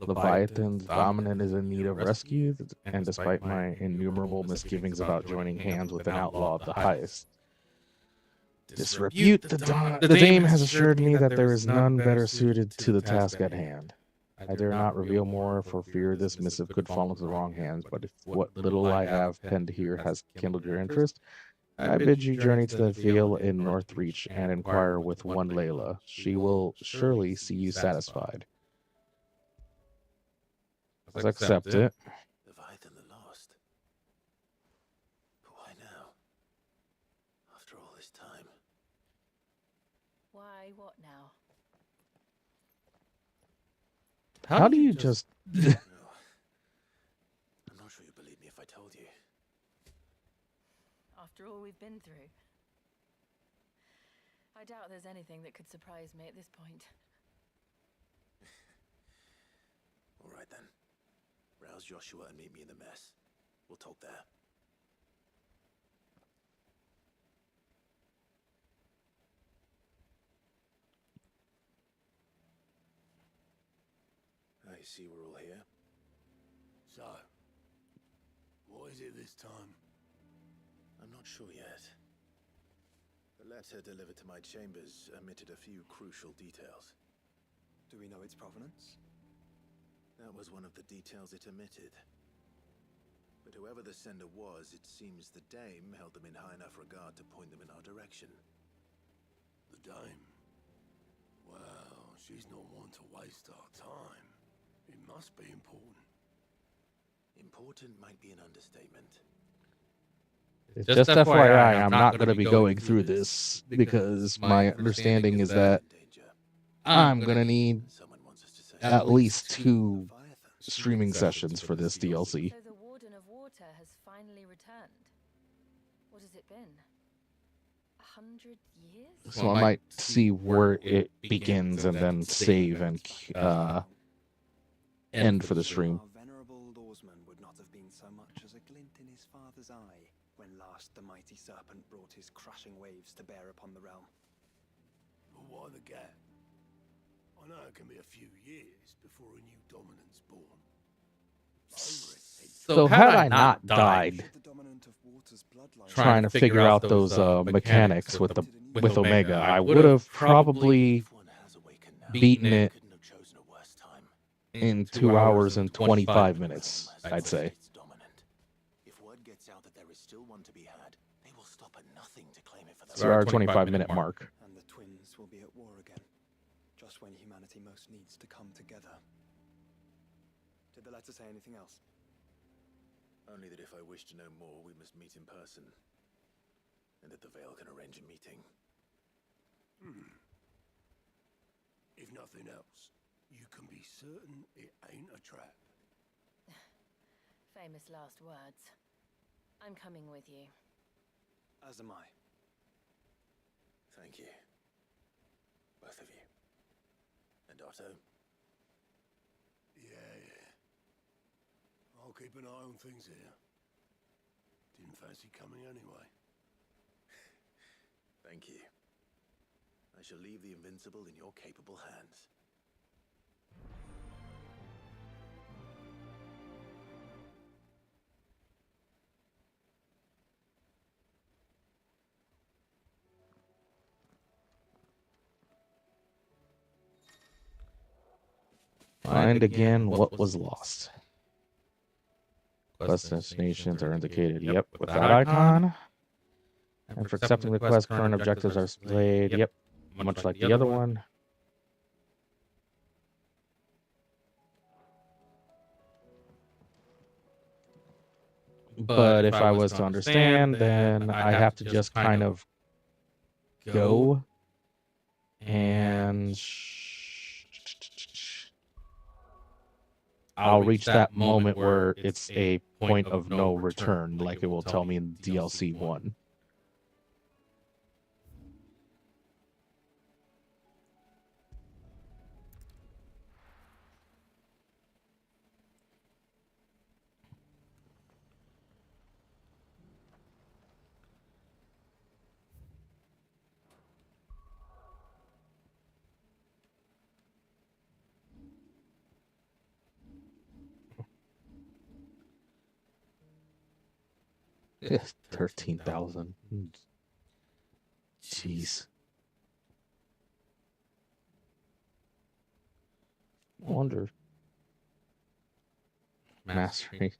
Leviathan's dominant is in need of rescue, and despite my innumerable misgivings about joining hands with an outlaw of the highest disrepute, the dame has assured me that there is none better suited to the task at hand. I dare not reveal more for fear this missive could fall into the wrong hands, but if what little I have penned here has kindled your interest, I bid you journey to the field in Northreach and inquire with one Layla. She will surely see you satisfied. Let's accept it. Leviathan the Lost. But why now? After all this time. Why, what now? How do you just... No. I'm not sure you believe me if I told you. After all we've been through. I doubt there's anything that could surprise me at this point. All right then. Rouse Joshua and meet me in the mess. We'll talk there. I see we're all here. So, what is it that this time? I'm not sure yet. The letter delivered to my chambers omitted a few crucial details. Do we know its provenance? That was one of the details it omitted. But whoever the sender was, it seems the dame held them in high enough regard to point them in our direction. The dame? Well, she's not one to waste our time. It must be important. Important might be an understatement. Just FYI, I'm not going to be going through this because my understanding is that I'm going to need at least 2 streaming sessions for this DLC. So the Warden of Water has finally returned. What has it been? 100 years? So I might see where it begins and then save and end for the stream. Our venerable lawsman would not have been so much as a glint in his father's eye when last the mighty serpent brought his crashing waves to bear upon the realm. But why the gap? I know it can be a few years before a new dominant's born. So had I not died trying to figure out those mechanics with Omega, I would have probably beaten it in 2 hours and 25 minutes, I'd say. If word gets out that there is still one to be had, they will stop at nothing to claim it for So our 25-minute mark. And the twins will be at war again, just when humanity most needs to come together. Did the letter say anything else? Only that if I wish to know more, we must meet in person. And that the Veil can arrange a meeting. If nothing else, you can be certain it ain't a trap. Famous last words. I'm coming with you. As am I. Thank you. Both of you. And Otto? Yeah. I'll keep an eye on things here. Didn't fancy coming anyway. Thank you. I shall leave the Invincible in your capable hands. Find again what was lost. Quest destinations are indicated, yep, with that icon. And for accepting the quest, current objectives are displayed, yep, much like the other one. But if I was to understand, then I have to just kind of go and I'll reach that moment where it's a point of no return, like it will tell me in DLC 1. Yeah, 13,000. Jeez. I wonder. Mastery.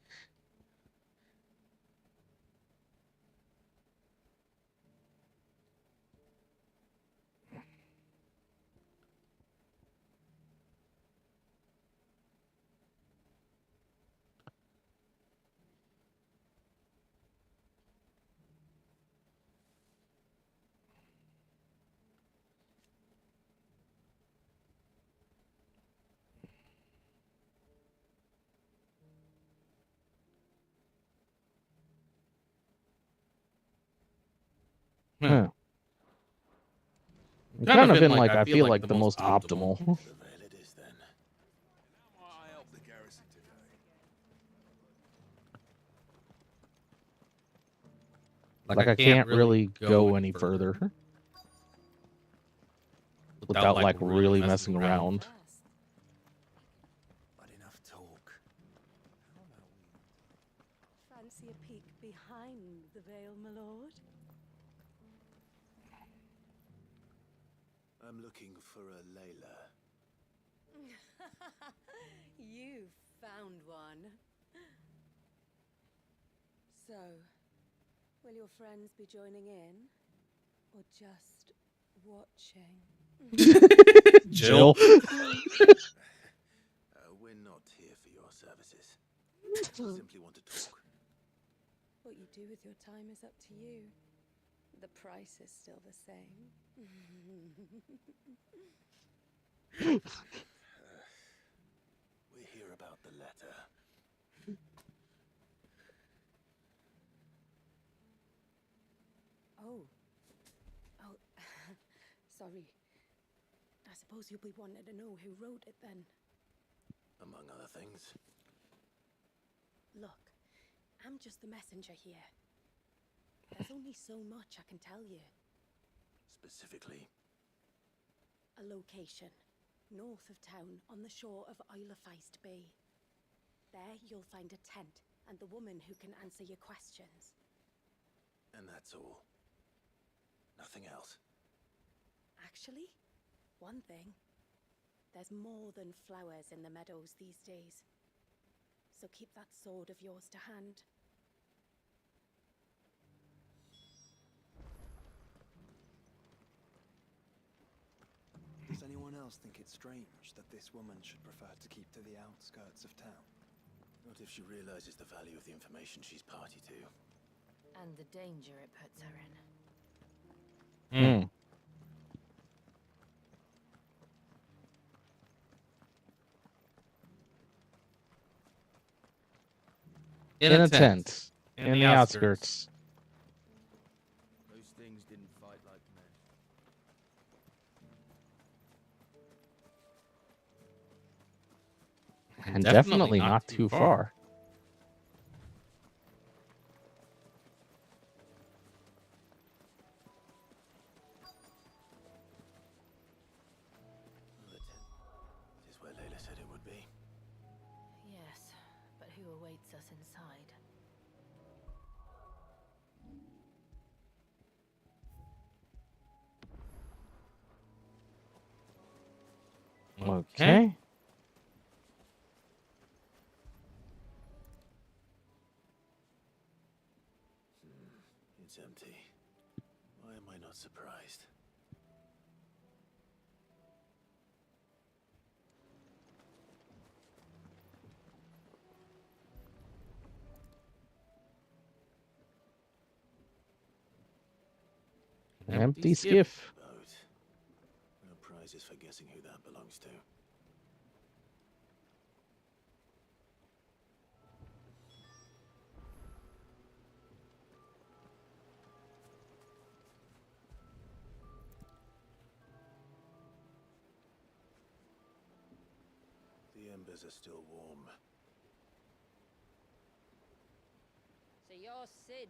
Huh. It's kind of been like, I feel like the most optimal. The Veil it is then. I help the garrison today. Like I can't really go any further without like really messing around. But enough talk. Fancy a peek I'm looking for a Layla. You found one. So, will your friends be joining in? Or just watching? Jill. We're not here for your services. We simply want to talk. What you do with your time is up to you. The price is still the same. We hear about the letter. Oh. Sorry. I suppose you'll be wanting to know who wrote it then. Among other things. Look, I'm just the messenger here. There's only so much I can tell you. Specifically? A location, north of town, on the shore of Isle of Feist Bay. There you'll find a tent and the woman who can answer your questions. And that's all? Nothing else? Actually, one thing. There's more than flowers in the meadows these days. So keep that sword of yours to hand. Does anyone else think it's strange that this woman should prefer to keep to the outskirts of town? What if she realizes the value of the information she's party to? And the danger it puts her in. In a tent. In the outskirts. Those things didn't fight like men. And definitely not too far. The tent is where Layla said it would be. Yes, but who awaits us inside? Okay. It's empty. Why am I not surprised? Empty skiff. Boat. No prizes for guessing who that belongs to. The embers are still warm. So you're Sid.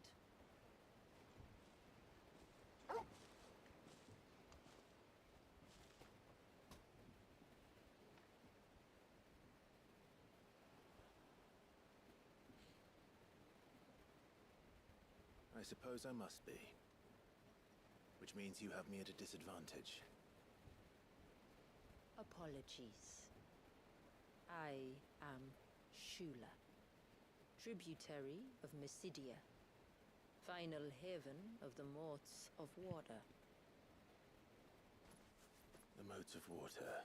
I suppose I must be. Which means you have me at a disadvantage. Apologies. I am Shula, tributary of Mysidia, final haven of the Moats of Water. The Moats of Water.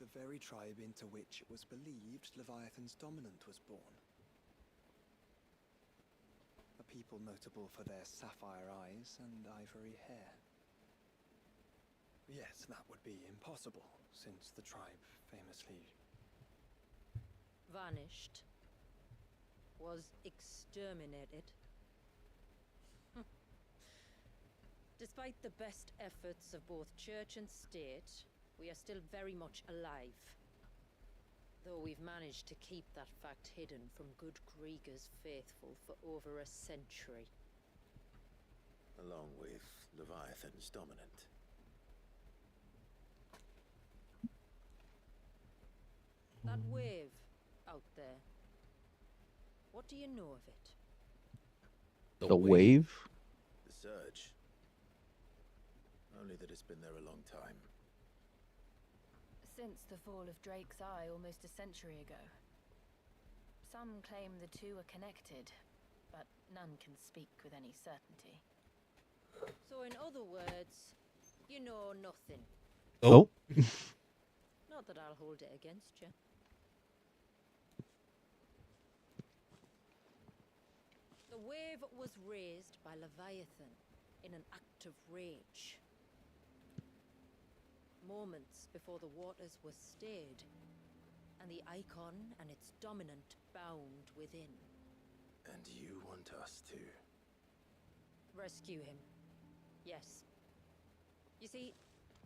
The very tribe into which it was believed Leviathan's dominant was born. A people notable for their sapphire eyes and ivory hair. Yes, that would be impossible, since the tribe famously Vanished. Was exterminated. Despite the best efforts of both church and state, we are still very much alive. Though we've managed to keep that fact hidden from good Grieger's faithful for over a century. Along with Leviathan's dominant. That wave out there. What do you know of it? The wave? The surge. Only that it's been there a long time. Since the fall of Drake's Eye almost a century ago. Some claim the two are connected, but none can speak with any certainty. So in other words, you know nothing. Oh. Not that I'll hold it against you. The wave was raised by Leviathan in an act of rage. Moments before the waters were stayed, and the icon and its dominant bound within. And you want us to rescue him? Yes. You see,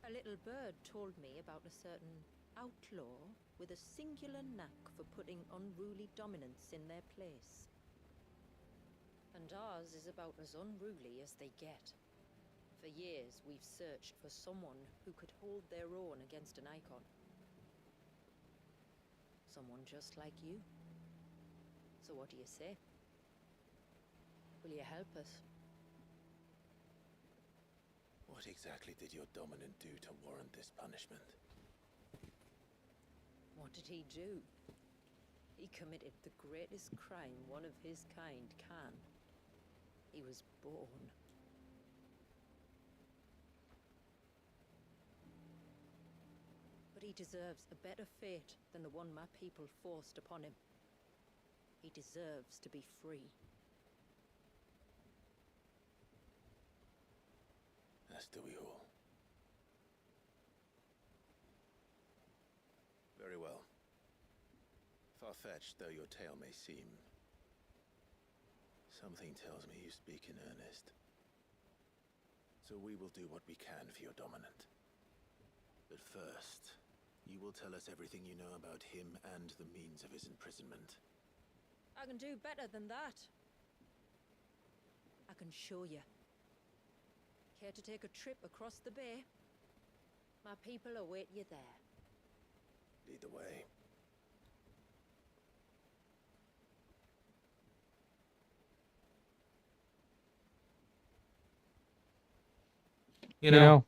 a little bird told me about a certain outlaw with a singular knack for putting unruly dominants in their place. And ours is about as unruly as they get. For years, we've searched for someone who could hold their own against an icon. Someone just like you. So what do you say? Will you help us? What exactly did your dominant do to warrant this punishment? What did he do? He committed the greatest crime one of his kind can. He was born. But he deserves a better fate than the one my people forced upon him. He deserves to be free. As do we all. Very well. Far-fetched though your tale may seem, something tells me you speak in earnest. So we will do what we can for your dominant. But first, you will tell us everything you know about him and the means of his imprisonment. I can do better than that. I can show you. Care to take a trip across the bay? My people await you there. Lead the way. You know,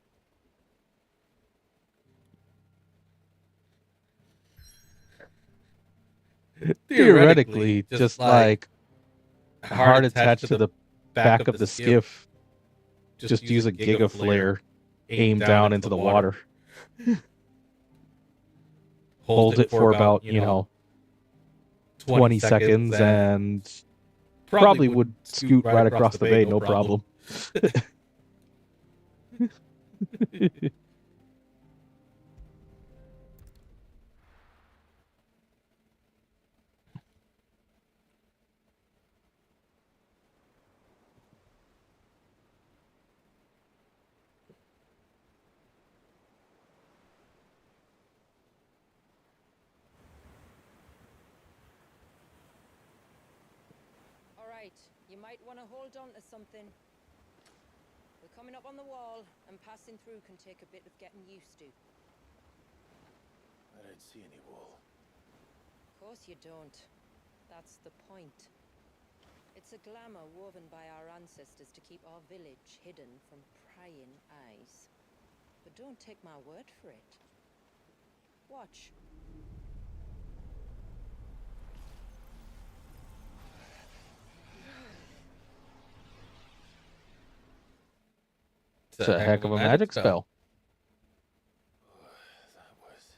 theoretically, just like a heart attached to the back of the skiff, just use a giga flare, aim down into the water, hold it for about, 20 seconds, and probably would scoot right across the bay, no problem. You might want to hold on to something. We're coming up on the wall, and passing through can take a bit of getting used to. I don't see any wall. Of course you don't. That's the point. It's a glamour woven by our ancestors to keep our village hidden from prying eyes. But don't take my word for it. Watch. It's a heck of a magic spell. That was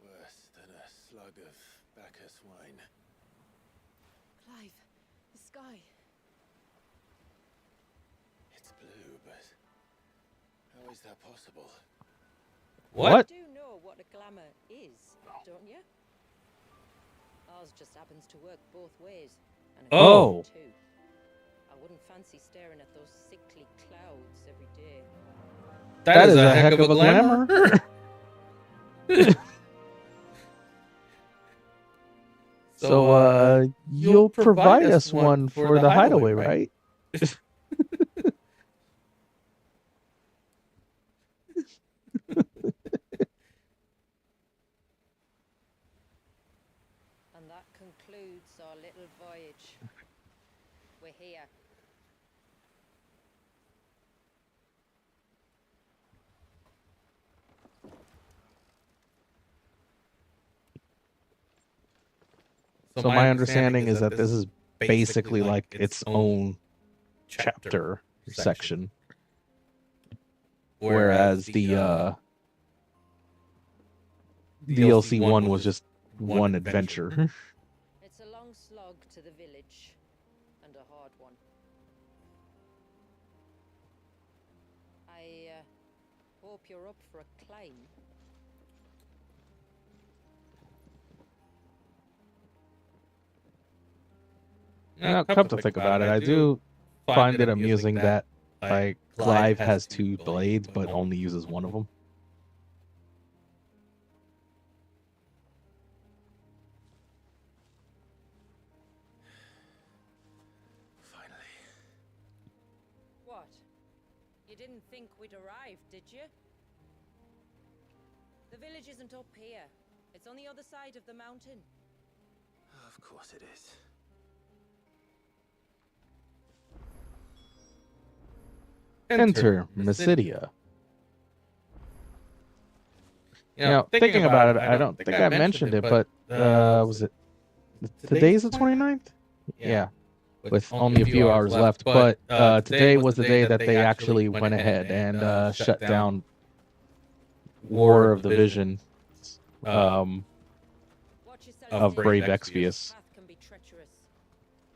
worse than a slug of Bacchus wine. Clive, the sky. It's blue, but how is that possible? What? You do know what a glamour is, don't you? Ours just happens to work both ways. And Oh! Too. I wouldn't fancy staring at those sickly clouds every day. That is a heck of a glamour. So, you'll provide us one for the hideaway, right? And that concludes our little voyage. We're here. So my understanding is that this is basically like its own chapter section, whereas the DLC 1 was just one adventure. It's a long slog to the village, and a hard one. I hope you're up for a climb. Now, come to think about it, I do find it amusing that like Clive has two blades but only uses one of them. Finally. What? You didn't think we'd arrived, did you? The village isn't up here. It's on the other side of the mountain. Of course it is. Enter Mysidia. You know, thinking about it, I don't think I mentioned it, but was it today's the 29th? Yeah, with only a few hours left. But today was the day that they actually went ahead and shut down War of the Vision of Brave Exvius. Path can be treacherous.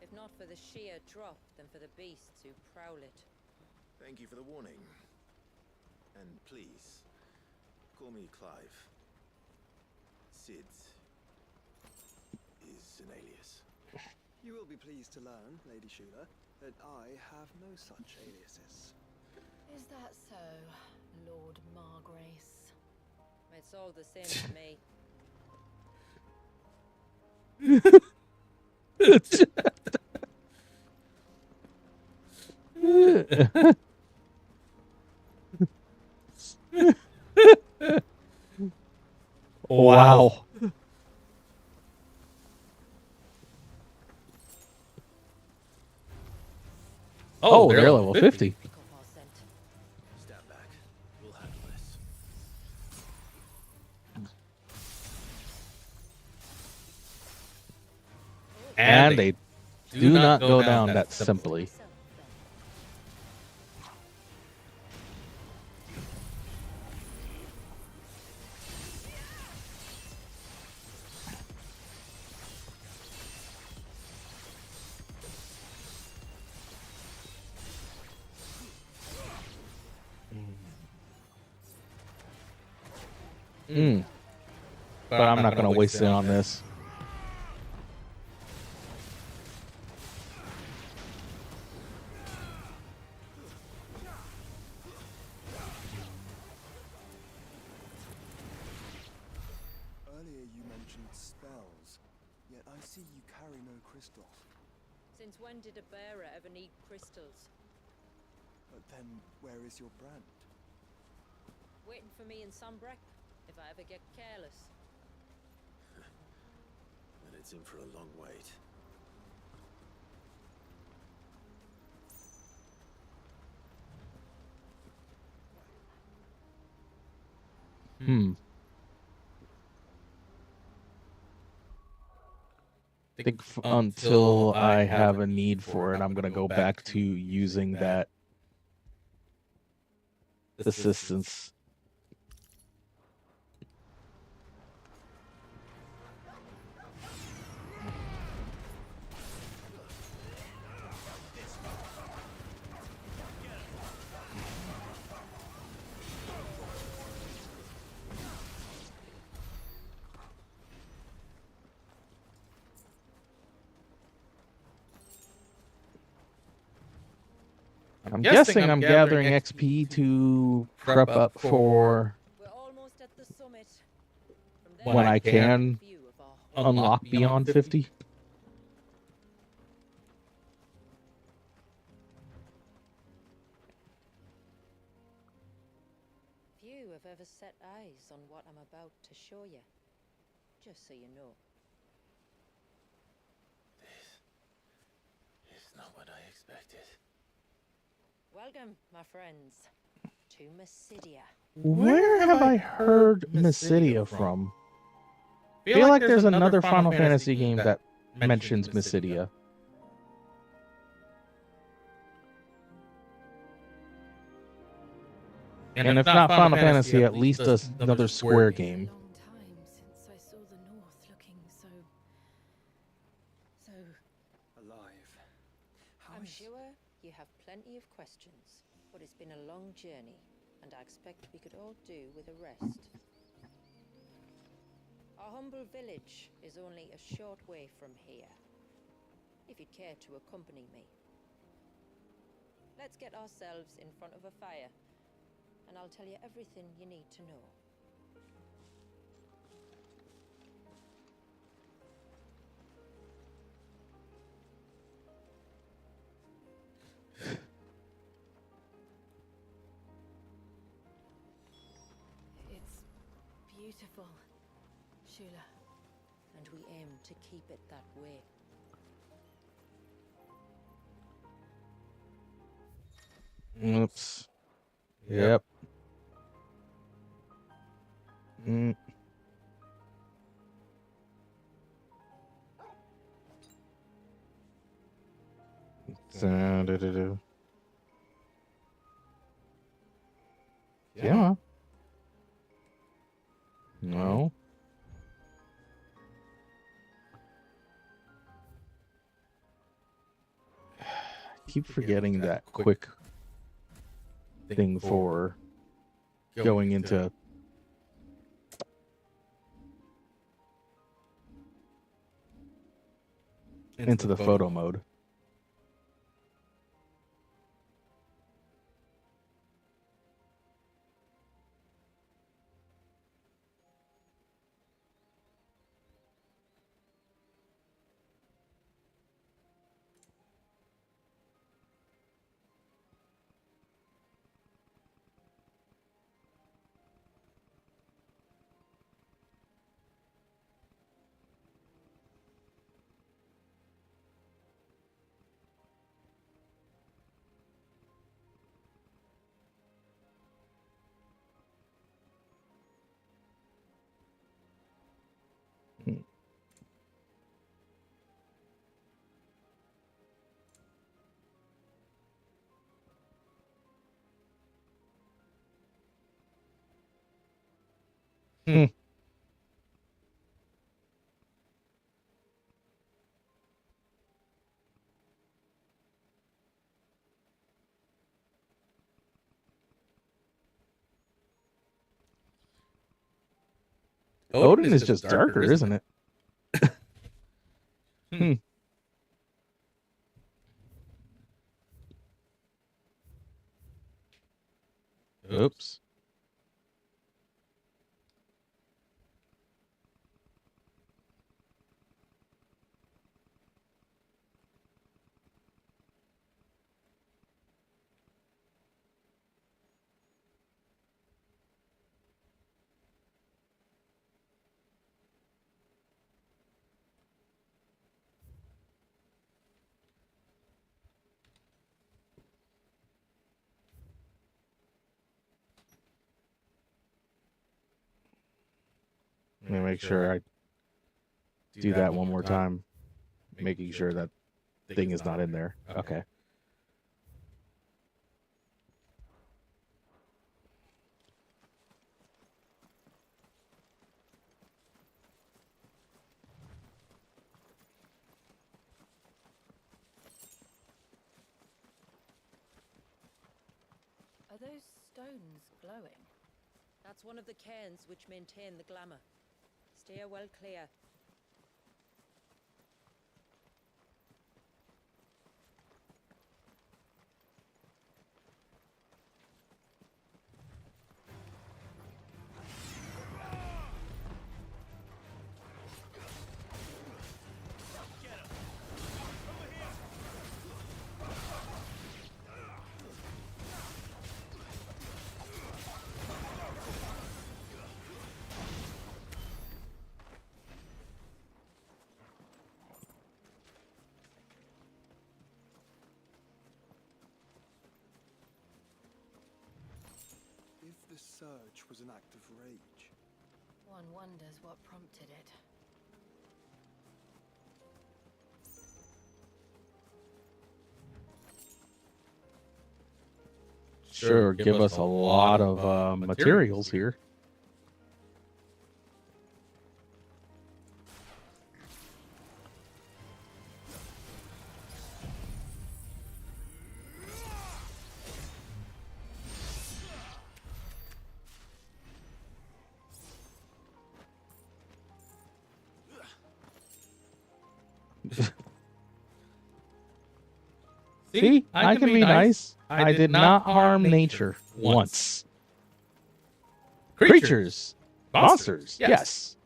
If not for the sheer drop, then for the beasts who prowl it. Thank you for the warning. And please, call me Clive. Sid is an alias. You will be pleased to learn, Lady Shula, that I have no such aliases. Is that so, Lord Margrace? It's all the same to me. Wow. Oh, they're level 50. Stand back. We'll handle this. And they do not go down that simply. But I'm not going to waste it on this. Earlier you mentioned spells, yet I see you carry no crystals. Since when did a bearer ever need crystals? But then, where is your brand? Waiting for me in Sunbreck, if I ever get careless. And it's in for a long wait. I think until I have a need for it, I'm going to go back to using that assistance. I'm guessing I'm gathering XP to prep up for when I can unlock beyond 50. Few have ever set eyes on what I'm about to show you. Just so you know. This is not what I expected. Welcome, my friends, to Mysidia. Where have I heard Mysidia from? I feel like there's another Final Fantasy game that mentions Mysidia. And if not Final Fantasy, at least another Square game. Long time since I saw the North looking so Alive. I'm sure you have plenty of questions, but it's been a long journey, and I expect we could all do with a rest. Our humble village is only a short way from here, if you'd care to accompany me. Let's get ourselves in front of a fire, and I'll tell you everything you need to know. it's beautiful, Shula. And we aim to keep it that way. Oops. Yep. Yeah. No. Keep forgetting that quick thing for going into the photo mode. Odin is just darker, isn't it? Oops. Let me make sure I do that one more time, making sure that thing is not in there. Okay. Are those stones glowing? That's one of the cairns which maintain the glamour. Steer well clear. If the surge was an act of rage, One wonders what prompted it. sure give us a lot of materials here. See, I can be nice. I did not harm nature once. Creatures, monsters, yes.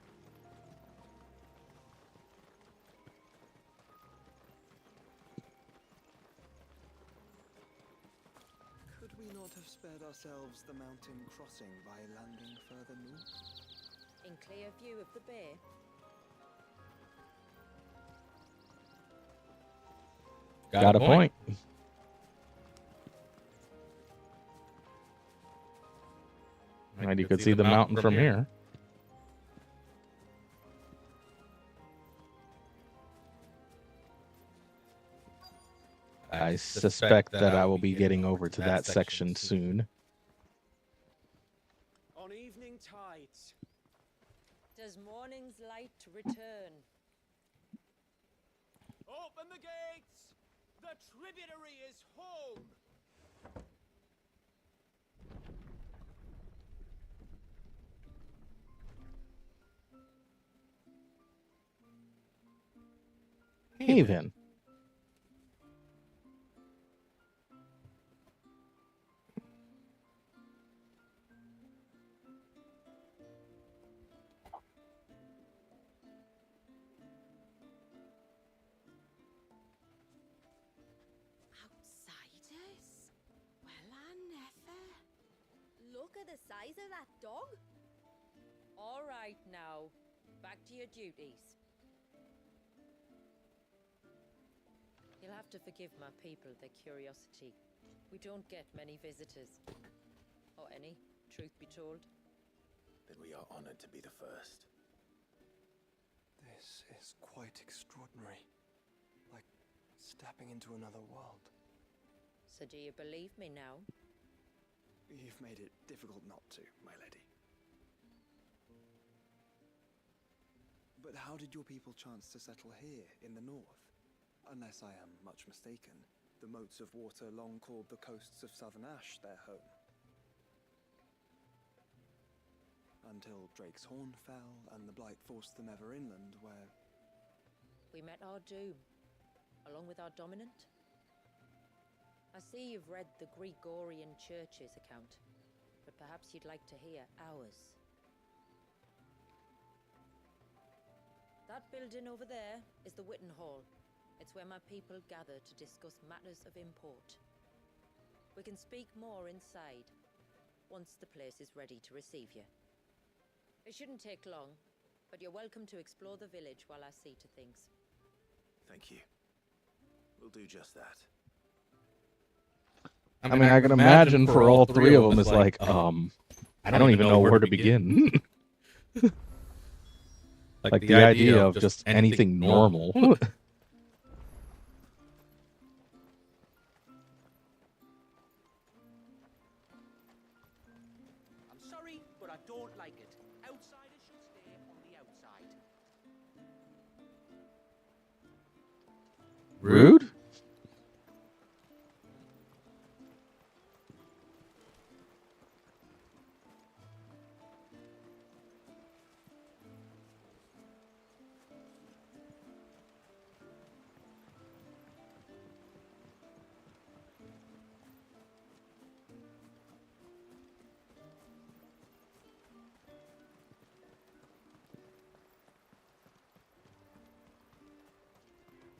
Could we not have spared ourselves the mountain crossing by landing further north? In clear view of the bay. Got a point. And you could see the mountain from here. I suspect that I will be getting over to that section soon. On evening tides. Does morning's light return? Open the gates! The tributary is home! Haven. Outsiders? Well, I never. Look at the size of that dog. All right now, back to your duties. You'll have to forgive my people their curiosity. We don't get many visitors. Or any, truth be told. Then we are honored to be the first. This is quite extraordinary. Like stepping into another world. So do you believe me now? You've made it difficult not to, my lady. But how did your people chance to settle here in the north? Unless I am much mistaken, the moats of water long called the coasts of Southern Ash their home. Until Drake's Horn fell and the Blight forced them ever inland, where... We met our doom, along with our dominant. I see you've read the Gregorian Church's account, but perhaps you'd like to hear ours. That building over there is the Witten Hall. It's where my people gather to discuss matters of import. We can speak more inside, once the place is ready to receive you. It shouldn't take long, but you're welcome to explore the village while I see to things. Thank you. We'll do just that. I mean, I can imagine for all three of them is like, I don't even know where to begin. Like the idea of just anything normal. I'm sorry, but I don't like it. Outsiders should stay on the outside. Rude?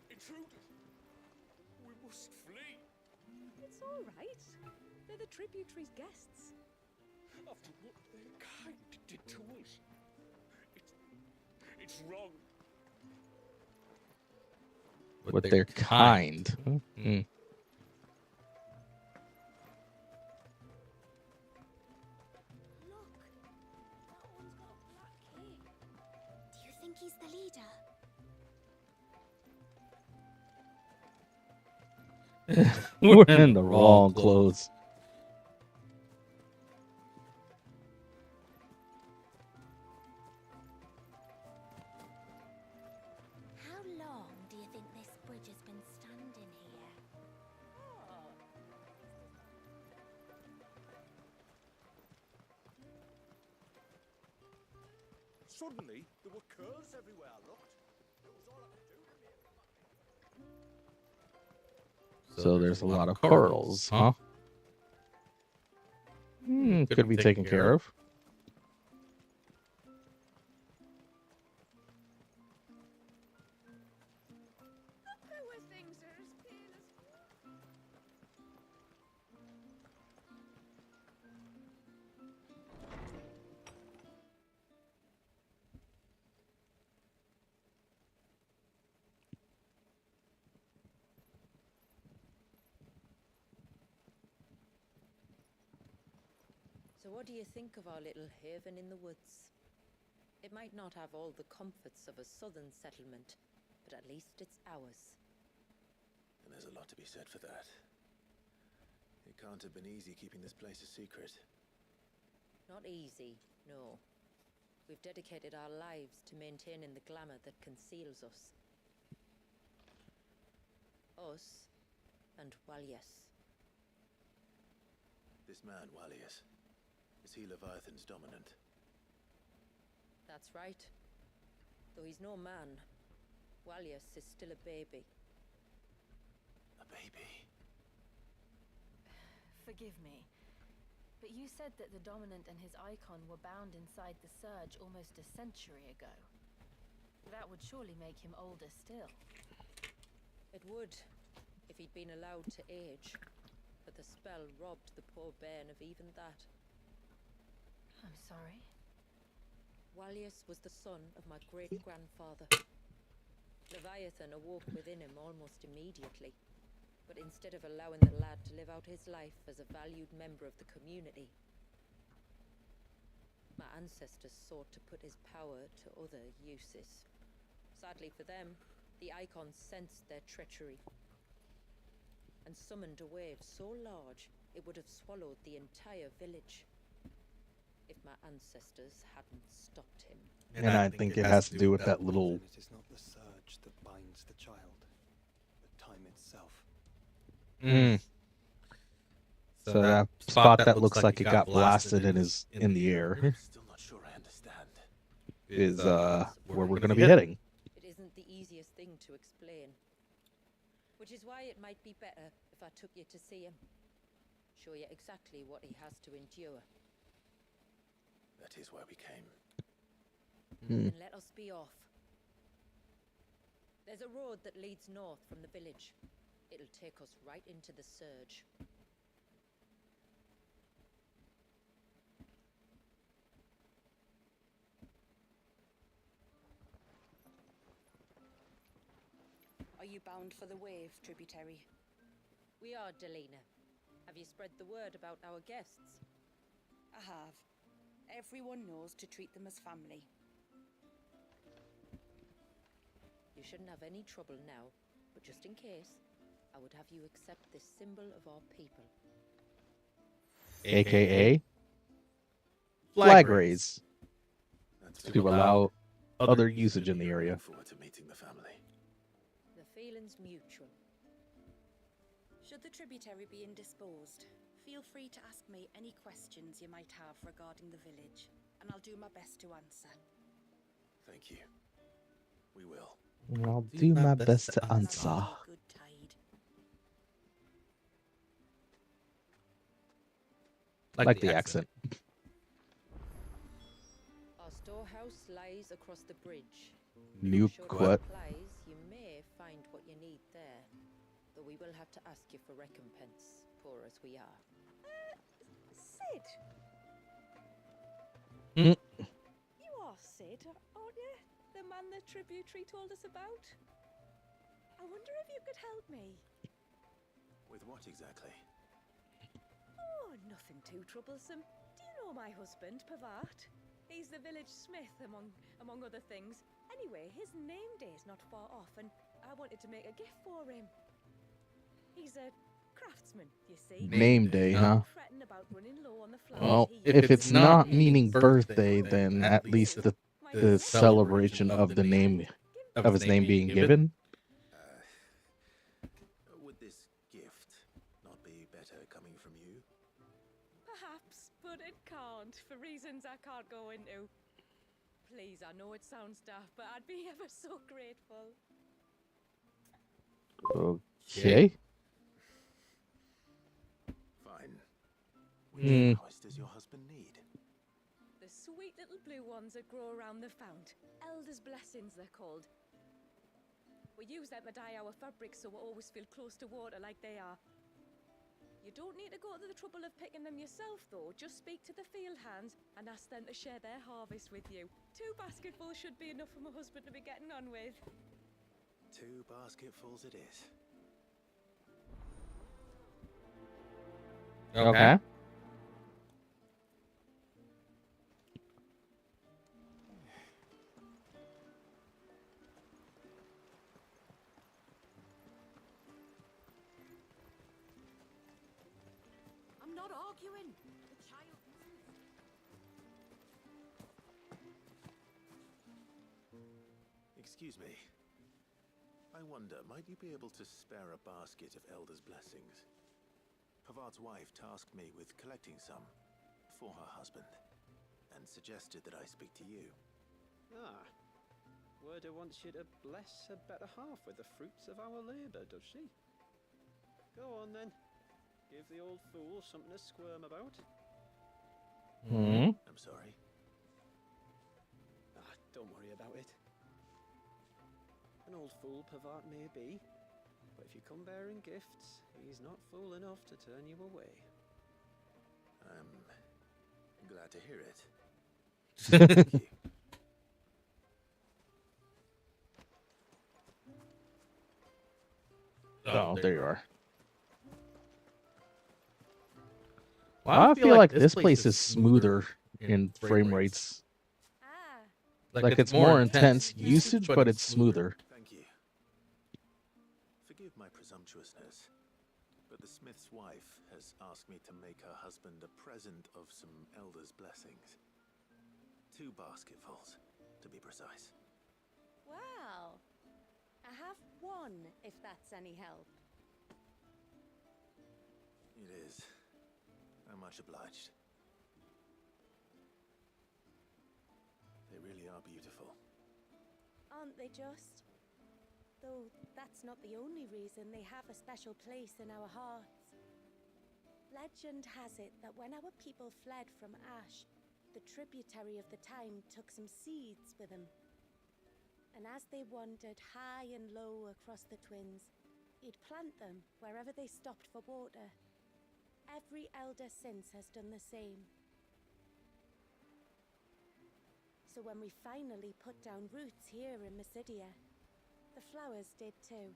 Intruders! We must flee! It's all right. They're the tributary's guests. After what their kind did to us. It's wrong. With their kind. Mm. Look, that one's got a black cape. Do you think he's the leader? We're in the wrong clothes. just been standing here. Suddenly, there were curls everywhere I looked. It was all I could do to make So there's a lot of curls, huh? Could be taken care of. Where things are as clean as... So what do you think of our little haven in the woods? It might not have all the comforts of a southern settlement, but at least it's ours. And there's a lot to be said for that. It can't have been easy keeping this place a secret. Not easy, no. We've dedicated our lives to maintaining the glamour that conceals us. Us and Walyas. This man, Walyas, is he Leviathan's dominant? That's right. Though he's no man, Walyas is still a baby. A baby? Forgive me, but you said that the Dominant and his icon were bound inside the Surge almost a century ago. That would surely make him older still. It would, if he'd been allowed to age. But the spell robbed the poor bairn of even that. I'm sorry. Walyas was the son of my great-grandfather. Leviathan awoke within him almost immediately. But instead of allowing the lad to live out his life as a valued member of the community, my ancestors sought to put his power to other uses. Sadly for them, the icons sensed their treachery and summoned a wave so large it would have swallowed the entire village if my ancestors hadn't stopped him. And I think it has to do with that little... It is not the surge that binds the child, but time itself. So that spot that looks like it got blasted and is in the air Still not sure I understand. is where we're going to be heading. It isn't the easiest thing to explain. Which is why it might be better if I took you to see him. Show you exactly what he has to endure. That is why we came. And let us be off. There's a road that leads north from the village. It'll take us right into the Surge. Are you bound for the Wave tributary? We are, Delina. Have you spread the word about our guests? I have. Everyone knows to treat them as family. You shouldn't have any trouble now, but just in case, I would have you accept this symbol of our people. AKA flag raise to allow other usage in the area. Forward to meeting the family. The feeling's mutual. Should the tributary be indisposed, feel free to ask me any questions you might have regarding the village, and I'll do my best to answer. Thank you. We will. I'll do my best to answer. Good tide. Like the accent. Our storehouse lies across the bridge. New Should quote. supplies, you may find what you need there, though we will have to ask you for recompense, poor as we are. Sid! Mm. You are Sid, aren't you? The man the tributary told us about? I wonder if you could help me. With what exactly? Oh, nothing too troublesome. Do you know my husband, Pavat? He's the village smith, among other things. Anyway, his name day's not far off, and I wanted to make a gift for him. He's a craftsman, you see. Name day, huh? Fretting about running low on the flowers Well, he if it's uses. not meaning birthday, then at least the celebration of the name of his name being given. can't go into. Please, I know it sounds daft, but I'd be ever so grateful. Okay. Fine. Which flowers does your husband need? The sweet little blue ones that grow around the fount. Elder's blessings, they're called. We use them to dye our fabrics so we always feel close to water like they are. You don't need to go to the trouble of picking them yourself, though. Just speak to the field hands and ask them to share their harvest with you. 2 basketfuls should be enough for my husband to be getting on with. 2 basketfuls it is. Okay. I'm not arguing. The child. Excuse me. I wonder, might you be able to spare a basket of Elder's blessings? Pavard's wife tasked me with collecting some for her husband, and suggested that I speak to you. Ah. Werder wants you to bless her better half with the fruits of our labour, does she? Go on then. Give the old fool something to squirm about. I'm sorry. Ah, don't worry about it. An old fool Pavard may be, but if you come bearing gifts, he's not fool enough to turn you away. I'm glad to hear it. Thank you. Oh, there you are. Well, I feel like this place is smoother in frame rates. Like it's more intense usage, but it's smoother. Thank you. Forgive my presumptuousness, but the smith's wife has asked me to make her husband a present of some Elder's blessings. 2 basketfuls, to be precise. Well, I have 1, if that's any help. It is. I'm much obliged. They really are beautiful. Aren't they just? Though that's not the only reason they have a special place in our hearts. Legend has it that when our people fled from Ash, the tributary of the Tyne took some seeds with them. And as they wandered high and low across the Twins, he'd plant them wherever they stopped for water. Every elder since has done the same. So when we finally put down roots here in Mysidia, the flowers did too.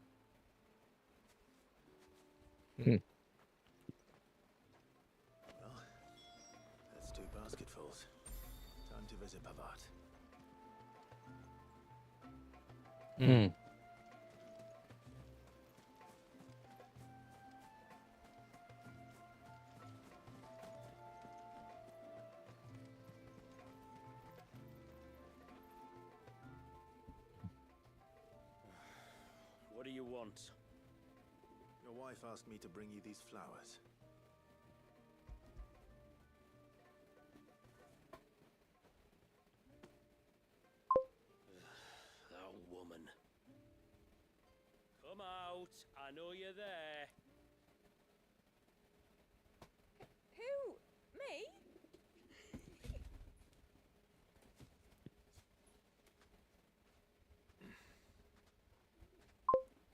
Well, that's 2 basketfuls. Time to visit Pavard. What do you want? Your wife asked me to bring you these flowers. That woman. Come out. I know you're there. Who? Me?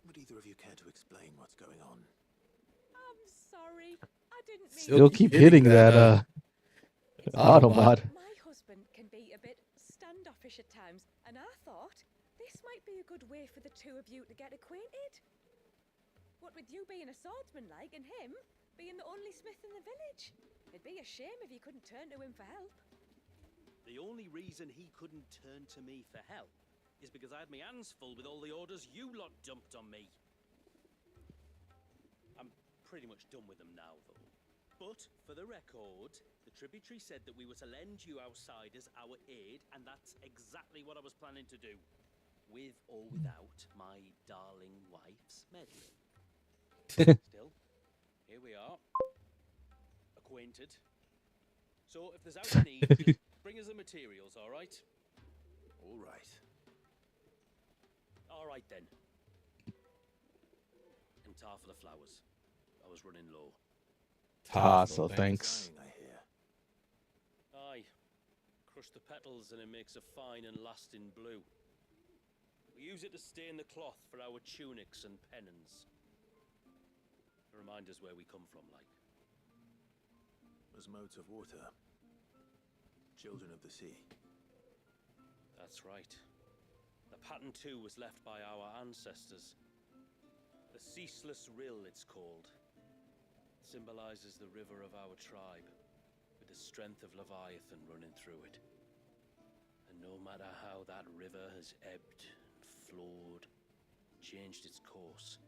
Would either of you care to explain what's going on? I'm sorry. I didn't mean Still keep hitting that automod. My husband can be a bit standoffish at times, and I thought this might be a good way for the 2 of you to get acquainted. What with you being a swordsman like, and him being the only smith in the village. It'd be a shame if you couldn't turn to him for help. The only reason he couldn't turn to me for help is because I had my hands full with all the orders you lot dumped on me. I'm pretty much done with them now, though. But, for the record, the tributary said that we were to lend you outsiders our aid, and that's exactly what I was planning to do. With or without my darling wife's meddling. Still, here we are. Acquainted. So, if there's out need, bring us the materials, all right? All right. All right then. And tar for the flowers. I was running low. So thanks. I hear. Aye. Crush the petals and it makes a fine and lasting blue. We use it to stain the cloth for our tunics and pennons. To remind us where we come from, like. As modes of water. Children of the sea. That's right. The pattern too was left by our ancestors. The Ceaseless Rill, it's called. It symbolizes the river of our tribe, with the strength of Leviathan running through it. And no matter how that river has ebbed and flowed, changed its course,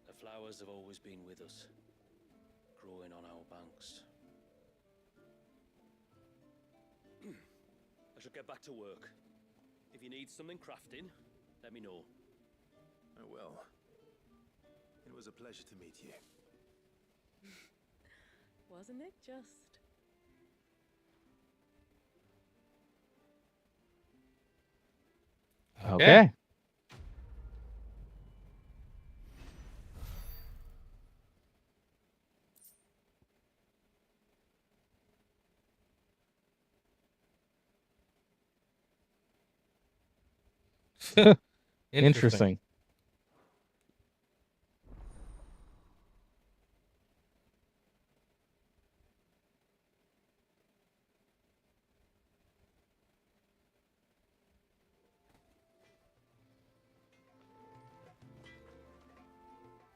the flowers have always been with us, growing on our banks. I should get back to work. If you need something crafting, let me know. Oh well. It was a pleasure to meet you. Wasn't it just? Okay. Interesting.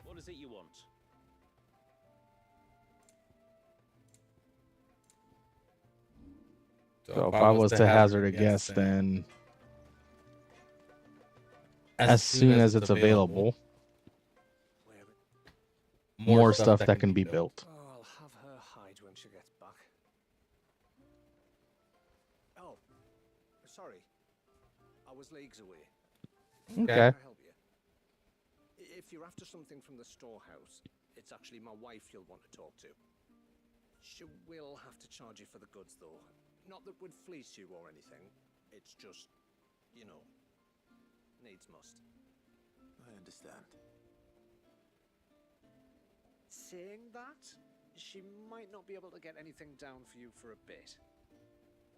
What is it you want? So if I was to hazard a guess, then as soon as it's available, more stuff that can be built. Oh, I'll have her hide when she gets back. Oh, sorry. I was leagues away. Okay. Can I help you? If you're after something from the storehouse, it's actually my wife you'll want to talk to. She will have to charge you for the goods, though. Not that we'd fleece you or anything. It's just, you know, needs must. I understand. Saying that, she might not be able to get anything down for you for a bit.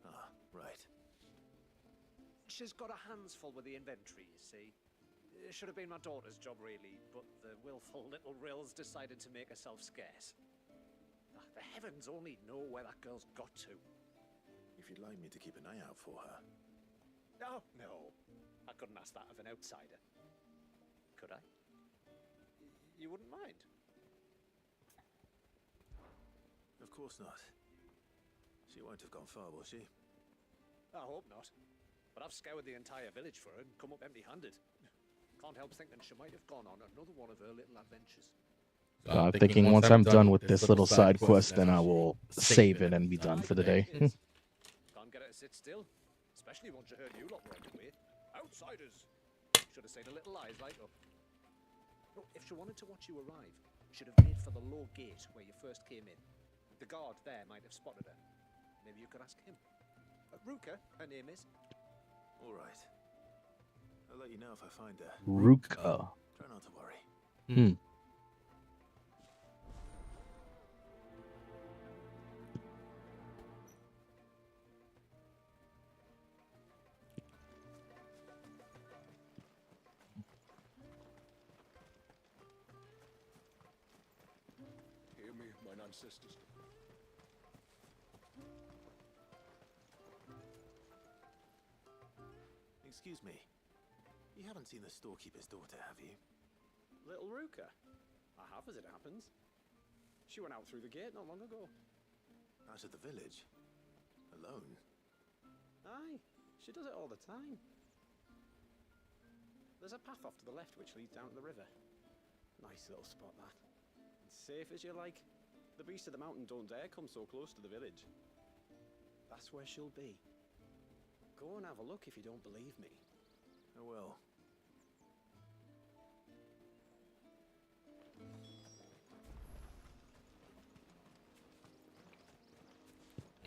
Ah, right. She's got her hands full with the inventory, you see. It should have been my daughter's job, really, but the willful little Rills decided to make herself scarce. The heavens only know where that girl's got to. If you'd like me to keep an eye out for her. Oh, no. I couldn't ask that of an outsider. Could I? You wouldn't mind? Of course not. She won't have gone far, will she? I hope not. But I've scoured the entire village for her and come up empty-handed. Can't help thinking she might have gone on another one of her little adventures. So I'm thinking once I'm done with this little side quest, then I will save it and be done for the day. Can't get her to sit still, especially once you heard you lot were on your way. Outsiders! Should have said a little lies like up. Look, if she wanted to watch you arrive, she'd have made for the low gate where you first came in. The guard there might have spotted her. Maybe you could ask him. Ruka, her name is. All right. I'll let you know if I find her. Ruka. Try not to worry. Hear me, mine ancestors. Excuse me. You haven't seen the storekeeper's daughter, have you? Little Ruka? I have, as it happens. She went out through the gate not long ago. Out of the village? Alone? Aye, she does it all the time. There's a path off to the left which leads down to the river. Nice little spot, that. It's safe as you like. The beasts of the mountain don't dare come so close to the village. That's where she'll be. Go and have a look if you don't believe me. I will.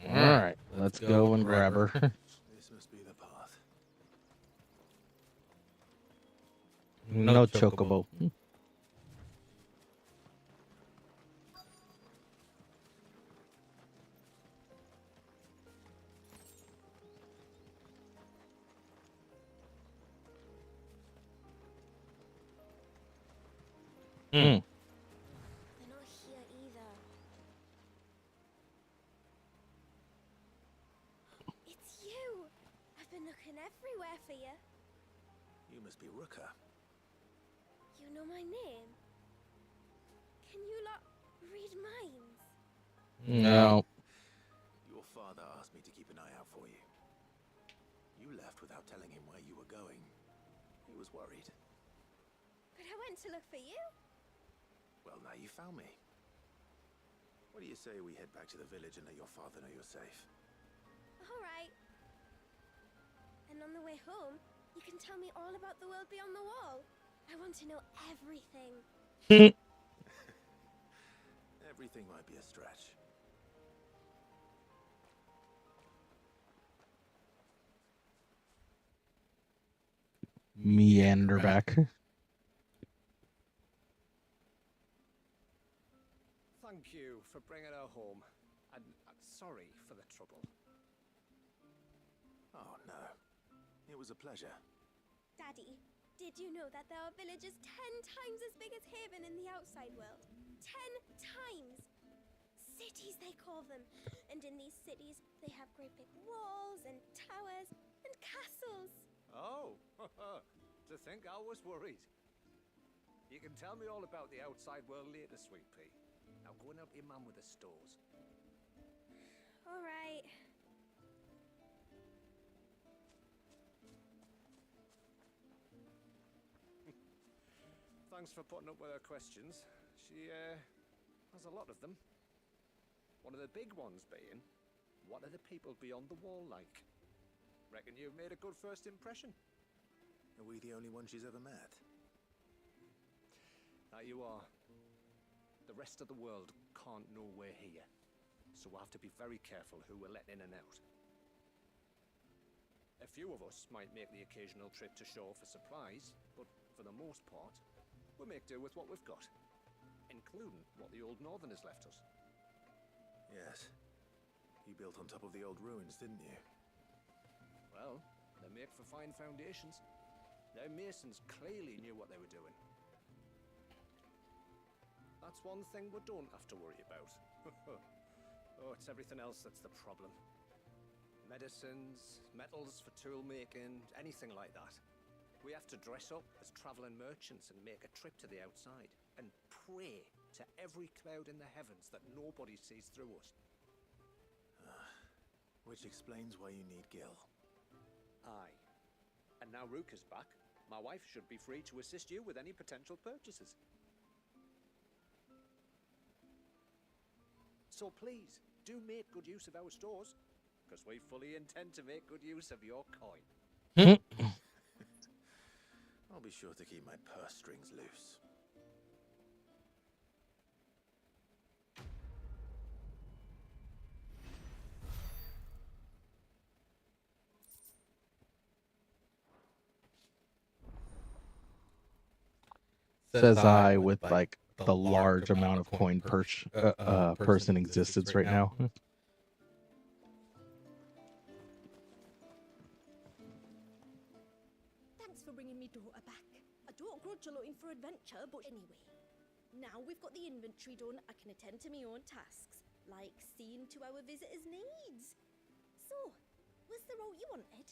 Alright, Let's go and grab her. This must be the path. No chocobo. They're not here either. It's you! I've been looking everywhere for you. You must be Ruka. You know my name? Can you lot read minds? No. Your father asked me to keep an eye out for you. You left without telling him where you were going. He was worried. But I went to look for you. Well, now you found me. What do you say we head back to the village and let your father know you're safe? All right. And on the way home, you can tell me all about the world beyond the wall. I want to know everything. Everything might be a stretch. Meander back. Thank you for bringing her home. And sorry for the trouble. Oh, no. It was a pleasure. Daddy, did you know that there are villages 10 times as big as Haven in the outside world? 10 times! Cities, they call them. And in these cities, they have great big walls and towers and castles. Oh, to think I was worried. You can tell me all about the outside world later, Sweet Pea. Now go and help your mum with the stores. All right. Thanks for putting up with her questions. She, has a lot of them. One of the big ones being, what are the people beyond the wall like? Reckon you've made a good first impression. Are we the only one she's ever met? That you are. The rest of the world can't know we're here, so we'll have to be very careful who we're letting in and out. A few of us might make the occasional trip to shore for supplies, but for the most part, we'll make do with what we've got, including what the old Northerners left us. Yes. You built on top of the old ruins, didn't you? Well, they make for fine foundations. Their masons clearly knew what they were doing. That's one thing we don't have to worry about. Oh, it's everything else that's the problem. Medicines, metals for tool making, anything like that. We have to dress up as traveling merchants and make a trip to the outside and pray to every cloud in the heavens that nobody sees through us. Which explains why you need Gil. Aye. And now Ruka's back, my wife should be free to assist you with any potential purchases. So please, do make good use of our stores, because we fully intend to make good use of your coin. I'll be sure to keep my purse strings loose. Says I with like the large amount of coin purse in existence right now. Thanks for bringing me daughter back. I don't grudge you looking for adventure, but anyway. Now we've got the inventory done, I can attend to my own tasks, like seeing to our visitors' needs. So, what's the route you wanted?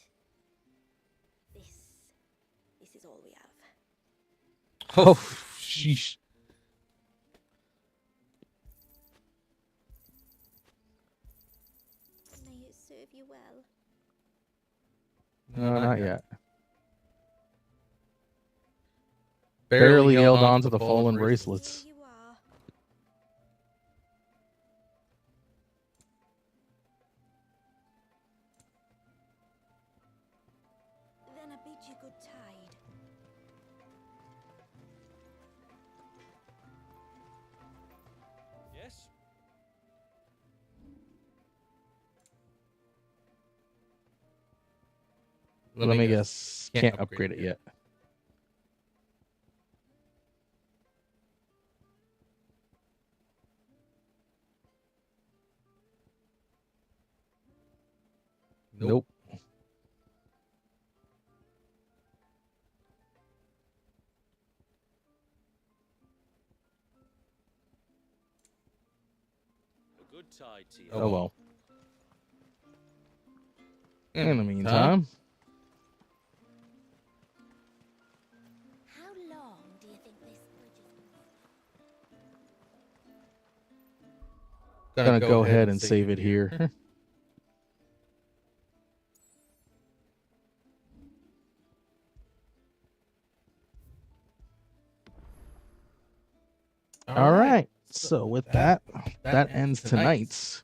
This is all we have. Oh, sheesh. May it serve you well. No, not yet. Barely held on to the fallen bracelets. You are. Then I bid you good tide. Yes? Let me guess. Can't upgrade it yet. Nope. A good tide to you. Oh well. In the meantime, How long do you think this bridge is? gonna go ahead and save it here. All right. So with that ends tonight's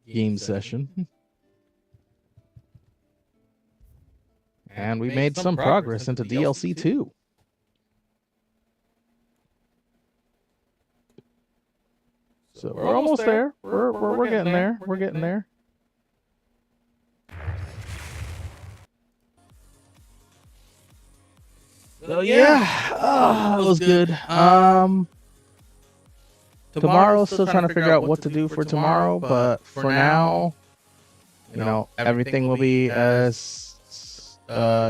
game session. And we made some progress into DLC 2. So we're almost there. We're getting there. We're getting there. So yeah, that was good. Tomorrow, still trying to figure out what to do for tomorrow, but for now, you know, everything will be as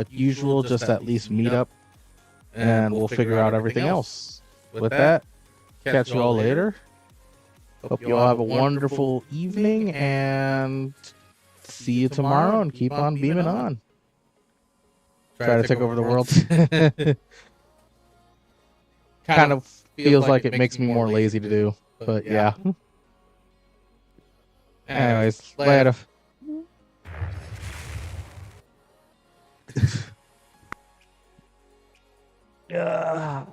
usual. Just at least meet up, and we'll figure out everything else. With that, catch you all later. Hope you all have a wonderful evening, and see you tomorrow. And keep on beaming on. Try to take over the world. Kind of feels like it makes me more lazy to do, but yeah. Anyways, later. Yeah.